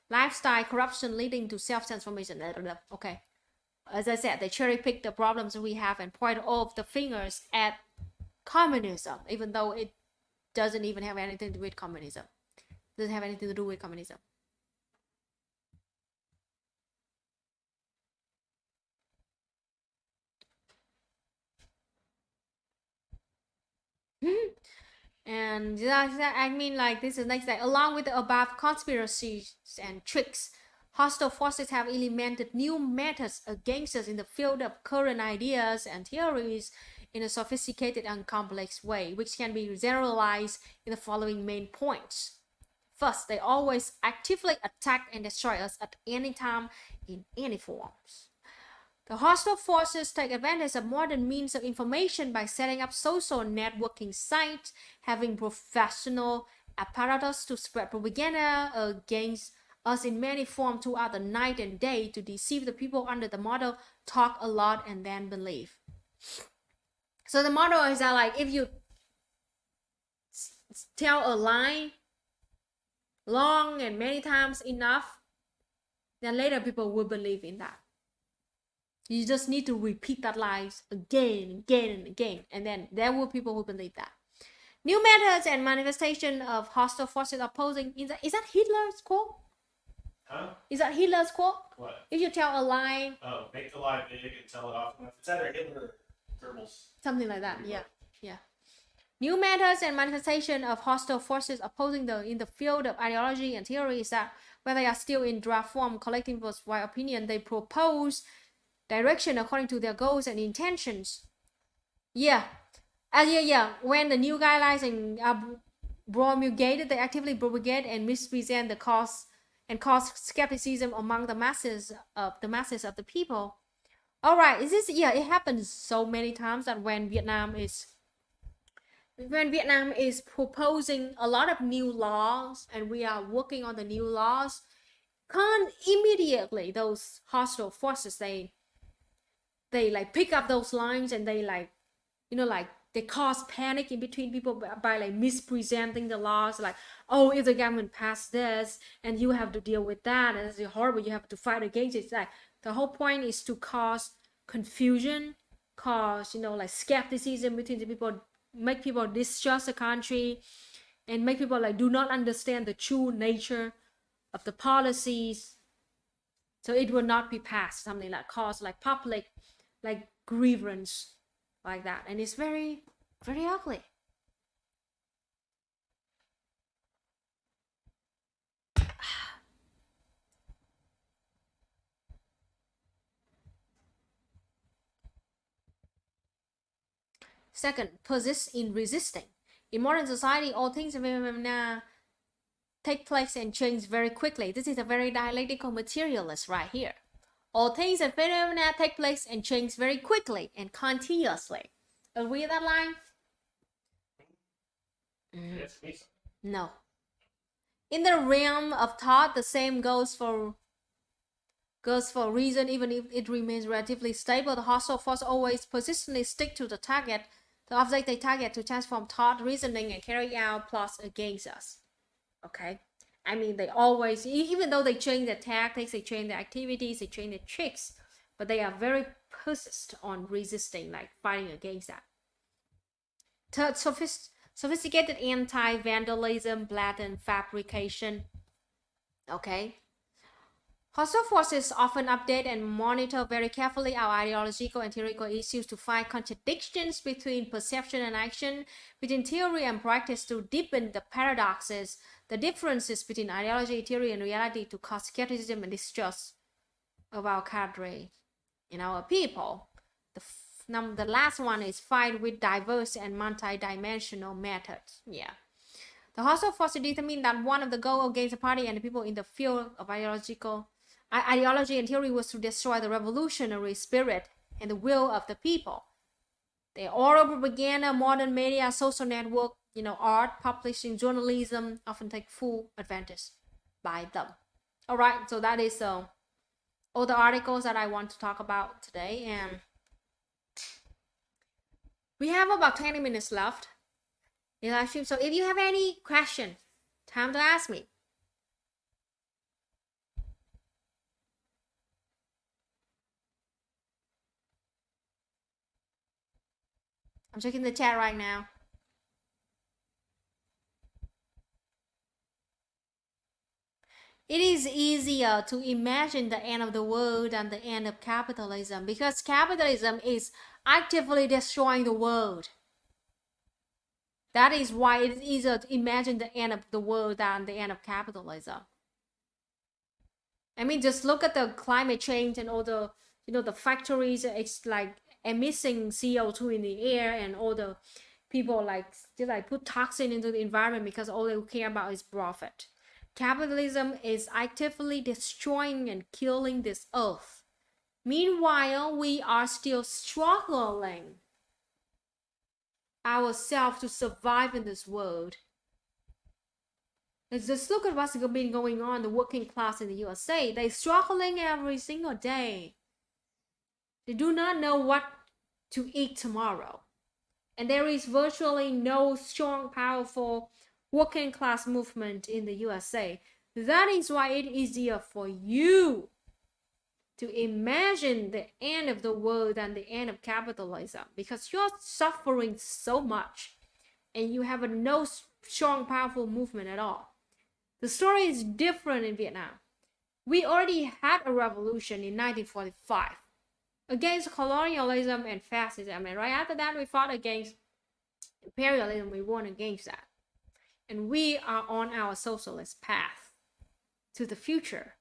[SPEAKER 3] lifestyle corruption leading to self-transformation. Okay, as I said, they cherry pick the problems that we have and point all of the fingers at communism, even though it doesn't even have anything to do with communism. Doesn't have anything to do with communism. And I mean, like, this is next, like, along with the above conspiracies and tricks, hostile forces have implemented new methods against us in the field of current ideas and theories in a sophisticated and complex way, which can be generalized in the following main points. First, they always actively attack and destroy us at any time in any forms. The hostile forces take advantage of modern means of information by setting up social networking sites, having professional apparatus to spread propaganda against us in many forms throughout the night and day to deceive the people under the motto, talk a lot and then believe. So the motto is that, like, if you tell a lie long and many times enough, then later people will believe in that. You just need to repeat that lies again and again and again, and then there will people who believe that. New methods and manifestation of hostile forces opposing. Is that Hitler's quote?
[SPEAKER 4] Huh?
[SPEAKER 3] Is that Hitler's quote?
[SPEAKER 4] What?
[SPEAKER 3] If you tell a lie.
[SPEAKER 4] Oh, make the lie big and tell it often. It's either Hitler or Goebbels.
[SPEAKER 3] Something like that. Yeah. New methods and manifestation of hostile forces opposing in the field of ideology and theory is that when they are still in draft form, collecting worldwide opinion, they propose direction according to their goals and intentions. Yeah. When the new guidelines are promulgated, they actively propagate and mispresent the cause and cause skepticism among the masses of the people. All right, it happens so many times that when Vietnam is proposing a lot of new laws and we are working on the new laws, immediately those hostile forces they like pick up those lines and they like they cause panic in between people by like mispresenting the laws, like, oh, if the government passed this and you have to deal with that and it's horrible, you have to fight against it. It's like the whole point is to cause confusion, cause like skepticism between the people, make people distrust the country, and make people like do not understand the true nature of the policies, so it will not be passed, something like cause like public like grievance like that, and it's very, very ugly. Second, persist in resisting. In modern society, all things take place and change very quickly. This is a very dialectical materialist right here. All things and phenomena take place and change very quickly and continuously. Agree with that line? No. In the realm of thought, the same goes for reason. Even if it remains relatively stable, the hostile force always persistently stick to the target, the object they target, to transform thought, reasoning, and carry out plots against us. Okay? I mean, they always, even though they change their tactics, they change their activities, they change their tricks, but they are very persistent on resisting, like fighting against that. Third, sophisticated anti-vandalism, blatant fabrication. Okay. Hostile forces often update and monitor very carefully our ideological and theoretical issues to find contradictions between perception and action, between theory and practice, to deepen the paradoxes, the differences between ideology, theory, and reality, to cause skepticism and distrust of our cadre and our people. The last one is fight with diverse and multi-dimensional methods. Yeah. The hostile forces determine that one of the goals against the party and the people in the field of ideology and theory was to destroy the revolutionary spirit and the will of the people. The oral propaganda, modern media, social network, art, publishing, journalism often take full advantage by them. All right, so that is all the articles that I want to talk about today, and we have about 20 minutes left in live stream. So if you have any question, time to ask me. I'm checking the chat right now. It is easier to imagine the end of the world than the end of capitalism, because capitalism is actively destroying the world. That is why it is easier to imagine the end of the world than the end of capitalism. I mean, just look at the climate change and all the, the factories, it's like emitting CO2 in the air, and all the people just put toxin into the environment because all they care about is profit. Capitalism is actively destroying and killing this earth. Meanwhile, we are still struggling ourselves to survive in this world. Let's just look at what's been going on, the working class in the USA. They're struggling every single day. They do not know what to eat tomorrow. And there is virtually no strong, powerful working class movement in the USA. That is why it is easier for you to imagine the end of the world than the end of capitalism, because you're suffering so much and you have no strong, powerful movement at all. The story is different in Vietnam. We already had a revolution in 1945 against colonialism and fascism, and right after that we fought against imperialism. We won against that, and we are on our socialist path to the future.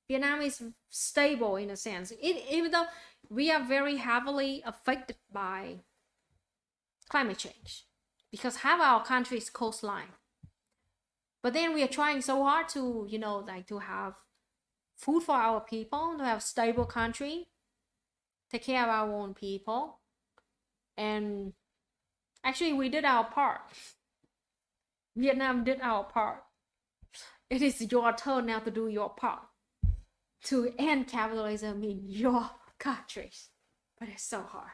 [SPEAKER 3] Vietnam is stable in a sense, even though we are very heavily affected by climate change, because half our country is coastline. But then we are trying so hard to, to have food for our people, to have stable country, take care of our own people. And actually we did our part. Vietnam did our part. It is your turn now to do your part to end capitalism in your countries. But it's so hard.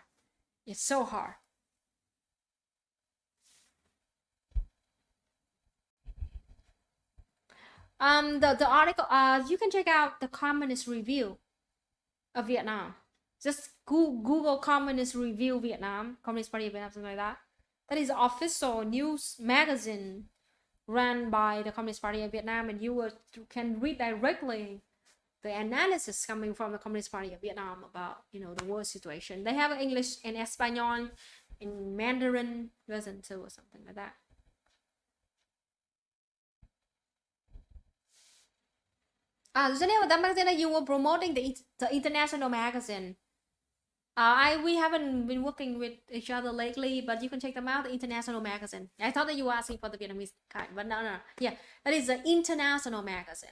[SPEAKER 3] It's so hard. The article, you can check out the Communist Review of Vietnam. Just Google Communist Review Vietnam, Communist Party of Vietnam, something like that. That is official news magazine run by the Communist Party of Vietnam, and you can read directly the analysis coming from the Communist Party of Vietnam about, the world situation. They have English and Espanol in Mandarin version too, or something like that. The name of that magazine that you were promoting, the international magazine. We haven't been working with each other lately, but you can check them out, the international magazine. I thought that you were asking for the Vietnamese kind, but no. Yeah, that is the international magazine.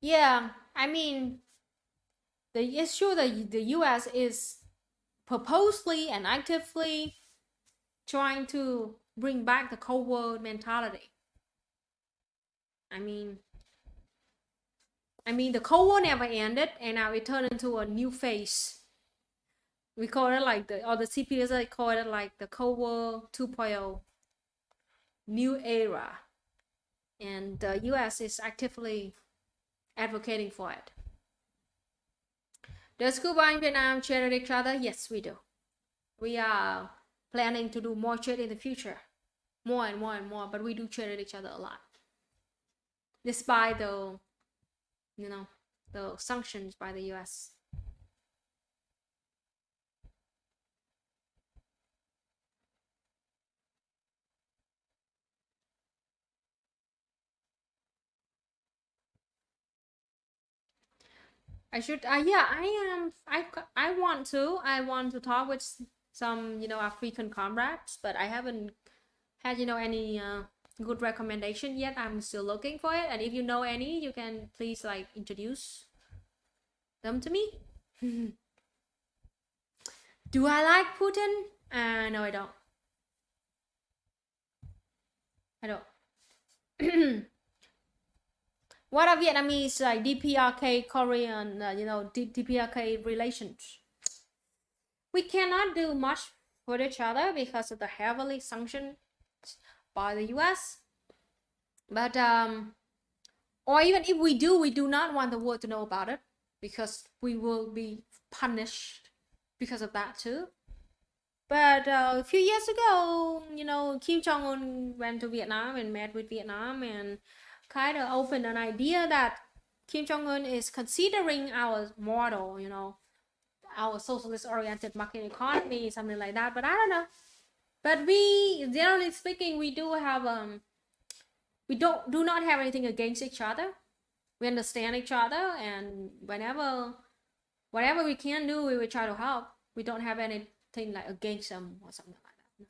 [SPEAKER 3] Yeah, I mean, the issue that the US is purposely and actively trying to bring back the Cold War mentality. I mean, the Cold War never ended, and now it turned into a new phase. We call it like the CPS call it like the Cold War 2.0, new era, and the US is actively advocating for it. Does Cuba and Vietnam trade each other? Yes, we do. We are planning to do more trade in the future, more and more and more, but we do trade each other a lot, despite the, the sanctions by the US. I should, yeah, I want to talk with some, African comrades, but I haven't had, any good recommendation yet. I'm still looking for it, and if you know any, you can please like introduce them to me. Do I like Putin? No, I don't. What are Vietnamese like DPRK Korean, DPRK relations? We cannot do much for each other because of the heavily sanctioned by the US. But or even if we do not want the world to know about it because we will be punished because of that too. But a few years ago, Kim Jong-un went to Vietnam and met with Vietnam and kind of opened an idea that Kim Jong-un is considering our model, our socialist-oriented market economy, something like that. But I don't know. But we, generally speaking, we do have we do not have anything against each other. We understand each other, and whatever we can do, we will try to help. We don't have anything like against them or something like that.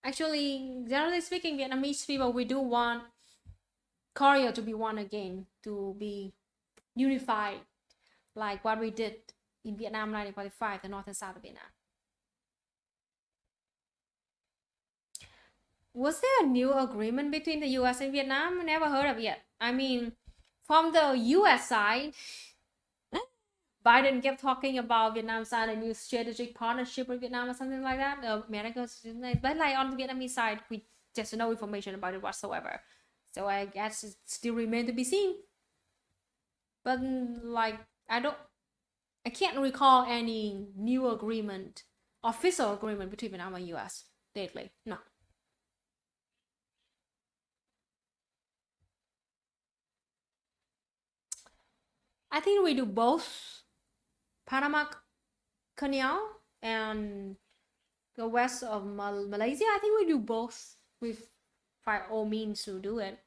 [SPEAKER 3] Actually, generally speaking, Vietnamese people, we do want Korea to be one again, to be unified, like what we did in Vietnam 1945, the North and South of Vietnam. Was there a new agreement between the US and Vietnam? Never heard of it yet. I mean, from the US side, Biden kept talking about Vietnam signed a new strategic partnership with Vietnam or something like that. America, but like on the Vietnamese side, we just no information about it whatsoever. So I guess it still remains to be seen. But like I can't recall any new agreement, official agreement between Vietnam and US lately. No. I think we do both. Panama Canal and the west of Malaysia. I think we do both. We've by all means to do it.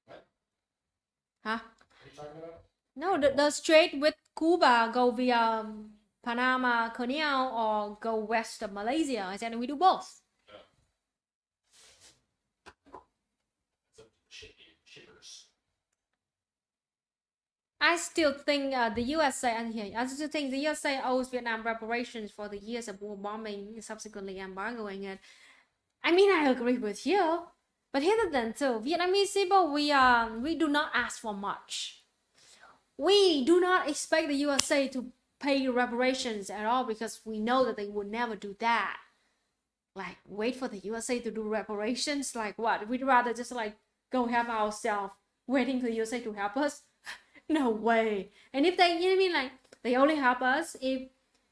[SPEAKER 4] What?
[SPEAKER 3] Huh?
[SPEAKER 4] What are you talking about?
[SPEAKER 3] No, the strait with Cuba go via Panama Canal or go west of Malaysia. I said we do both.
[SPEAKER 4] Shippers.
[SPEAKER 3] I still think the USA, I still think the USA owes Vietnam reparations for the years of war bombing, subsequently embargoing it. I mean, I agree with you, but here's the thing too: Vietnamese people, we do not ask for much. We do not expect the USA to pay reparations at all because we know that they would never do that. Like, wait for the USA to do reparations? Like what? We'd rather just like go help ourselves, waiting for the USA to help us. No way. And if they, like they only help us if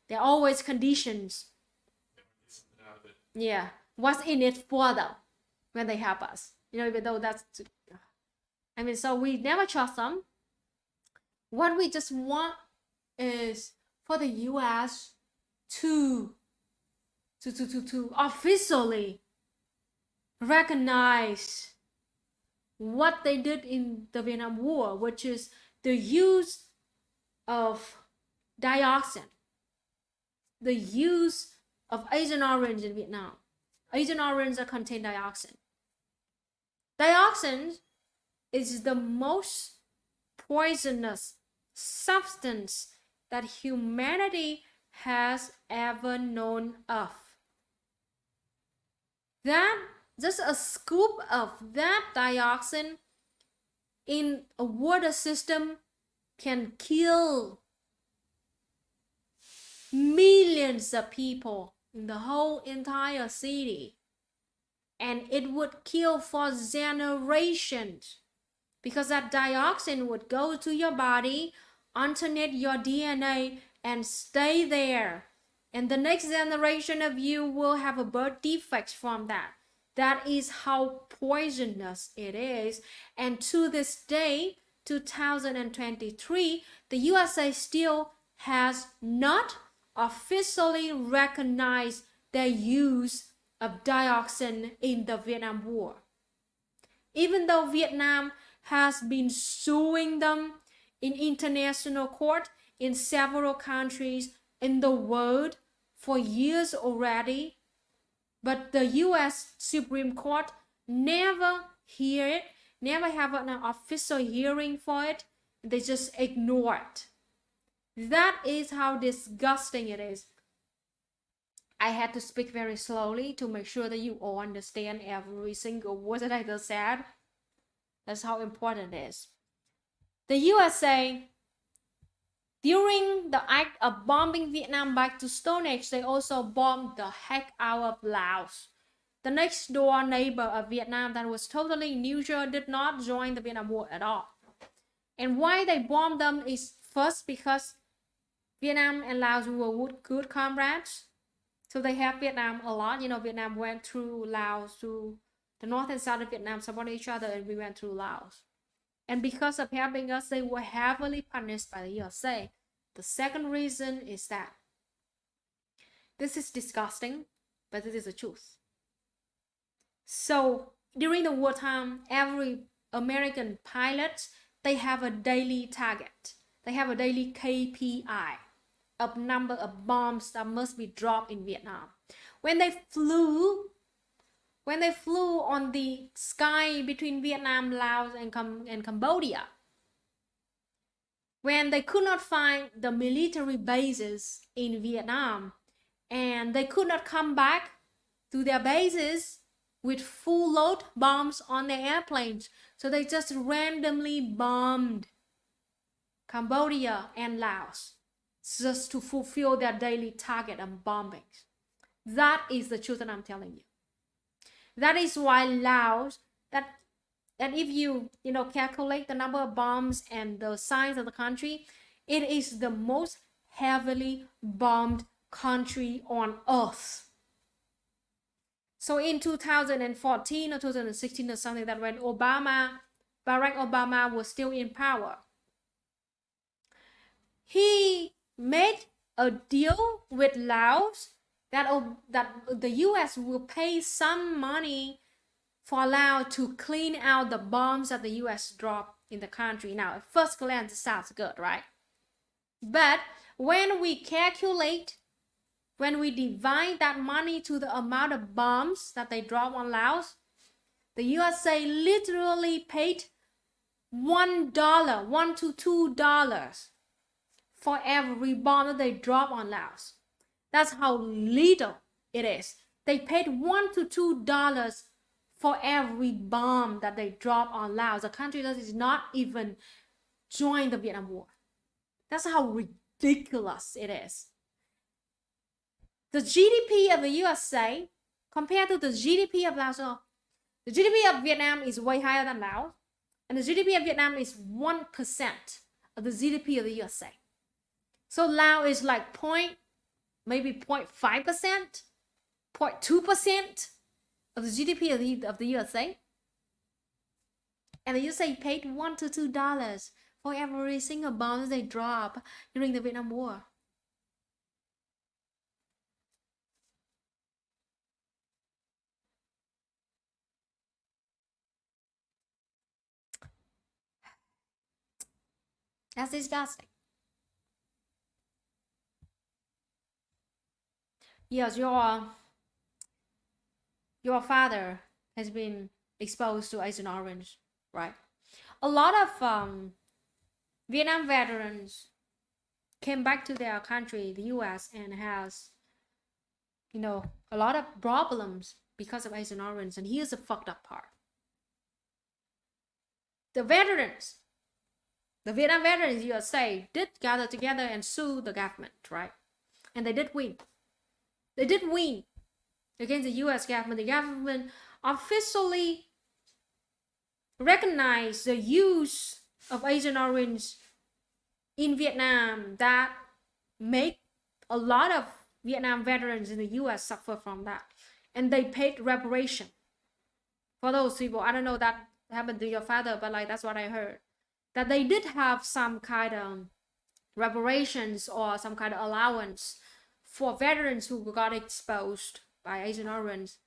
[SPEAKER 3] there are always conditions. Yeah, what's in it for them when they help us? Even though that's, so we never trust them. What we just want is for the US to officially recognize what they did in the Vietnam War, which is the use of dioxin, the use of Agent Orange in Vietnam. Agent Orange contain dioxin. Dioxin is the most poisonous substance that humanity has ever known of. That just a scoop of that dioxin in a water system can kill millions of people in the whole entire city. and it would kill for generations, because that dioxin would go to your body, alternate your DNA, and stay there. And the next generation of you will have a birth defect from that. That is how poisonous it is. And to this day, 2023, the USA still has not officially recognized their use of dioxin in the Vietnam War. Even though Vietnam has been suing them in international court in several countries in the world for years already, but the US Supreme Court never hear it, never have an official hearing for it. They just ignore it. That is how disgusting it is. I had to speak very slowly to make sure that you all understand every single word that I just said. That's how important it is. The USA, during the act of bombing Vietnam back to Stone Age, they also bombed the heck out of Laos. The next door neighbor of Vietnam that was totally neutral, did not join the Vietnam War at all. And why they bombed them is first because Vietnam and Laos were good comrades. So they helped Vietnam a lot. You know, Vietnam went through Laos, through the north and south of Vietnam, supported each other, and we went through Laos. And because of helping us, they were heavily punished by the USA. The second reason is that this is disgusting, but this is the truth. So during the wartime, every American pilot, they have a daily target. They have a daily KPI of number of bombs that must be dropped in Vietnam. When they flew on the sky between Vietnam, Laos, and Cambodia, when they could not find the military bases in Vietnam, and they could not come back to their bases with full load bombs on their airplanes, so they just randomly bombed Cambodia and Laos just to fulfill their daily target of bombings. That is the truth that I'm telling you. That is why Laos, that if you calculate the number of bombs and the size of the country, it is the most heavily bombed country on earth. So in 2014 or 2016 or something, that when Barack Obama was still in power, he made a deal with Laos that the US will pay some money for Laos to clean out the bombs that the US dropped in the country. Now, at first glance, it sounds good, right? But when we divide that money to the amount of bombs that they drop on Laos, the USA literally paid $1 to $2 for every bomb that they drop on Laos. That's how little it is. They paid $1 to $2 for every bomb that they drop on Laos, a country that is not even joined the Vietnam War. That's how ridiculous it is. The GDP of the USA compared to the GDP of Laos, the GDP of Vietnam is way higher than Laos, and the GDP of Vietnam is 1% of the GDP of the USA. So Laos is like maybe 0.5%, 0.2% of the GDP of the USA. And the USA paid $1 to $2 for every single bomb they drop during the Vietnam War. That's disgusting. Yes, your father has been exposed to Agent Orange, right? A lot of Vietnam veterans came back to their country, the US, and has, a lot of problems because of Agent Orange. And here's the fucked up part. The Vietnam veterans, USA, did gather together and sue the government, right? And they did win. They did win against the US government. The government officially recognize the use of Asian origins in Vietnam that make a lot of Vietnam veterans in the US suffer from that. And they paid reparation for those people. I don't know that happened to your father, but like that's what I heard. That they did have some kind of reparations or some kind of allowance for veterans who got exposed by Asian origins.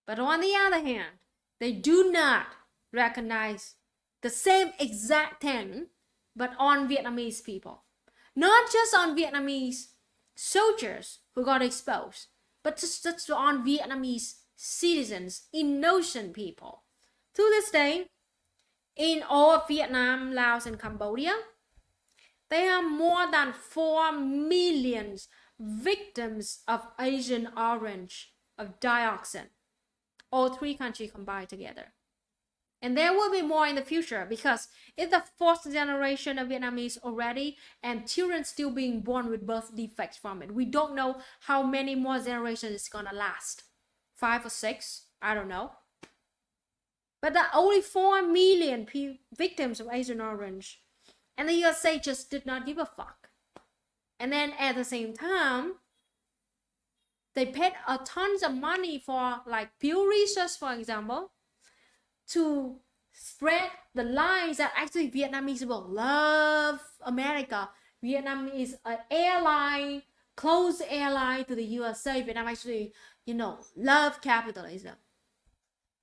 [SPEAKER 3] But on the other hand, they do not recognize the same exact thing, but on Vietnamese people. Not just on Vietnamese soldiers who got exposed, but just on Vietnamese citizens, innocent people. To this day, in all of Vietnam, Laos, and Cambodia, there are more than 4 million victims of Asian orange, of dioxin, all three countries combined together. And there will be more in the future because it's the 4th generation of Vietnamese already, and children still being born with birth defects from it. We don't know how many more generations it's gonna last. 5 or 6, I don't know. But there are only 4 million victims of Asian orange. And the USA just did not give a fuck. And then at the same time, they paid a tons of money for like Pew Research, for example, to spread the lies that actually Vietnamese people love America. Vietnam is an airline, close airline to the USA. Vietnam actually, love capitalism.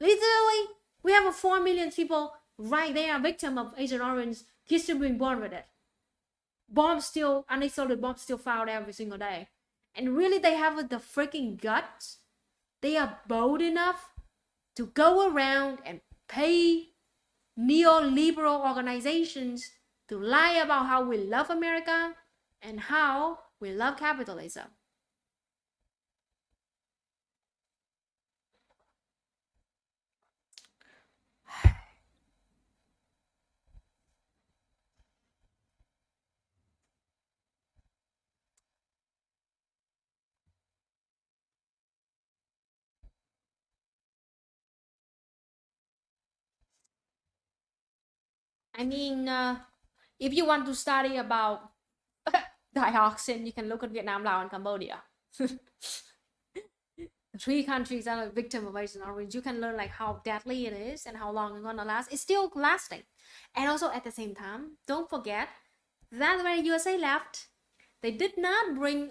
[SPEAKER 3] Literally, we have 4 million people right there, victim of Asian orange, kids still being born with it. Unexploded bombs still found every single day. And really, they have the freaking guts. They are bold enough to go around and pay neoliberal organizations to lie about how we love America and how we love capitalism. I mean, if you want to study about dioxin, you can look at Vietnam, Laos, and Cambodia. The 3 countries that are victim of Asian orange. You can learn like how deadly it is and how long it's gonna last. It's still lasting. And also at the same time, don't forget that when the USA left, they did not bring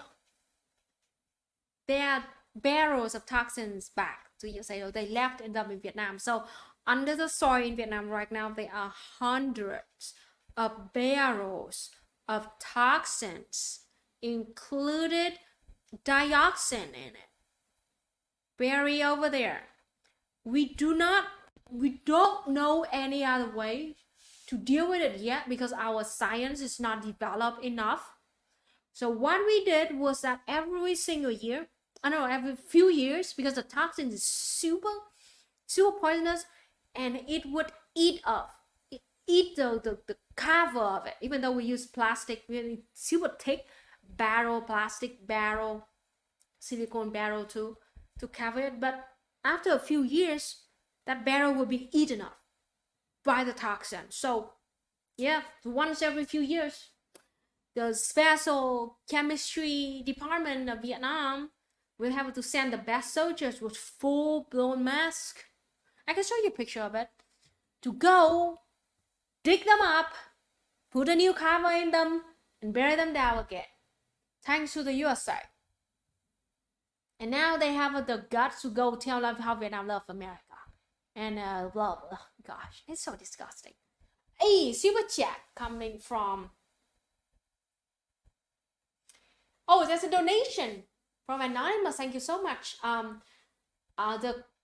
[SPEAKER 3] their barrels of toxins back to USA. They left them in Vietnam. So under the soil in Vietnam right now, there are hundreds of barrels of toxins, included dioxin in it, buried over there. We don't know any other way to deal with it yet because our science is not developed enough. So what we did was that every single year, every few years, because the toxin is super poisonous, and it would eat the cover of it. Even though we use plastic, really super thick plastic barrel, silicone barrel to cover it. But after a few years, that barrel will be eaten up by the toxin. So yeah, once every few years, the special chemistry department of Vietnam will have to send the best soldiers with full-blown mask. I can show you a picture of it. To go, dig them up, put a new cover in them, and bury them down again. Thanks to the USA. And now they have the guts to go tell them how Vietnam loves America. And blah, blah. Gosh, it's so disgusting. Hey, super chat coming from... Oh, there's a donation from Anonymous. Thank you so much.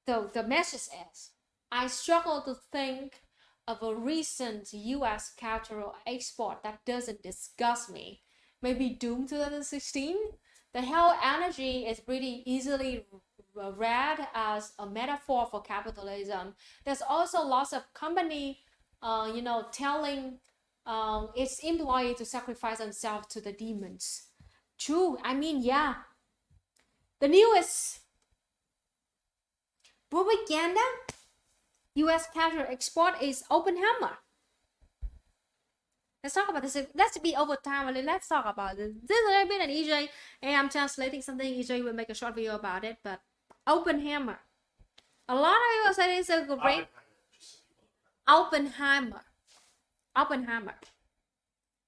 [SPEAKER 3] The message is, I struggle to think of a recent US cultural export that doesn't disgust me. Maybe Doom 2016? The hell energy is pretty easily read as a metaphor for capitalism. There's also lots of company, telling its employee to sacrifice themselves to the demons. True, I mean, yeah. The newest propaganda US casual export is Oppenheimer. Let's talk about this. Let's be over time. Let's talk about this. This is a little bit an EJ, and I'm translating something. EJ will make a short video about it. But Oppenheimer. A lot of people say it's a great Oppenheimer. Oppenheimer.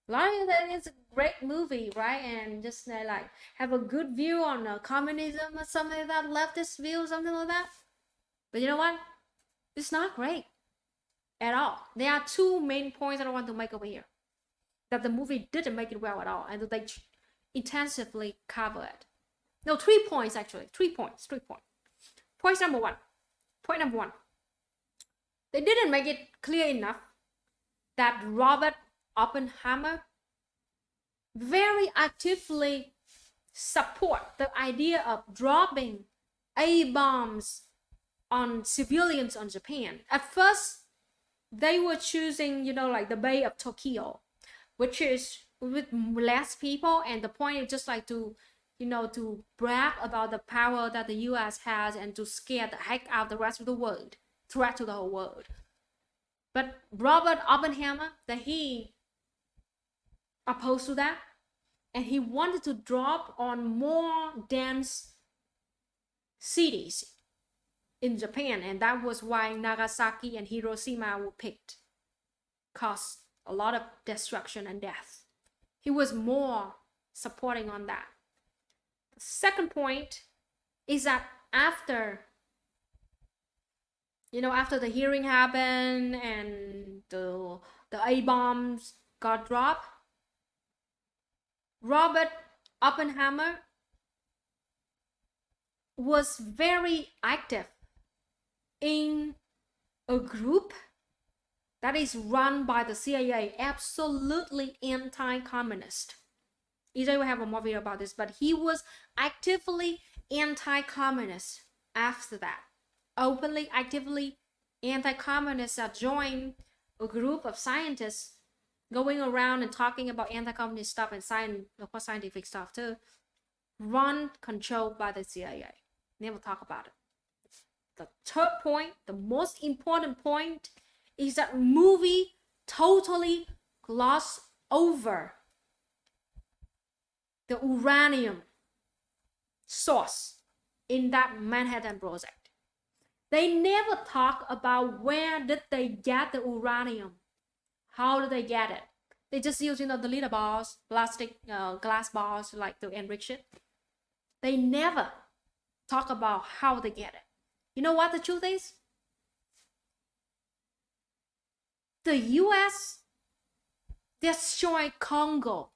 [SPEAKER 3] A lot of you say it's a great movie, right? And just like have a good view on communism or something like that, leftist view, something like that. But you know what? It's not great at all. There are two main points that I want to make over here. That the movie didn't make it well at all, and that they intensively cover it. No, 3 points actually. 3 points. 3 points. Point number one. They didn't make it clear enough that Robert Oppenheimer very actively support the idea of dropping A-bombs on civilians on Japan. At first, they were choosing, like the Bay of Tokyo, which is with less people, and the point is just like to brag about the power that the US has and to scare the heck out of the rest of the world, threat to the whole world. But Robert Oppenheimer, that he opposed to that, and he wanted to drop on more dense cities in Japan, and that was why Nagasaki and Hiroshima were picked. Caused a lot of destruction and death. He was more supporting on that. The second point is that after the hearing happened and the A-bombs got dropped, Robert Oppenheimer was very active in a group that is run by the CIA, absolutely anti-communist. EJ will have a more video about this, but he was actively anti-communist after that. Openly, actively anti-communist that joined a group of scientists going around and talking about anti-communist stuff and scientific stuff too, run controlled by the CIA. Never talk about it. The third point, the most important point, is that movie totally glossed over the uranium source in that Manhattan Project. They never talk about where did they get the uranium. How did they get it? They just use, the little bars, plastic, glass bars, like to enrich it. They never talk about how they get it. You know what the truth is? The US destroyed Congo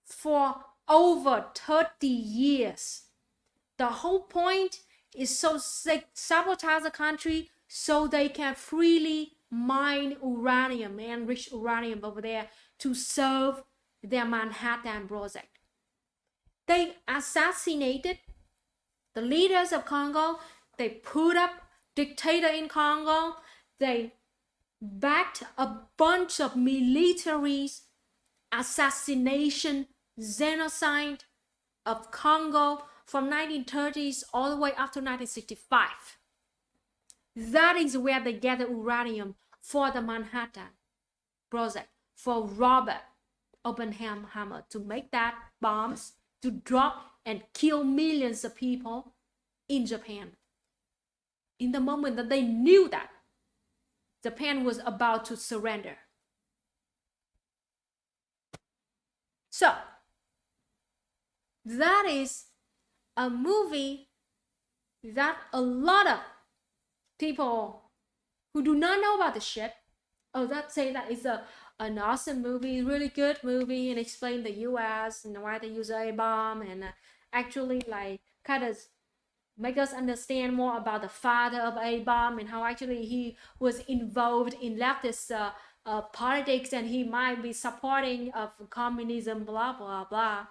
[SPEAKER 3] for over 30 years. The whole point is so they sabotage the country so they can freely mine uranium, enrich uranium over there to serve their Manhattan Project. They assassinated the leaders of Congo. They put up dictator in Congo. They backed a bunch of military assassination, genocide of Congo from 1930s all the way up to 1965. That is where they get the uranium for the Manhattan Project, for Robert Oppenheimer to make that bombs to drop and kill millions of people in Japan. In the moment that they knew that Japan was about to surrender. So, that is a movie that a lot of people who do not know about the shit, that say that it's an awesome movie, really good movie, and explain the US and why they use A-bomb, and actually like kind of make us understand more about the father of A-bomb and how actually he was involved in leftist politics and he might be supporting of communism, blah, blah, blah.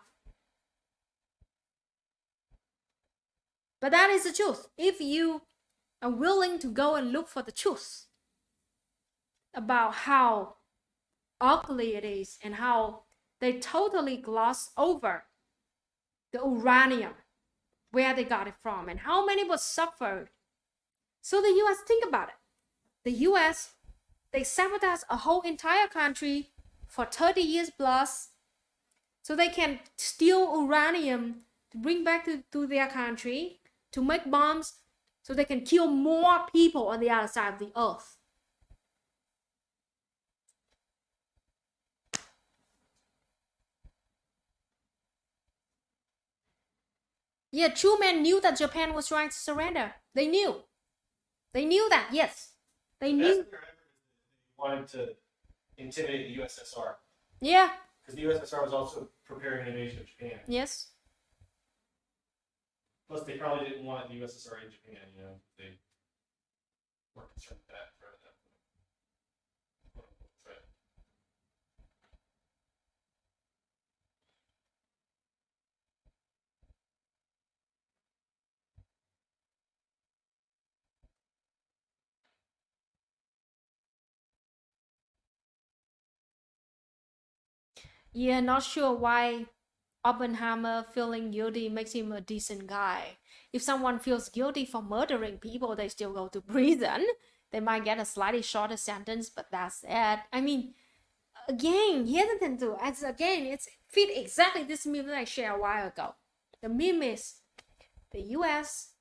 [SPEAKER 3] But that is the truth. If you are willing to go and look for the truth about how ugly it is and how they totally gloss over the uranium, where they got it from, and how many people suffered So the US, think about it. The US, they sabotage a whole entire country for 30 years plus so they can steal uranium to bring back to their country, to make bombs so they can kill more people on the other side of the earth. Yeah, Truman knew that Japan was trying to surrender. They knew. They knew that, yes. They knew.
[SPEAKER 4] That's their effort. They wanted to intimidate the USSR.
[SPEAKER 3] Yeah.
[SPEAKER 4] Because the USSR was also preparing an invasion of Japan.
[SPEAKER 3] Yes.
[SPEAKER 4] Plus, they probably didn't want the USSR in Japan, you know. They weren't concerned with that for that threat.
[SPEAKER 3] Yeah, not sure why Oppenheimer feeling guilty makes him a decent guy. If someone feels guilty for murdering people, they still go to prison. They might get a slightly shorter sentence, but that's it. I mean, again, here's the thing too. It's fit exactly this meme that I shared a while ago. The meme is the US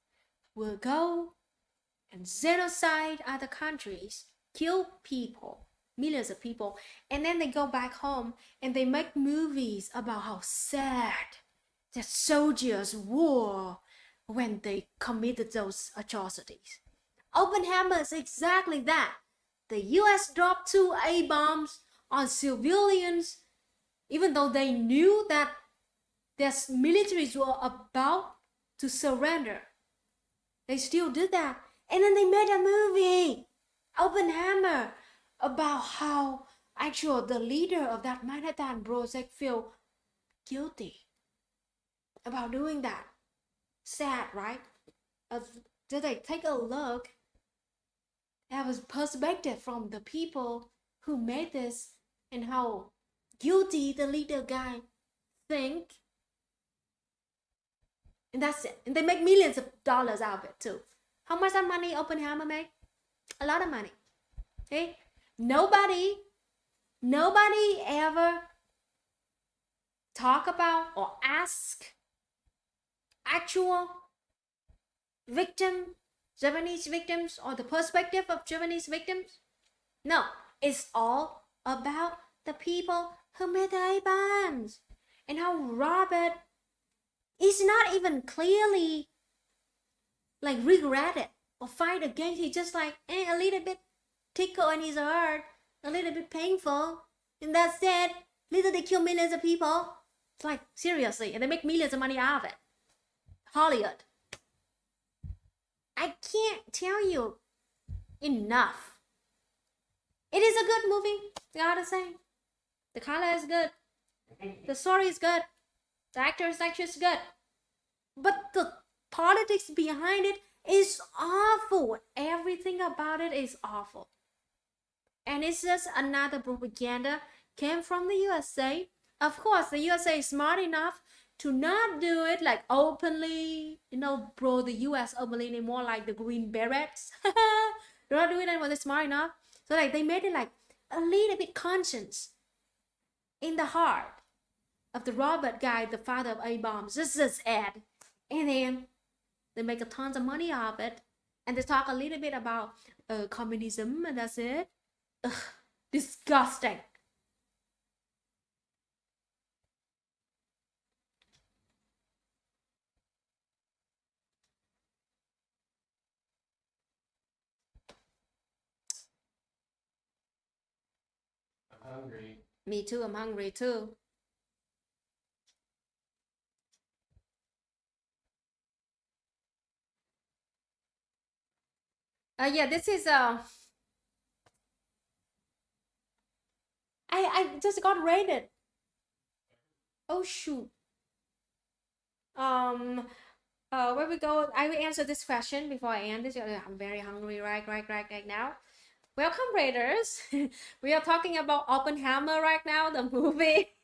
[SPEAKER 3] will go and genocide other countries, kill people, millions of people, and then they go back home and they make movies about how sad the soldiers were when they committed those atrocities. Oppenheimer is exactly that. The US dropped 2 A-bombs on civilians, even though they knew that their militaries were about to surrender. They still did that. And then they made a movie, Oppenheimer, about how actually the leader of that Manhattan Project feel guilty about doing that. Sad, right? Did they take a look at a perspective from the people who made this and how guilty the leader guy think? And that's it. And they make millions of dollars out of it too. How much that money Oppenheimer make? A lot of money. Okay? Nobody ever talk about or ask actual Japanese victims, or the perspective of Japanese victims. No, it's all about the people who made the A-bombs and how Robert is not even clearly like regretted or fight against. He just like a little bit tickle in his heart, a little bit painful, and that's it. Little they kill millions of people. It's like seriously, and they make millions of money out of it. Hollywood. I can't tell you enough. It is a good movie, I gotta say. The color is good. The story is good. The actors is good. But the politics behind it is awful. Everything about it is awful. And it's just another propaganda came from the USA. Of course, the USA is smart enough to not do it like openly, bro, the US openly anymore, like the Green Berets. They're not doing it when they're smart enough. So like they made it like a little bit conscious in the heart of the Robert guy, the father of A-bombs. This is Ed. And then they make a tons of money out of it. And they talk a little bit about communism, and that's it. Ugh, disgusting.
[SPEAKER 4] I'm hungry.
[SPEAKER 3] Me too, I'm hungry too. Yeah, this is I just got raided. Oh shoot. Where we go? I will answer this question before I end this. I'm very hungry right now. Welcome, Raiders. We are talking about Oppenheimer right now, the movie.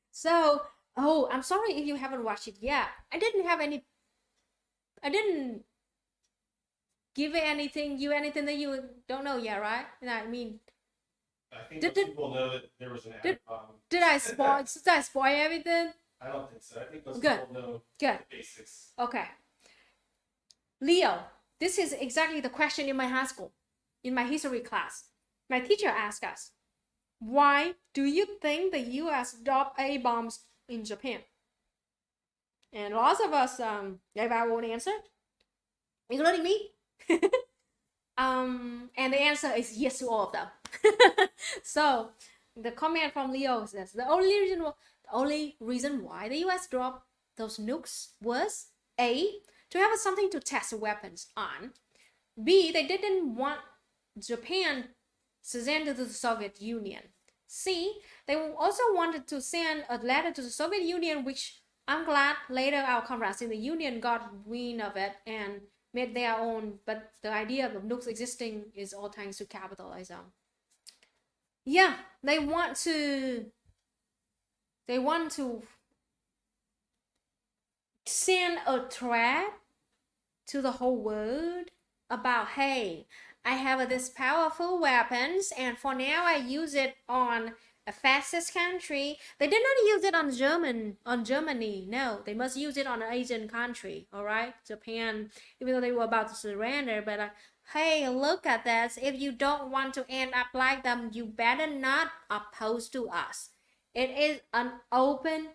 [SPEAKER 3] So, I'm sorry if you haven't watched it yet. I didn't give it anything that you don't know yet, right? I mean,
[SPEAKER 4] I think
[SPEAKER 3] Did-
[SPEAKER 4] most people know that there was an atom bomb.
[SPEAKER 3] did I spoil everything?
[SPEAKER 4] I don't think so. I think most
[SPEAKER 3] Good.
[SPEAKER 4] people know
[SPEAKER 3] Good.
[SPEAKER 4] the basics.
[SPEAKER 3] Okay. Leo, this is exactly the question in my high school, in my history class. My teacher asked us, why do you think the US dropped A-bombs in Japan? And lots of us gave our own answer, including me. And the answer is yes to all of them. So the comment from Leo says the only reason why the US dropped those nukes was A, to have something to test weapons on. B, they didn't want Japan to send to the Soviet Union. C, they also wanted to send a letter to the Soviet Union, which I'm glad later our comrades in the Union got wind of it and made their own. But the idea of nukes existing is all thanks to capitalism. Yeah, they want to send a threat to the whole world about, hey, I have this powerful weapons and for now I use it on a fascist country. They did not use it on Germany. No, they must use it on an Asian country. All right, Japan, even though they were about to surrender, but hey, look at this. If you don't want to end up like them, you better not oppose to us. It is an open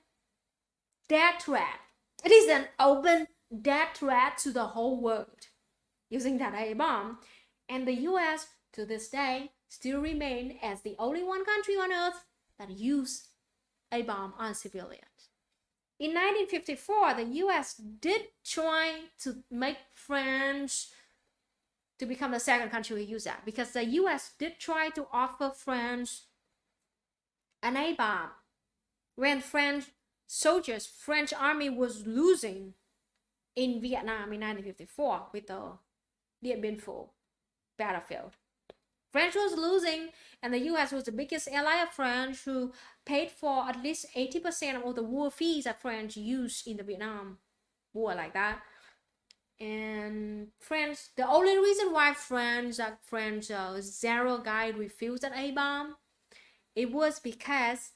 [SPEAKER 3] death threat. It is an open death threat to the whole world using that A-bomb. And the US, to this day, still remain as the only one country on earth that use A-bomb on civilians. In 1954, the US did try to make France to become the second country who used that, because the US did try to offer France an A-bomb when French army was losing in Vietnam in 1954 with the Dien Bien Phu battlefield. French was losing, and the US was the biggest ally of France, who paid for at least 80% of all the war fees that France used in the Vietnam War, like that. And France, the only reason why French zero guide refused an A-bomb, it was because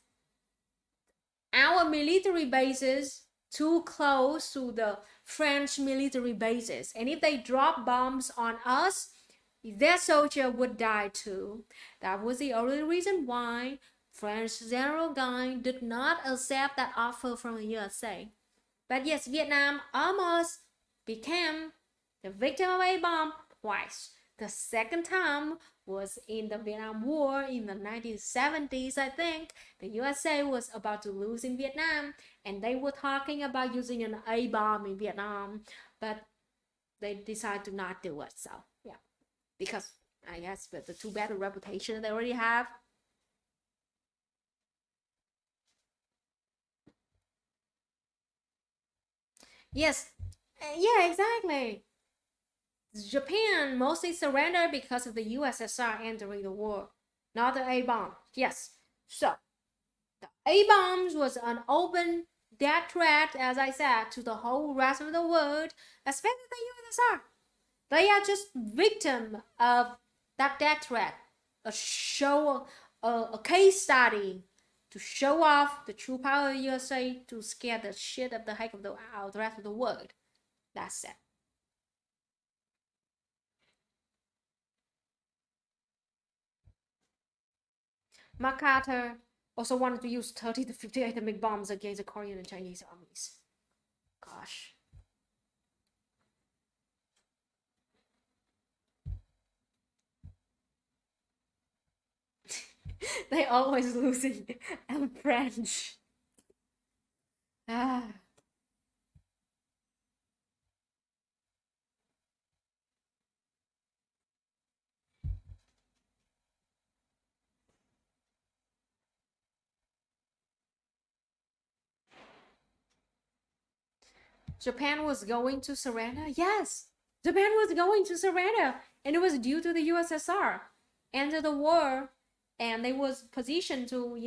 [SPEAKER 3] our military bases too close to the French military bases, and if they drop bombs on us, their soldier would die too. That was the only reason why French General Guy did not accept that offer from the USA. But yes, Vietnam almost became the victim of A-bomb twice. The second time was in the Vietnam War in the 1970s, I think. The USA was about to lose in Vietnam, and they were talking about using an A-bomb in Vietnam, but they decided to not do it. So yeah, because I guess with the too bad reputation they already have. Yes, yeah, exactly. Japan mostly surrendered because of the USSR entering the war, not the A-bomb. Yes, so the A-bombs was an open death threat, as I said, to the whole rest of the world, especially the USSR. They are just victim of that death threat, a case study to show off the true power of the USA, to scare the shit of the heck of the rest of the world. That's it. MacArthur also wanted to use 30 to 50 atomic bombs against the Korean and Chinese armies. Gosh. They always losing. I'm French. Ah. Japan was going to surrender? Yes, Japan was going to surrender, and it was due to the USSR enter the war, and they was positioned to,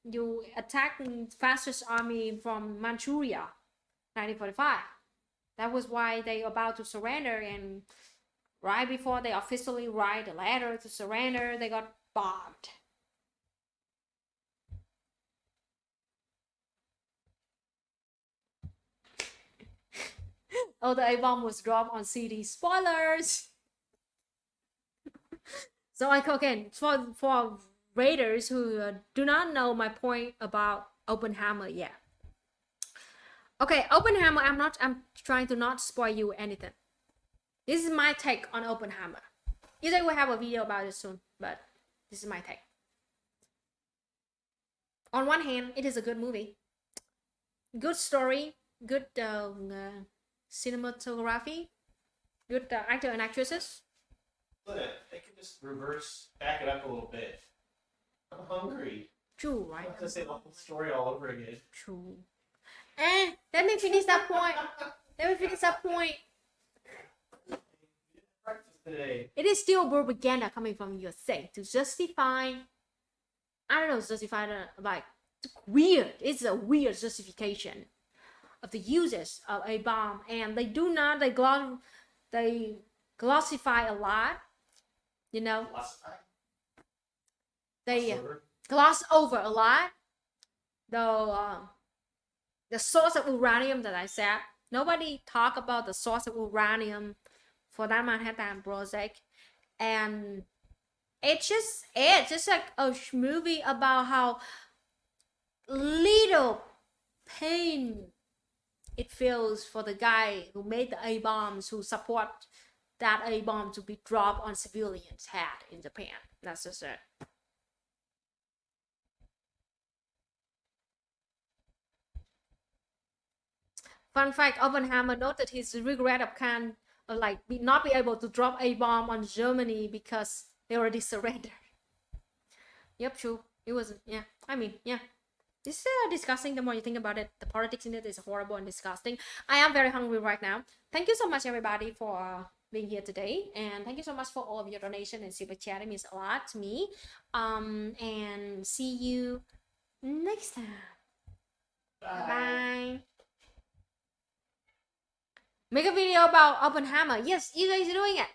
[SPEAKER 3] you attack fascist army from Manchuria, 1945. That was why they about to surrender, and right before they officially write the letter to surrender, they got bombed. Oh, the A-bomb was dropped on CD. Spoilers! So again, for readers who do not know my point about Oppenheimer yet. Okay, Oppenheimer, I'm trying to not spoil you anything. This is my take on Oppenheimer. Usually we'll have a video about it soon, but this is my take. On one hand, it is a good movie. Good story, good cinematography, good actor and actresses.
[SPEAKER 4] They can just back it up a little bit. I'm hungry.
[SPEAKER 3] True,
[SPEAKER 4] I
[SPEAKER 3] right?
[SPEAKER 4] have to say the whole story all over again.
[SPEAKER 3] True. Let me finish that point.
[SPEAKER 4] Breakfast today.
[SPEAKER 3] It is still propaganda coming from USA to justify. I don't know, justify like weird. It's a weird justification of the uses of a bomb, and they do not. They glossify a lot. You know, they gloss over a lot. The source of uranium that I said, nobody talk about the source of uranium for that Manhattan project, and it's just like a movie about how little pain it feels for the guy who made the A-bombs, who support that A-bomb to be dropped on civilians' head in Japan. That's just it. Fun fact, Oppenheimer noted his regret of not be able to drop A-bomb on Germany because they already surrendered. Yep, true. It was, yeah. I mean, yeah. This is disgusting the more you think about it. The politics in it is horrible and disgusting. I am very hungry right now. Thank you so much, everybody, for being here today. And thank you so much for all of your donation and super chat. It means a lot to me. And see you next time. Bye. Make a video about Oppenheimer. Yes, you guys are doing it.